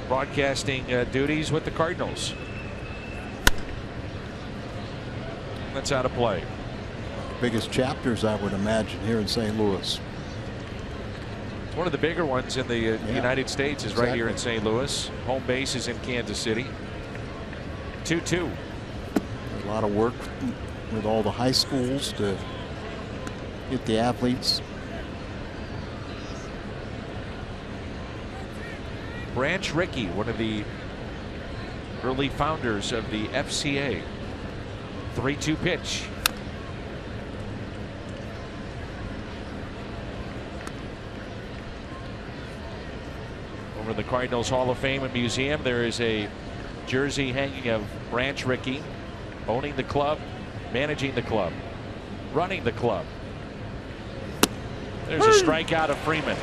broadcasting duties with the Cardinals. That's out of play. Biggest chapters, I would imagine, here in St. Louis. It's one of the bigger ones in the United States is right here in St. Louis. Home base is in Kansas City. 2-2. A lot of work with all the high schools to get the athletes. Branch Rickey, one of the early founders of the FCA. 3-2 pitch. Over the Cardinals Hall of Fame and Museum, there is a jersey hanging of Branch Rickey, owning the club, managing the club, running the club. There's a strikeout of Freeman.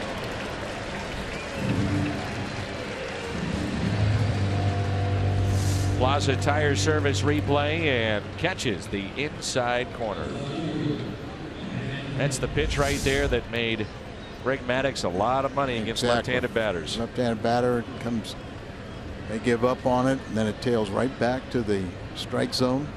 Plaza Tire Service replay and catches the inside corner. That's the pitch right there that made Greg Maddux a lot of money against left-handed batters. Left-handed batter comes, they give up on it, and then it tails right back to the strike zone.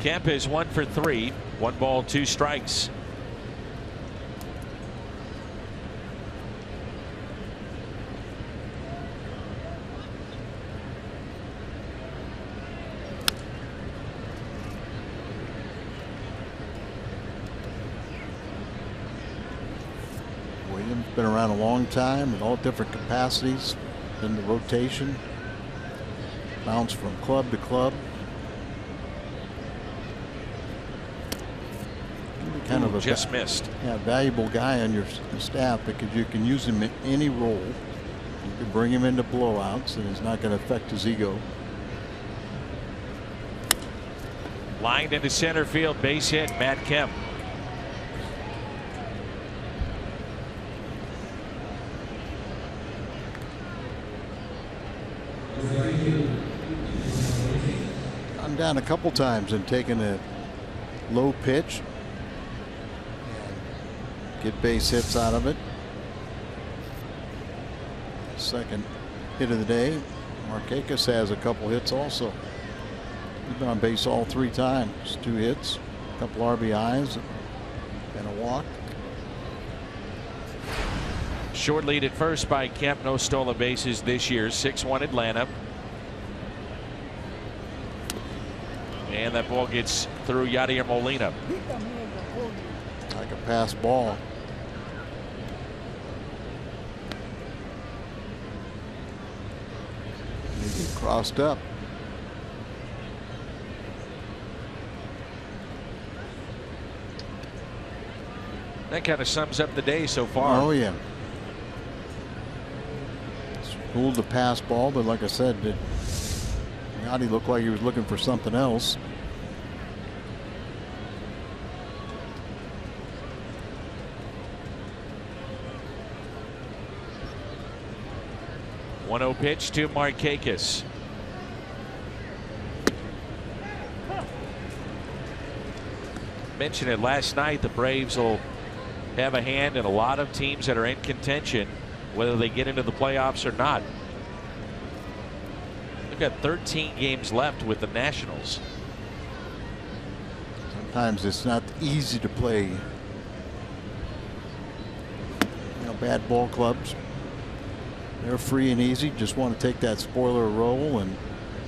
Kemp is 1 for 3. 1 ball, 2 strikes. Williams been around a long time in all different capacities in the rotation. Bounced from club to club. Kind of a just missed. Yeah, valuable guy on your staff because you can use him in any role. You can bring him into blowouts and it's not going to affect his ego. Lined into center field, base hit, Matt Kemp. I'm down a couple times and taking a low pitch. Get base hits out of it. Second hit of the day. Markakis has a couple hits also. He's been on base all 3 times. 2 hits, a couple RBIs, and a walk. Short lead at first by Kemp. No stolen bases this year. 6-1 Atlanta. And that ball gets through Yadier Molina. Like a pass ball. Maybe crossed up. That kind of sums up the day so far. Oh yeah. Ruled the pass ball, but like I said, Yadi looked like he was looking for something else. One-0 pitch to Markakis. Mentioned it last night. The Braves will have a hand in a lot of teams that are in contention, whether they get into the playoffs or not. They've got 13 games left with the Nationals. Sometimes it's not easy to play. You know, bad ball clubs. They're free and easy. Just want to take that spoiler role, and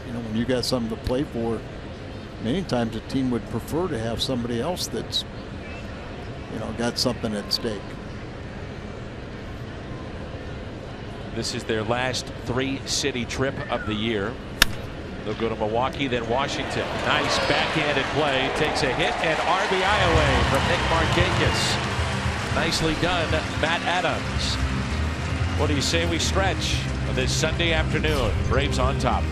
you know, when you got something to play for, many times a team would prefer to have somebody else that's, you know, got something at stake. This is their last 3-city trip of the year. They'll go to Milwaukee, then Washington. Nice backhanded play. Takes a hit and RBI away from Nick Markakis. Nicely done, Matt Adams. What do you say we stretch this Sunday afternoon? Braves on top.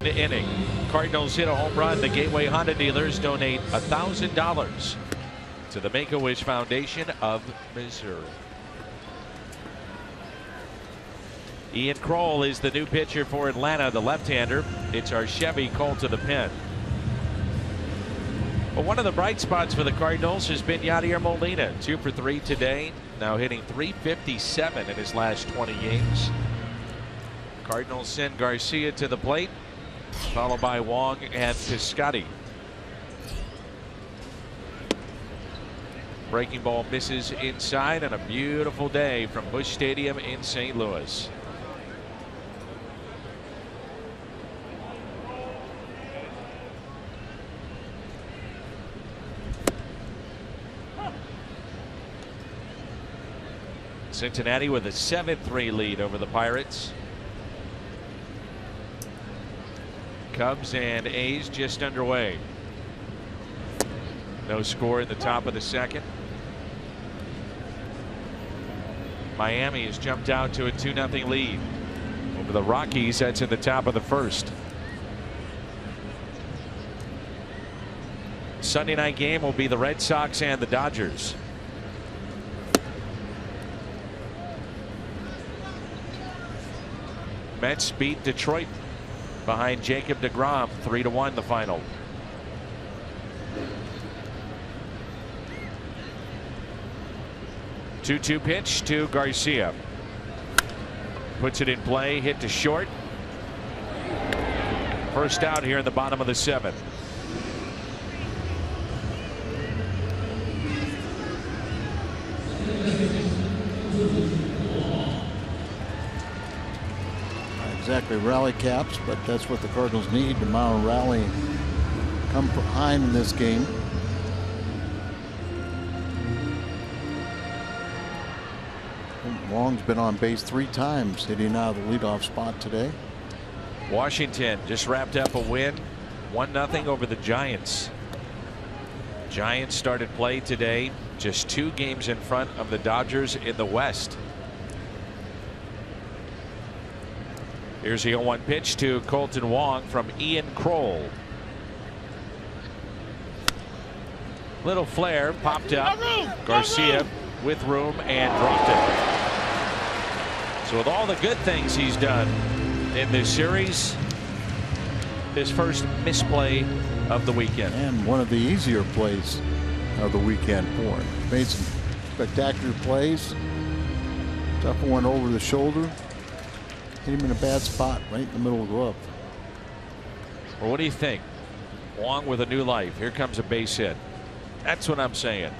Inning. Cardinals hit a home run. The Gateway Honda dealers donate $1,000 to the Make-A-Wish Foundation of Missouri. Ian Kroll is the new pitcher for Atlanta, the left-hander. It's our Chevy called to the pen. But one of the bright spots for the Cardinals has been Yadier Molina, 2 for 3 today, now hitting .357 in his last 20 games. Cardinals send Garcia to the plate, followed by Wong and Piscotty. Breaking ball misses inside, and a beautiful day from Busch Stadium in St. Louis. Cincinnati with a 7-3 lead over the Pirates. Cubs and A's just underway. No score in the top of the second. Miami has jumped out to a 2-0 lead over the Rockies. That's in the top of the first. Sunday night game will be the Red Sox and the Dodgers. Mets beat Detroit behind Jacob deGrom 3-1 the final. Two-two pitch to Garcia. Puts it in play, hit to short. First out here in the bottom of the 7th. Exactly rally caps, but that's what the Cardinals need to mount a rally, come behind in this game. Wong's been on base 3 times, hitting out of the leadoff spot today. Washington just wrapped up a win, 1-0 over the Giants. Giants started play today just 2 games in front of the Dodgers in the West. Here's the 0-1 pitch to Colton Wong from Ian Kroll. Little flare popped up. Garcia with room and dropped it. So with all the good things he's done in this series, his first misplay of the weekend. And one of the easier plays of the weekend for him. Made some spectacular plays. Tough one over the shoulder. Hit him in a bad spot right in the middle of the glove. Well, what do you think? Wong with a new life. Here comes a base hit. That's what I'm saying.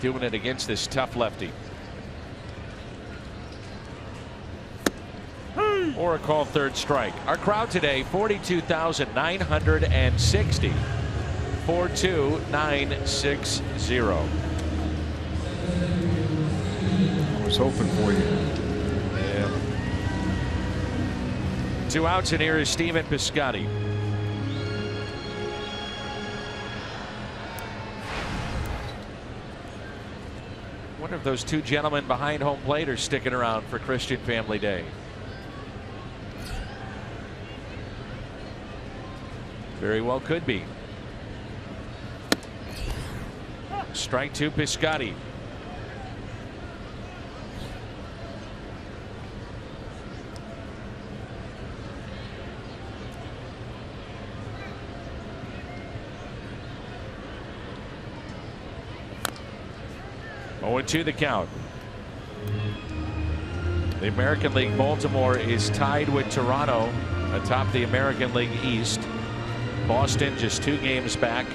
Doing it against this tough lefty. Or a called third strike. Our crowd today 42,960. 42960. I was hoping for you. Yeah. 2 outs, and here is Stephen Piscotty. Wonder if those 2 gentlemen behind home plate are sticking around for Christian Family Day. Very well could be. Strike 2, Piscotty. To the count. The American League Baltimore is tied with Toronto atop the American League East. Boston just 2 games back.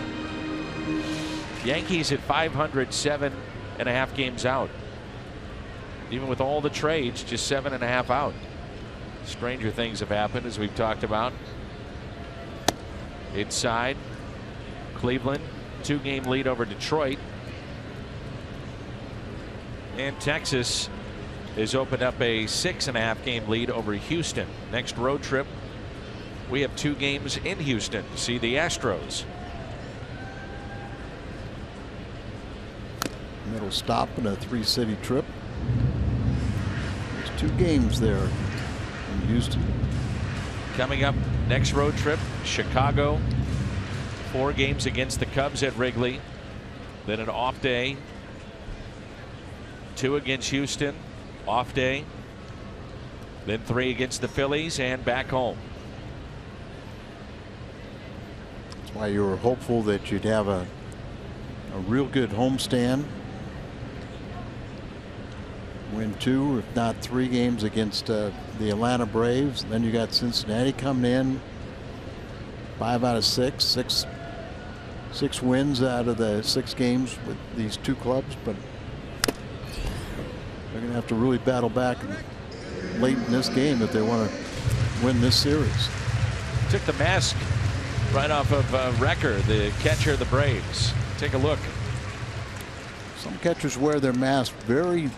Yankees at 500, 7.5 games out. Even with all the trades, just 7.5 out. Stranger things have happened, as we've talked about. Inside, Cleveland 2-game lead over Detroit. And Texas has opened up a 6.5 game lead over Houston. Next road trip, we have 2 games in Houston to see the Astros. Middle stop in a 3-city trip. There's 2 games there in Houston. Coming up, next road trip, Chicago. 4 games against the Cubs at Wrigley. Then an off day. 2 against Houston, off day. Then 3 against the Phillies and back home. That's why you were hopeful that you'd have a real good homestand. Win 2, if not 3 games against the Atlanta Braves. Then you got Cincinnati coming in. 5 out of 6 wins out of the 6 games with these 2 clubs, but they're going to have to really battle back late in this game if they want to win this series. Took the mask right off of Wrecker, the catcher of the Braves. Take a look. Some catchers wear their mask very,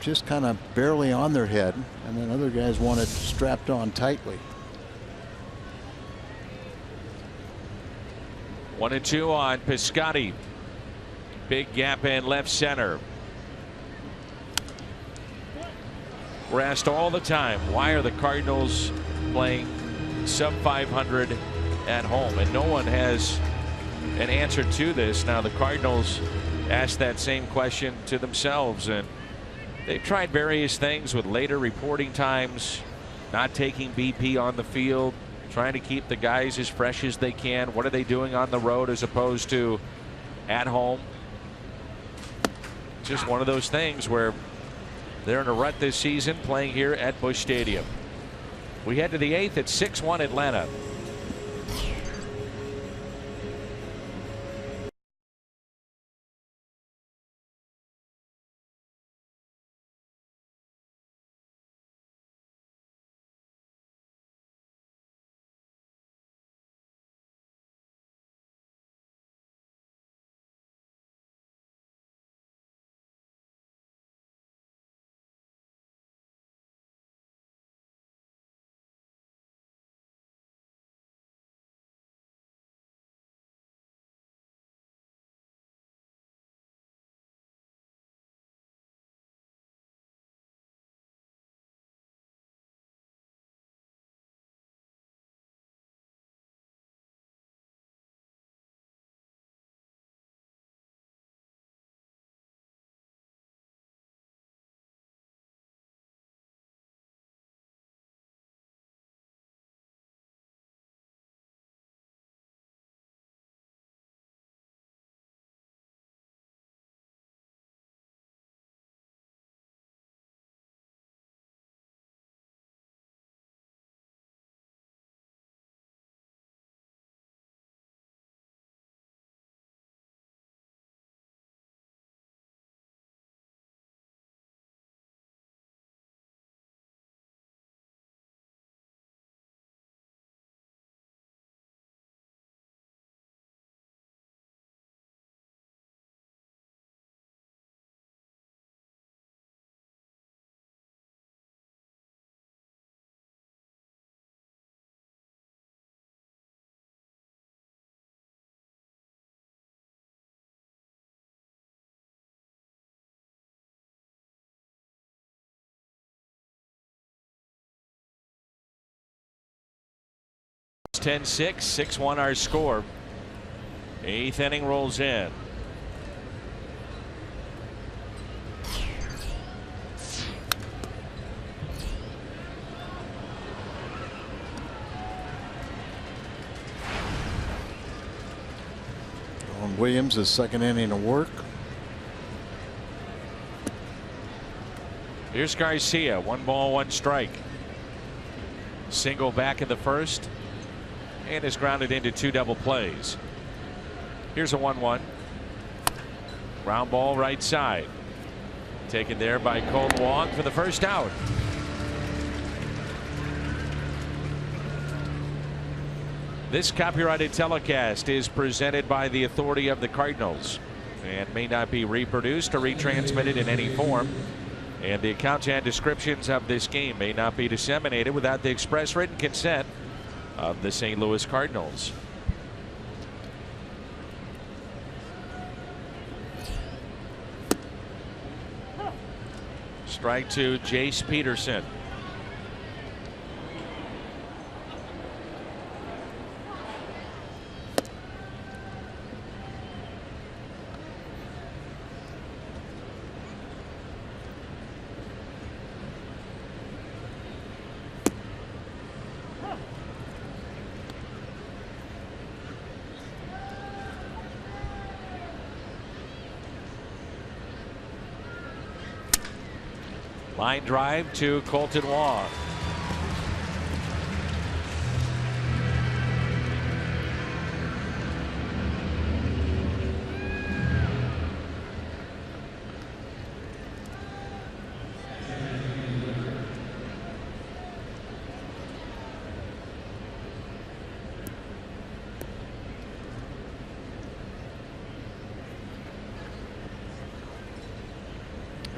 just kind of barely on their head, and then other guys want it strapped on tightly. 1-2 on Piscotty. Big gap in left center. We're asked all the time, why are the Cardinals playing sub 500 at home? And no one has an answer to this. Now the Cardinals asked that same question to themselves, and they've tried various things with later reporting times, not taking BP on the field, trying to keep the guys as fresh as they can. What are they doing on the road as opposed to at home? Just one of those things where they're in a rut this season playing here at Busch Stadium. We head to the 8th at 6-1 Atlanta. It's 10-6, 6-1 our score. 8th inning rolls in. Williams, his 2nd inning of work. Here's Garcia. 1 ball, 1 strike. Single back in the 1st. And is grounded into 2 double plays. Here's a 1-1. Ground ball right side. Taken there by Cole Wong for the first out. This copyrighted telecast is presented by the authority of the Cardinals and may not be reproduced or retransmitted in any form. And the accounts and descriptions of this game may not be disseminated without the express written consent of the St. Louis Cardinals. Strike to Jace Peterson. Line drive to Colton Wong.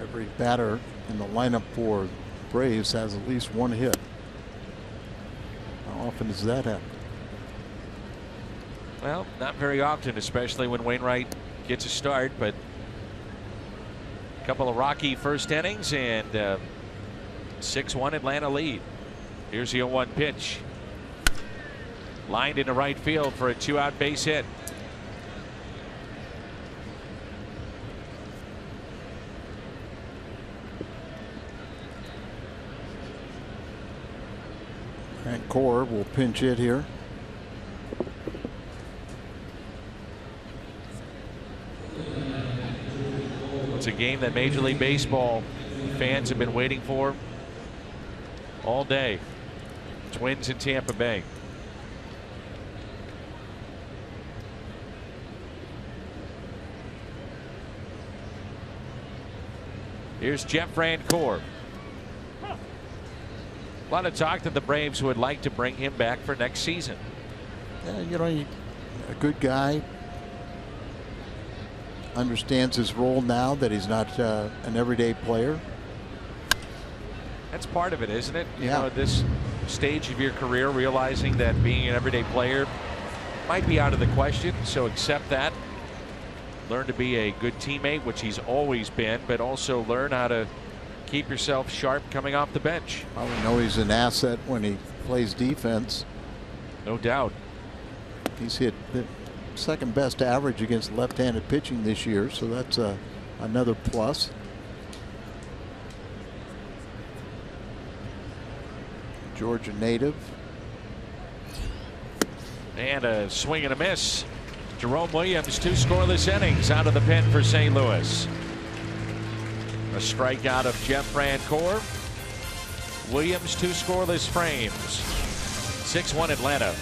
Every batter in the lineup for Braves has at least one hit. How often does that happen? Well, not very often, especially when Wainwright gets a start, but a couple of rocky first innings and 6-1 Atlanta lead. Here's the 0-1 pitch. Lined into right field for a 2-out base hit. And Core will pinch hit here. It's a game that Major League Baseball fans have been waiting for all day. Twins in Tampa Bay. Here's Jeff Francoeur. A lot of talk that the Braves would like to bring him back for next season. You know, a good guy. Understands his role now that he's not an everyday player. That's part of it, isn't it? You Yeah. know, at this stage of your career, realizing that being an everyday player might be out of the question. So accept that. Learn to be a good teammate, which he's always been, but also learn how to keep yourself sharp coming off the bench. Well, we know he's an asset when he plays defense. No doubt. He's hit the second best average against left-handed pitching this year, so that's another plus. Georgia native. And a swing and a miss. Jerome Williams, 2 scoreless innings out of the pen for St. Louis. A strikeout of Jeff Francoeur. Williams, 2 scoreless frames. 6-1 Atlanta.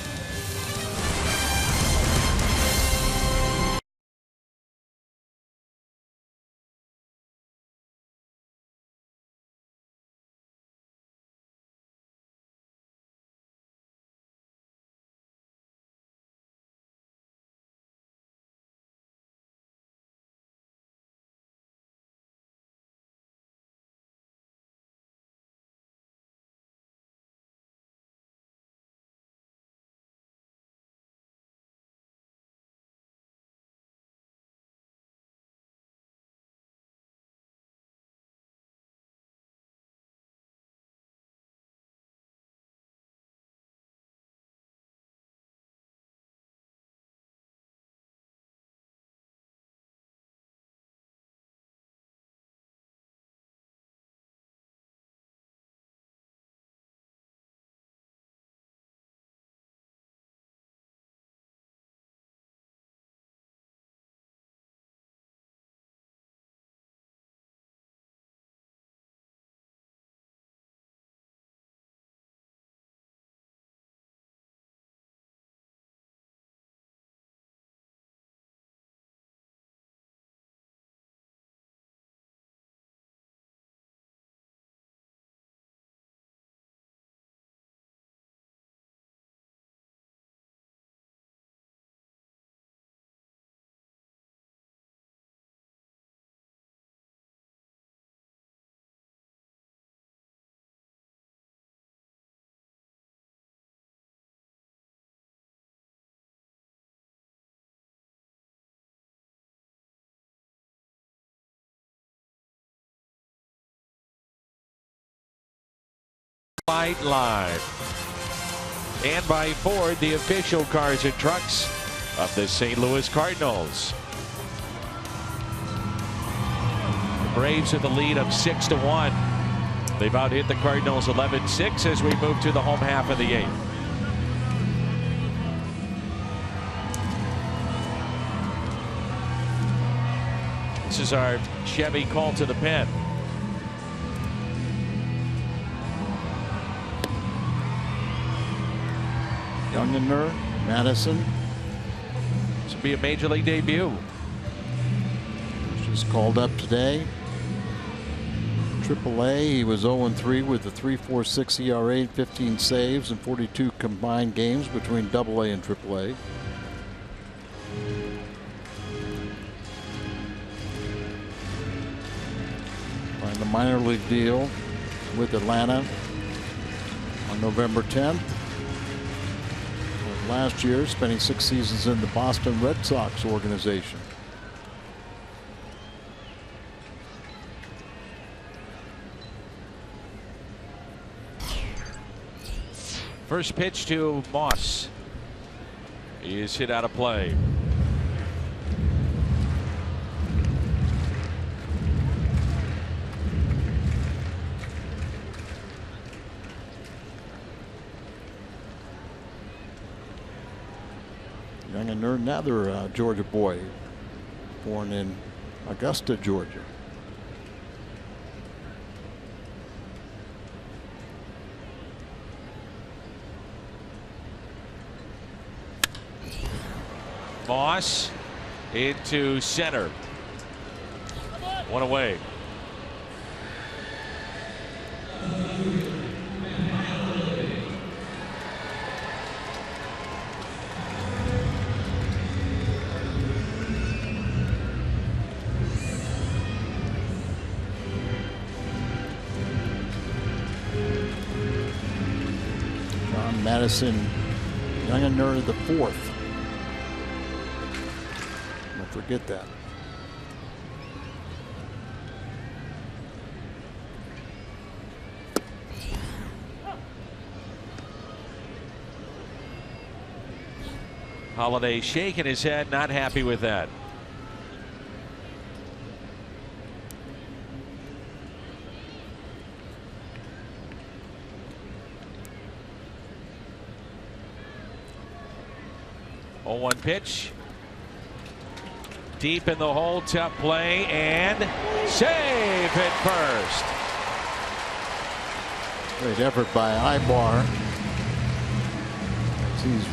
Live. And by Ford, the official cars and trucks of the St. Louis Cardinals. The Braves have the lead of 6-1. They've out-hit the Cardinals 11-6 as we move to the home half of the 8th. This is our Chevy call to the pen. Youngener, Madison. This will be a major league debut. Just called up today. AAA, he was 0-3 with a 3.46 ERA, 15 saves, and 42 combined games between AA and AAA. Signed a minor league deal with Atlanta on November 10th. Last year, spending 6 seasons in the Boston Red Sox organization. First pitch to Moss. He is hit out of play. Youngener, another Georgia boy, born in Augusta, Georgia. Moss into center. One away. John Madison, Youngener the fourth. Don't forget that. Holiday shaking his head, not happy with that. Oh, 1 pitch. Deep in the hole, tough play, and save at first. Great effort by Ibar. He's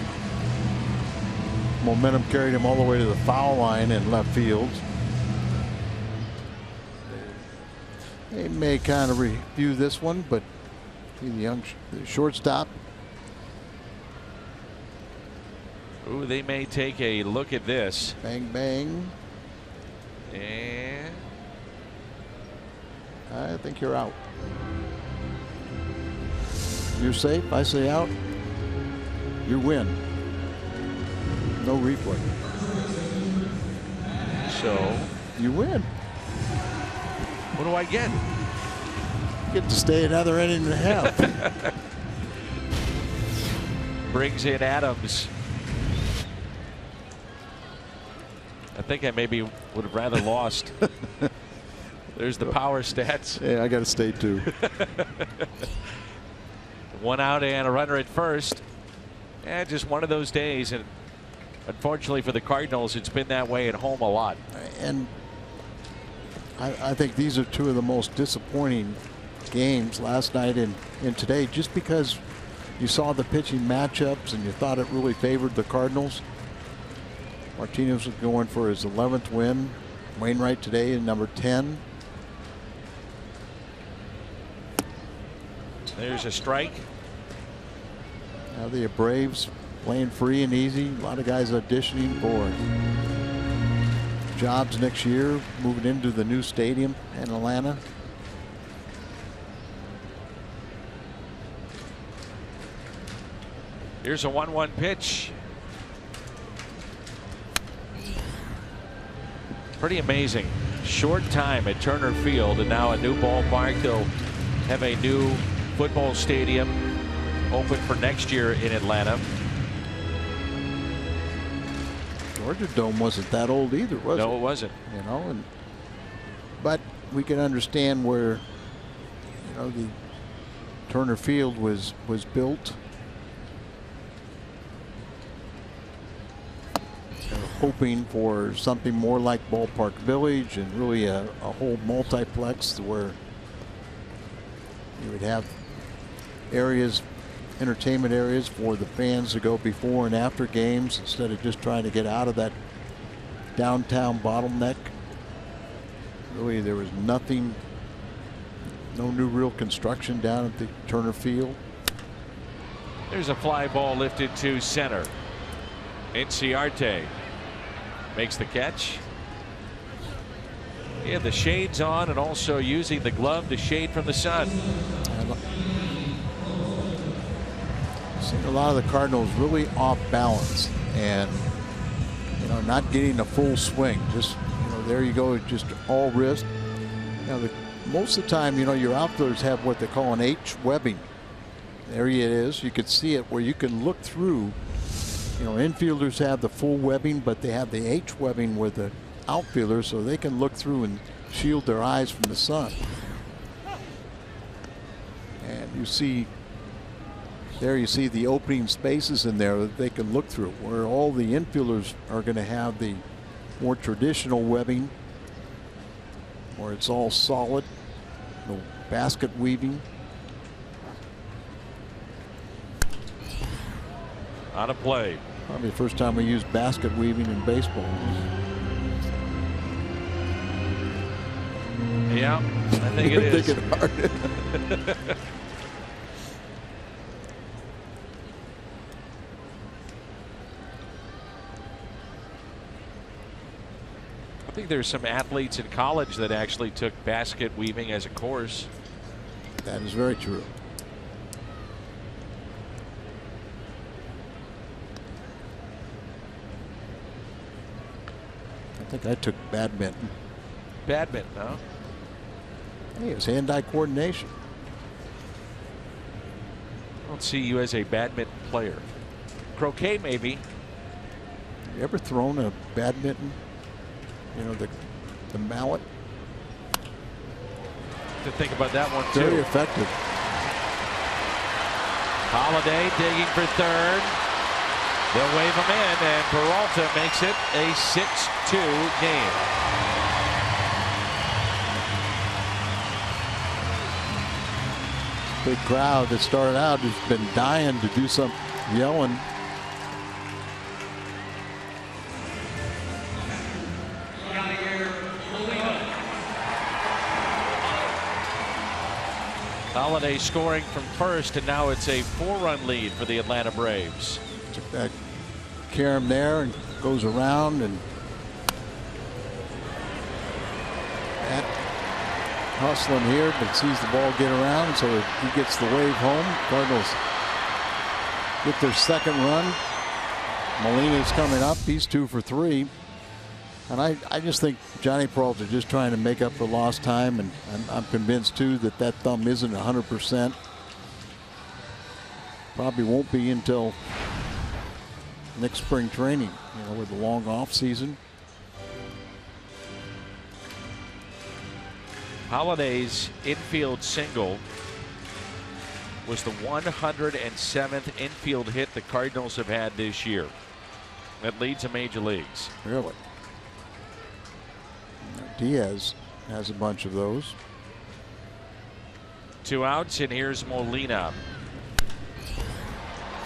momentum carried him all the way to the foul line in left field. They may kind of review this one, but the young shortstop. Ooh, they may take a look at this. Bang, bang. And I think you're out. You're safe. I say out. You win. No replay. So you win. What do I get? You get to stay another inning and a half. Brings in Adams. I think I maybe would have rather lost. There's the power stats. Yeah, I got to stay too. 1 out and a runner at first. And just one of those days. And unfortunately for the Cardinals, it's been that way at home a lot. And I think these are two of the most disappointing games, last night and today, just because you saw the pitching matchups and you thought it really favored the Cardinals. Martinez was going for his 11th win. Wainwright today in number 10. There's a strike. Now the Braves playing free and easy. A lot of guys auditioning for jobs next year, moving into the new stadium in Atlanta. Here's a 1-1 pitch. Pretty amazing. Short time at Turner Field, and now a new ballpark. They'll have a new football stadium open for next year in Atlanta. Georgia Dome wasn't that old either, was it? No, it wasn't. You know, but we can understand where, the Turner Field was built. Hoping for something more like Ballpark Village and really a whole multiplex where you would have areas entertainment areas for the fans to go before and after games instead of just trying to get out of that downtown bottleneck. Really, there was nothing, no new real construction down at the Turner Field. There's a fly ball lifted to center. Inciarte makes the catch. He had the shades on and also using the glove to shade from the sun. I've seen a lot of the Cardinals really off balance and, you know, not getting a full swing. Just, you know, there you go, just all wrist. Now, most of the time, you know, your outfielders have what they call an H webbing. There it is. You can see it where you can look through. You know, infielders have the full webbing, but they have the H webbing with the outfielders, so they can look through and shield their eyes from the sun. And you see, there you see the opening spaces in there that they can look through, where all the infielders are going to have the more traditional webbing, where it's all solid, no basket weaving. On a play. Probably the first time we used basket weaving in baseball. Yeah, I think it is. Thinking hard. I think there's some athletes in college that actually took basket weaving as a course. That is very true. I think I took badminton. Badminton, huh? Hey, it was hand-eye coordination. I don't see you as a badminton player. Croquet, maybe. You ever thrown a badminton? You know, the mallet? To think about that one, too. Very effective. Holiday digging for third. They'll wave him in, and Peralta makes it a 6-2 game. Big crowd that started out has been dying to do some yelling. Holiday scoring from first, and now it's a 4-run lead for the Atlanta Braves. Took that carom there and goes around, and that hustling here, but sees the ball get around, so he gets the wave home. Cardinals get their second run. Molina's coming up. He's 2 for 3. And I just think Johnny Peralta is just trying to make up for lost time, and I'm convinced too that that thumb isn't 100%. Probably won't be until next spring training, you know, with the long off season. Holiday's infield single was the 107th infield hit the Cardinals have had this year. That leads the major leagues. Really? Diaz has a bunch of those. 2 outs, and here's Molina.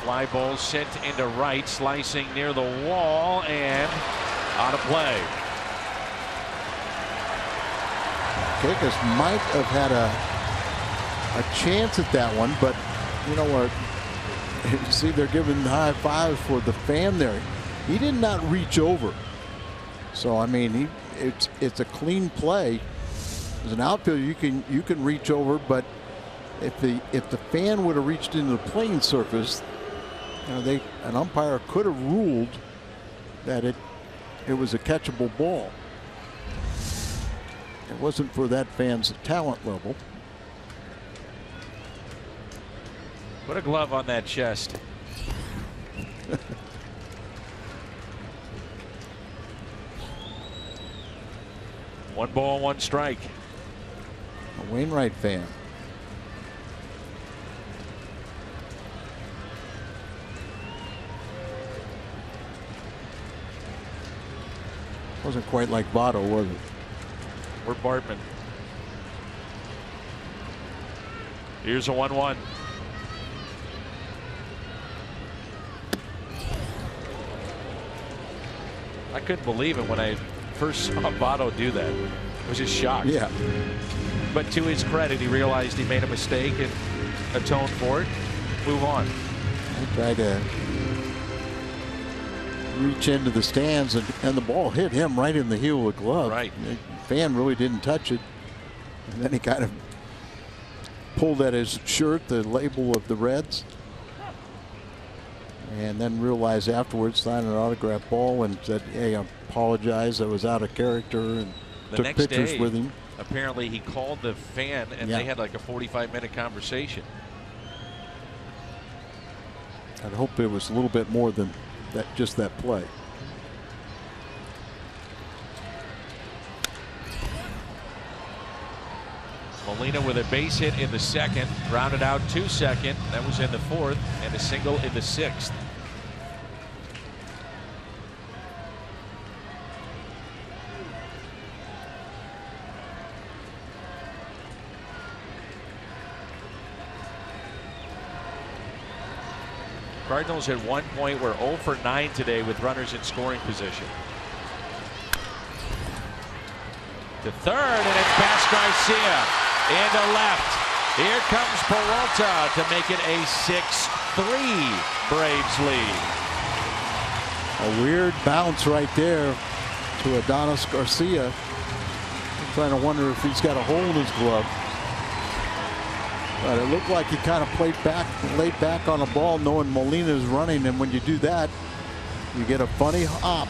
Fly ball sent into right, slicing near the wall, and on a play. Kekis might have had a chance at that one, but you know what? You see, they're giving high fives for the fan there. He did not reach over. So I mean, it's a clean play. As an outfielder, you can reach over, but if the fan would have reached into the playing surface, you know, an umpire could have ruled that it was a catchable ball. It wasn't for that fan's talent level. Put a glove on that chest. One ball, 1 strike. A Wainwright fan. Wasn't quite like Votto, was it? Or Bartman. Here's a 1-1. I couldn't believe it when I first saw Votto do that. I was just shocked. Yeah. But to his credit, he realized he made a mistake and atoned for it. Move on. I tried to reach into the stands, and the ball hit him right in the heel of the glove. Right. The fan really didn't touch it. And then he kind of pulled at his shirt, the label of the Reds. And then realized afterwards, signed an autograph ball and said, hey, I apologize, I was out of character, and took pictures with him. Apparently he called the fan and they had like a 45-minute conversation. I'd hope it was a little bit more than that, just that play. Molina with a base hit in the second, grounded out 2 second. That was in the 4th, and a single in the 6th. Cardinals at one point were 0 for 9 today with runners in scoring position. To third, and it's past Garcia. Into left. Here comes Peralta to make it a 6-3 Braves lead. A weird bounce right there to Adonis Garcia. I'm trying to wonder if he's got a hole in his glove. But it looked like he kind of laid back on a ball knowing Molina's running, and when you do that, you get a funny hop.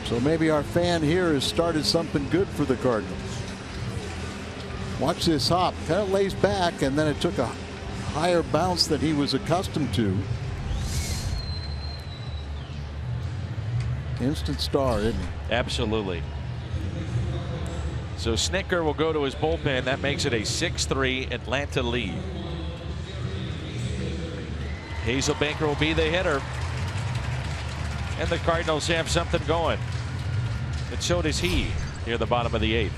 So maybe our fan here has started something good for the Cardinals. Watch this hop. Kind of lays back, and then it took a higher bounce than he was accustomed to. Instant star, isn't he? Absolutely. So Snicker will go to his bullpen. That makes it a 6-3 Atlanta lead. Hazelbaker will be the hitter. And the Cardinals have something going. And so does he near the bottom of the 8th.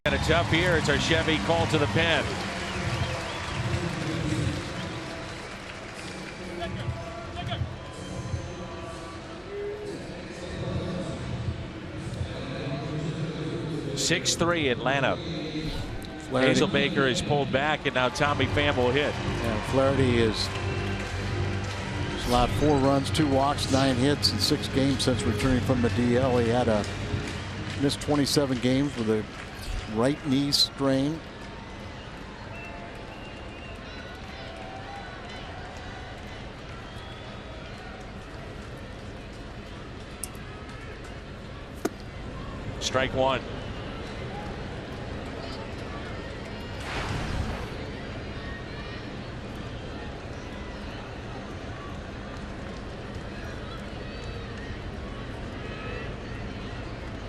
And a tough here. It's our Chevy called to the pen. (6-3) Atlanta. Hazelbaker is pulled back, and now Tommy Pham will hit. And Flaherty is allowed 4 runs, 2 walks, 9 hits in 6 games since returning from the DL. He had missed 27 games with a right knee strain. Strike 1.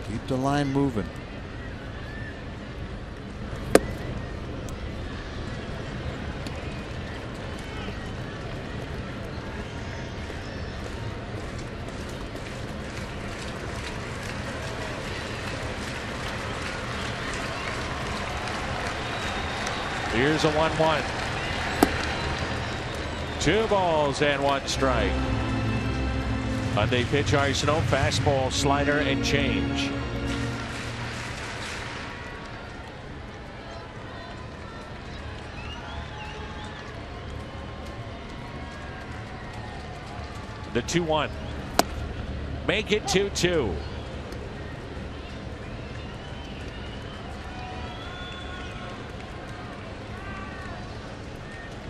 Keep the line moving. Here's a 1-1. 2 balls and 1 strike. Monday pitch arsenal: fastball, slider, and change. The 2-1. Make it 2-2.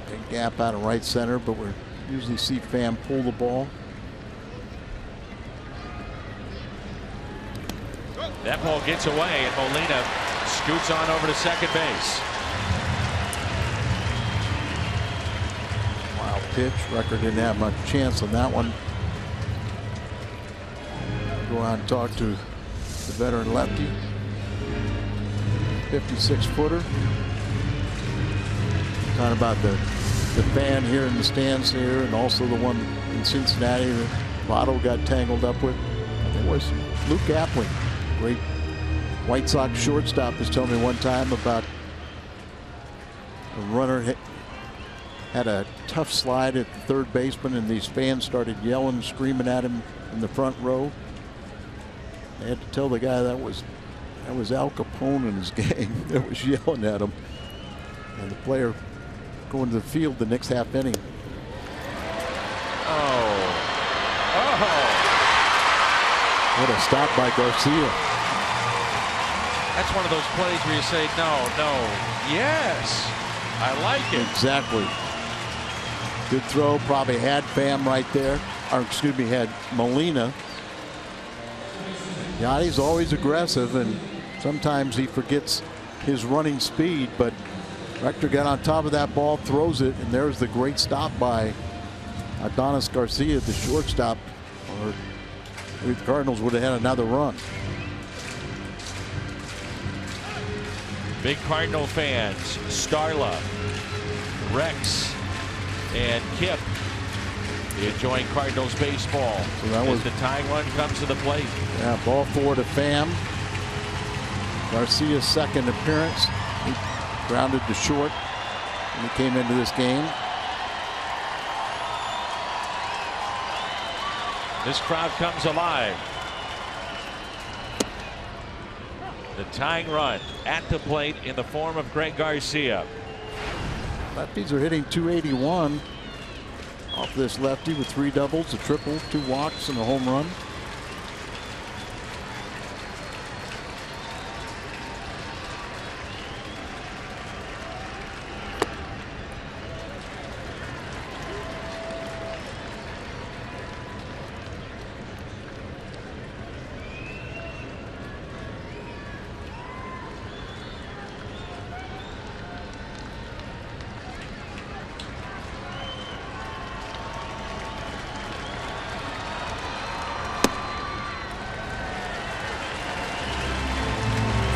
Big gap out of right center, but we usually see Pham pull the ball. That ball gets away, and Molina scoots on over to second base. Wild pitch. Record didn't have much chance on that one. Go out and talk to the veteran lefty. 56-footer. Talking about the fan here in the stands here, and also the one in Cincinnati that Votto got tangled up with. It was Luke Appling, great White Sox shortstop, was telling me one time about a runner had a tough slide at the third baseman, and these fans started yelling and screaming at him in the front row. They had to tell the guy that was Al Capone and his gang that was yelling at him, and the player going to the field the next half inning. What a stop by Garcia. That's one of those plays where you say, no, yes, I like it. Exactly. Good throw. Probably had Pham right there. Or excuse me, had Molina. Yachty's always aggressive, and sometimes he forgets his running speed, but Rector got on top of that ball, throws it, and there's the great stop by Adonis Garcia, the shortstop, or the Cardinals would have had another run. Big Cardinal fans, Starla, Rex, and Kip enjoying Cardinals baseball. So that was the tying run comes to the plate. Yeah, ball 4 to Pham. Garcia's second appearance. He grounded to short when he came into this game. This crowd comes alive. The tying run at the plate in the form of Greg Garcia. Lefties are hitting 281 off this lefty with 3 doubles, a triple, 2 walks, and a home run.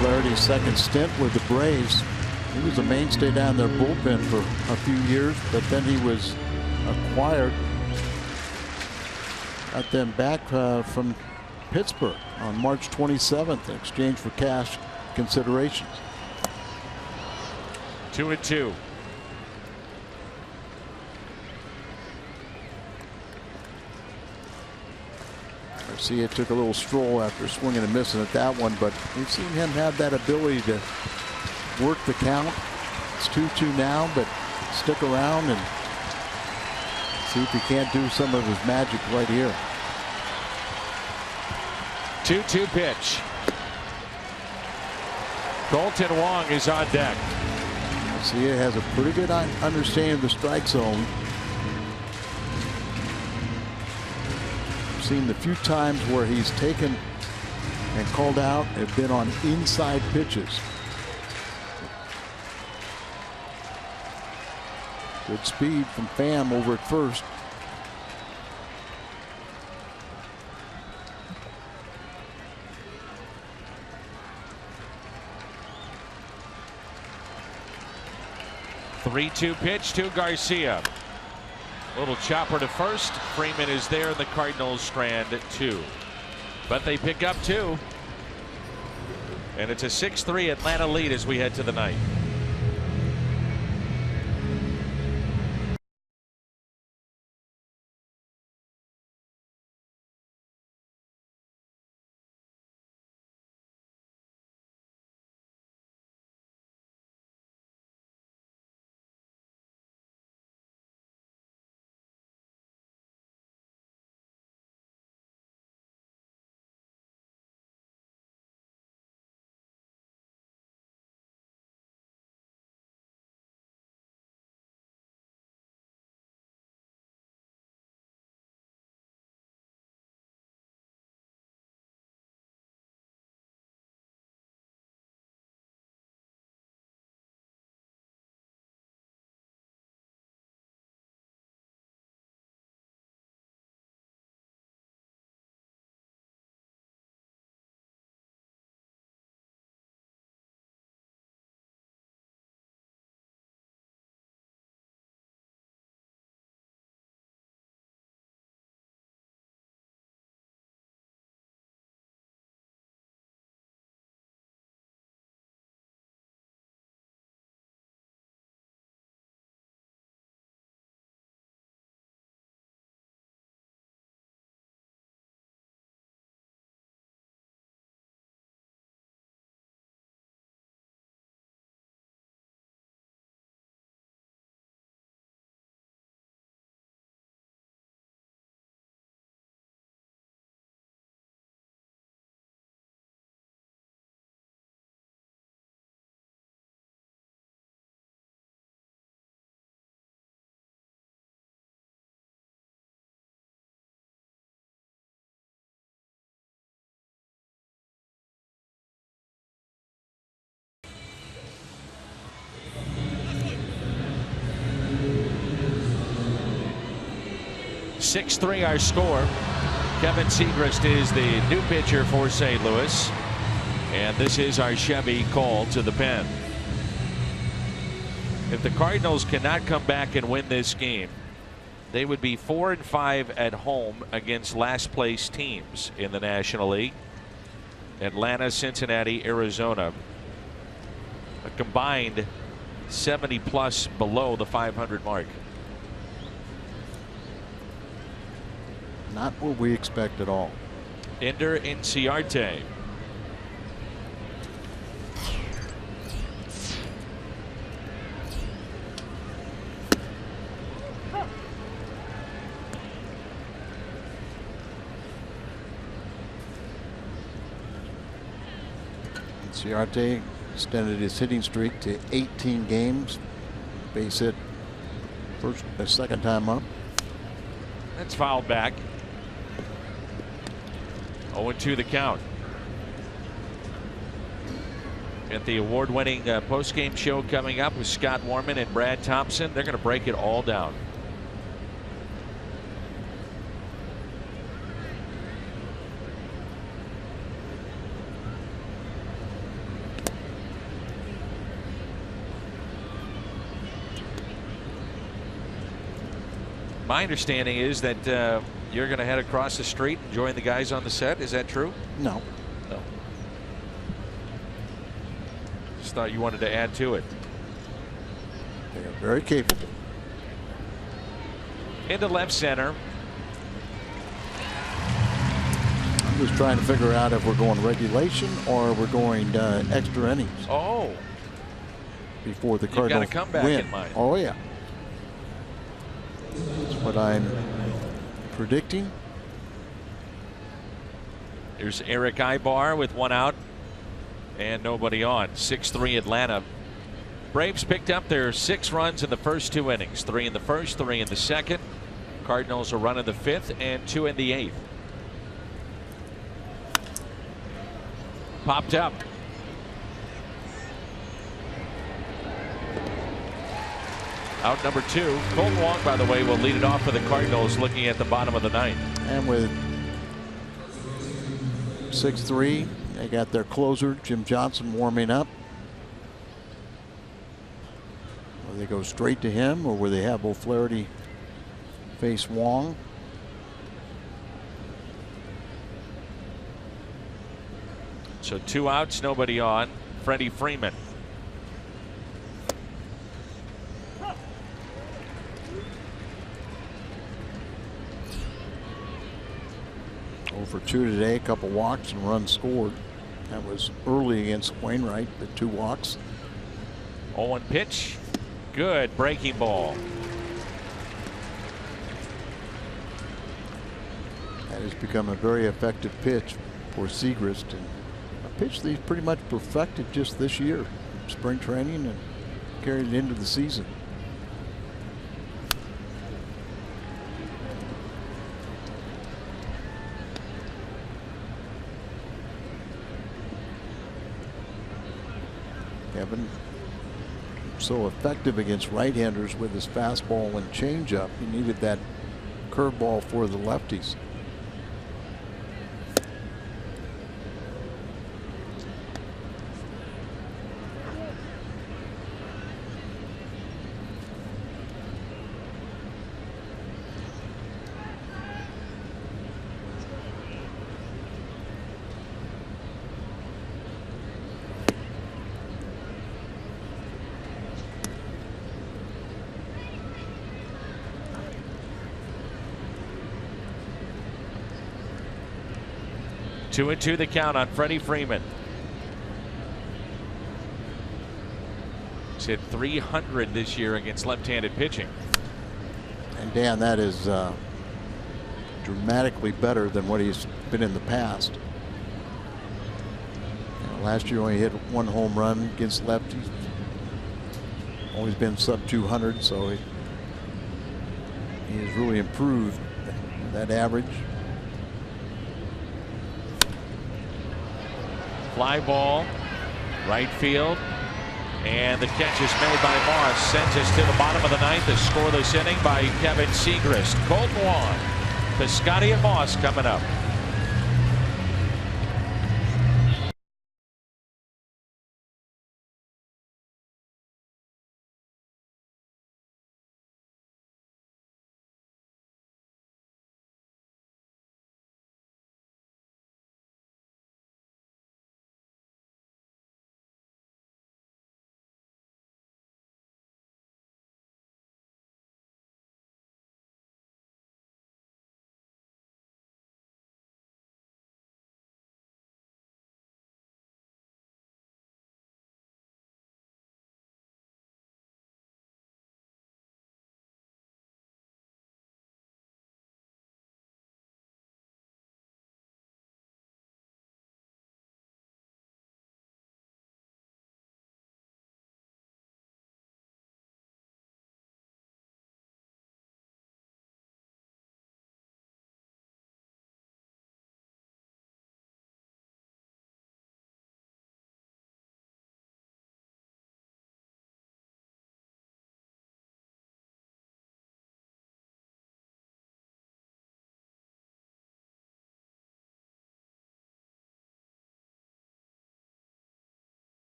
Flaherty's second stint with the Braves. He was a mainstay down their bullpen for a few years, but then he was acquired. Got them back from Pittsburgh on March 27th in exchange for cash considerations. 2-2. Garcia took a little stroll after swinging and missing at that one, but we've seen him have that ability to work the count. It's 2-2 now, but stick around and see if he can't do some of his magic right here. 2-2 pitch. Colton Wong is on deck. Garcia has a pretty good understanding of the strike zone. Seen the few times where he's taken and called out have been on inside pitches. Good speed from Pham over at first. The 3-2 pitch to Garcia. Little chopper to first. Freeman is there. The Cardinals strand at 2. But they pick up 2. And it's a 6-3 Atlanta lead as we head to the ninth. 6-3 our score. Kevin Segrist is the new pitcher for St. Louis. And this is our Chevy call to the pen. If the Cardinals cannot come back and win this game, they would be 4-5 at home against last place teams in the National League. Atlanta, Cincinnati, Arizona. A combined 70 plus below the 500 mark. Not what we expect at all. Ender Inciarte. Inciarte extended his hitting streak to 18 games. Base hit second time up. That's fouled back. 0-2 the count. At the award-winning post-game show coming up with Scott Warman and Brad Thompson, they're going to break it all down. My understanding is that you're going to head across the street and join the guys on the set. Is that true? No. No. Just thought you wanted to add to it. They are very capable. Into left center. I'm just trying to figure out if we're going regulation or we're going extra innings. Oh. Before the You've Cardinals got a comeback win. in mind. Oh yeah. That's what I'm predicting. Here's Eric Ibar with one out and nobody on. 6-3 Atlanta. Braves picked up their 6 runs in the first 2 innings. 3 in the first, 3 in the second. Cardinals a run in the 5th and 2 in the 8th. Popped up. Out number 2. Colton Wong, by the way, will lead it off for the Cardinals looking at the bottom of the 9th. And with 6-3, they got their closer, Jim Johnson, warming up. Will they go straight to him, or will they have O'Flaherty face Wong? So 2 outs, nobody on. Freddie Freeman. For 2 today, a couple walks and runs scored. That was early against Wainwright, the 2 walks. 0-1 pitch. Good breaking ball. That has become a very effective pitch for Segrist, and a pitch that he's pretty much perfected just this year, spring training, and carried it into the season. Kevin, so effective against right-handers with his fastball and changeup. He needed that curveball for the lefties. Two and 2 the count on Freddie Freeman. He's hit .300 this year against left-handed pitching. And Dan, that is dramatically better than what he's been in the past. Last year only hit 1 home run against lefties. Always been sub 200, so he has really improved that average. Fly ball, right field, and the catch is made by Moss. Sends us to the bottom of the 9th. A scoreless inning by Kevin Segrist. Colton Wong Piscotty and Moss coming up.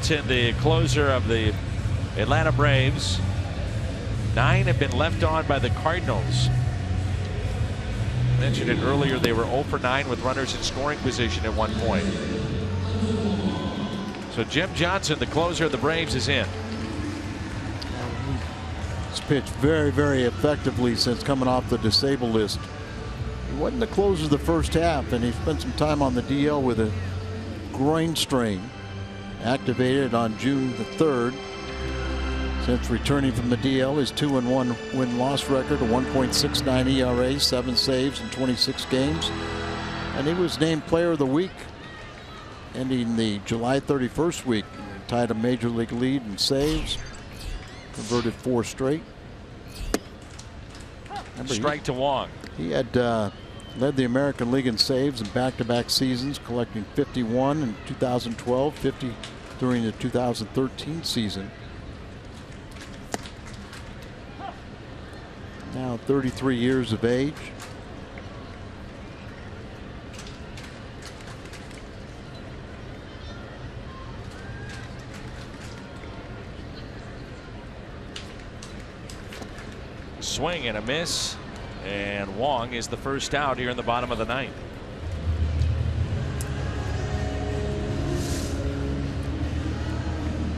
The closer of the Atlanta Braves. 9 have been left on by the Cardinals. I mentioned it earlier, they were 0 for 9 with runners in scoring position at one point. So Jim Johnson, the closer of the Braves, is in. He's pitched very, very effectively since coming off the disabled list. He wasn't the closer the first half, and he spent some time on the DL with a groin strain. Activated on June the 3rd. Since returning from the DL, his 2-1 win-loss record, a 1.69 ERA, 7 saves in 26 games. And he was named Player of the Week, ending the July 31st week. He tied a major league lead in saves, converted 4 straight. Strike to Wong. He had led the American League in saves in back-to-back seasons, collecting 51 in 2012, 50 during the 2013 season. Now 33 years of age. Swing and a miss. And Wong is the first out here in the bottom of the 9th.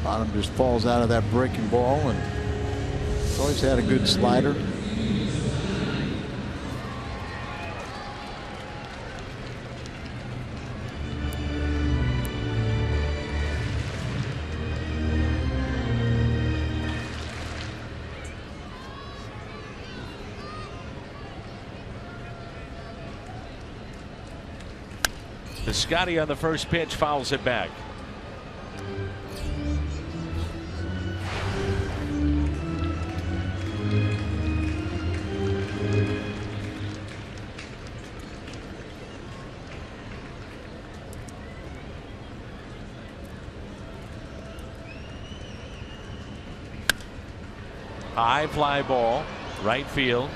Bottom just falls out of that breaking ball, and he's always had a good slider. Piscotty on the first pitch fouls it back. High fly ball, right field.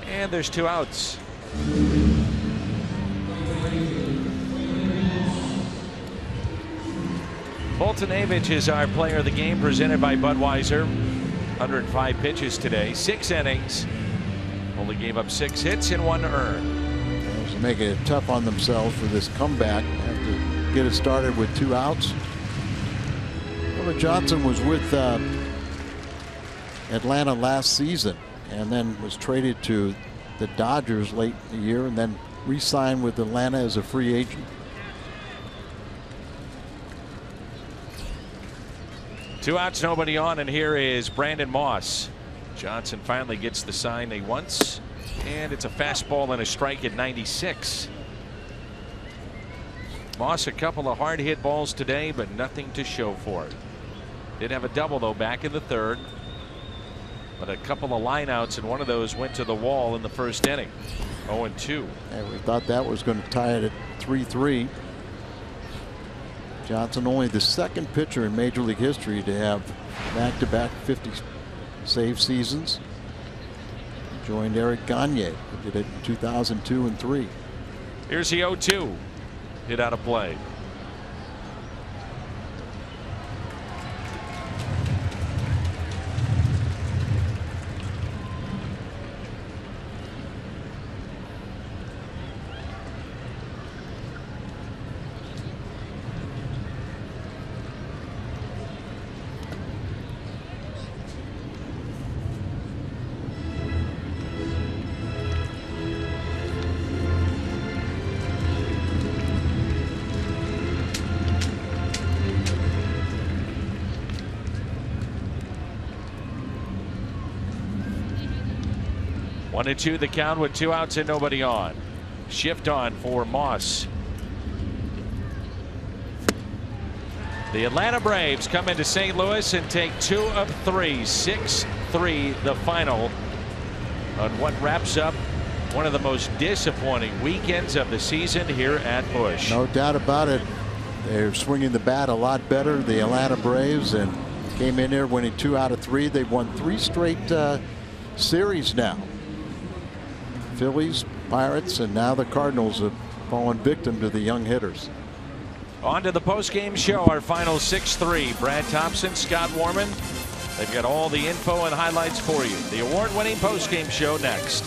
And there's 2 outs. Boltonevich is our player of the game, presented by Budweiser. 105 pitches today, 6 innings. Only gave up 6 hits and 1 earned. So making it tough on themselves for this comeback. Have to get it started with 2 outs. Robert Johnson was with Atlanta last season and then was traded to the Dodgers late in the year and then re-signed with Atlanta as a free agent. 2 outs, nobody on, and here is Brandon Moss. Johnson finally gets the sign he wants, and it's a fastball and a strike at 96. Moss a couple of hard hit balls today, but nothing to show for it. Did have a double though back in the third, but a couple of lineouts, and one of those went to the wall in the first inning. 0-2. And we thought that was going to tie it at 3-3. Johnson, only the second pitcher in Major League history to have back-to-back 50 save seasons. He joined Eric Gagne, who did it in 2002 and 3. Here's the 0-2. Hit out of play. One and two the count with 2 outs and nobody on. Shift on for Moss. The Atlanta Braves come into St. Louis and take 2 of 3. 6-3 the final on what wraps up one of the most disappointing weekends of the season here at Busch. No doubt about it. They're swinging the bat a lot better, the Atlanta Braves, and came in there winning 2 out of 3. They've won 3 straight series now. Phillies, Pirates, and now the Cardinals have fallen victim to the young hitters. On to the post-game show. Our final 6-3. Brad Thompson, Scott Warman. They've got all the info and highlights for you. The award-winning post-game show next.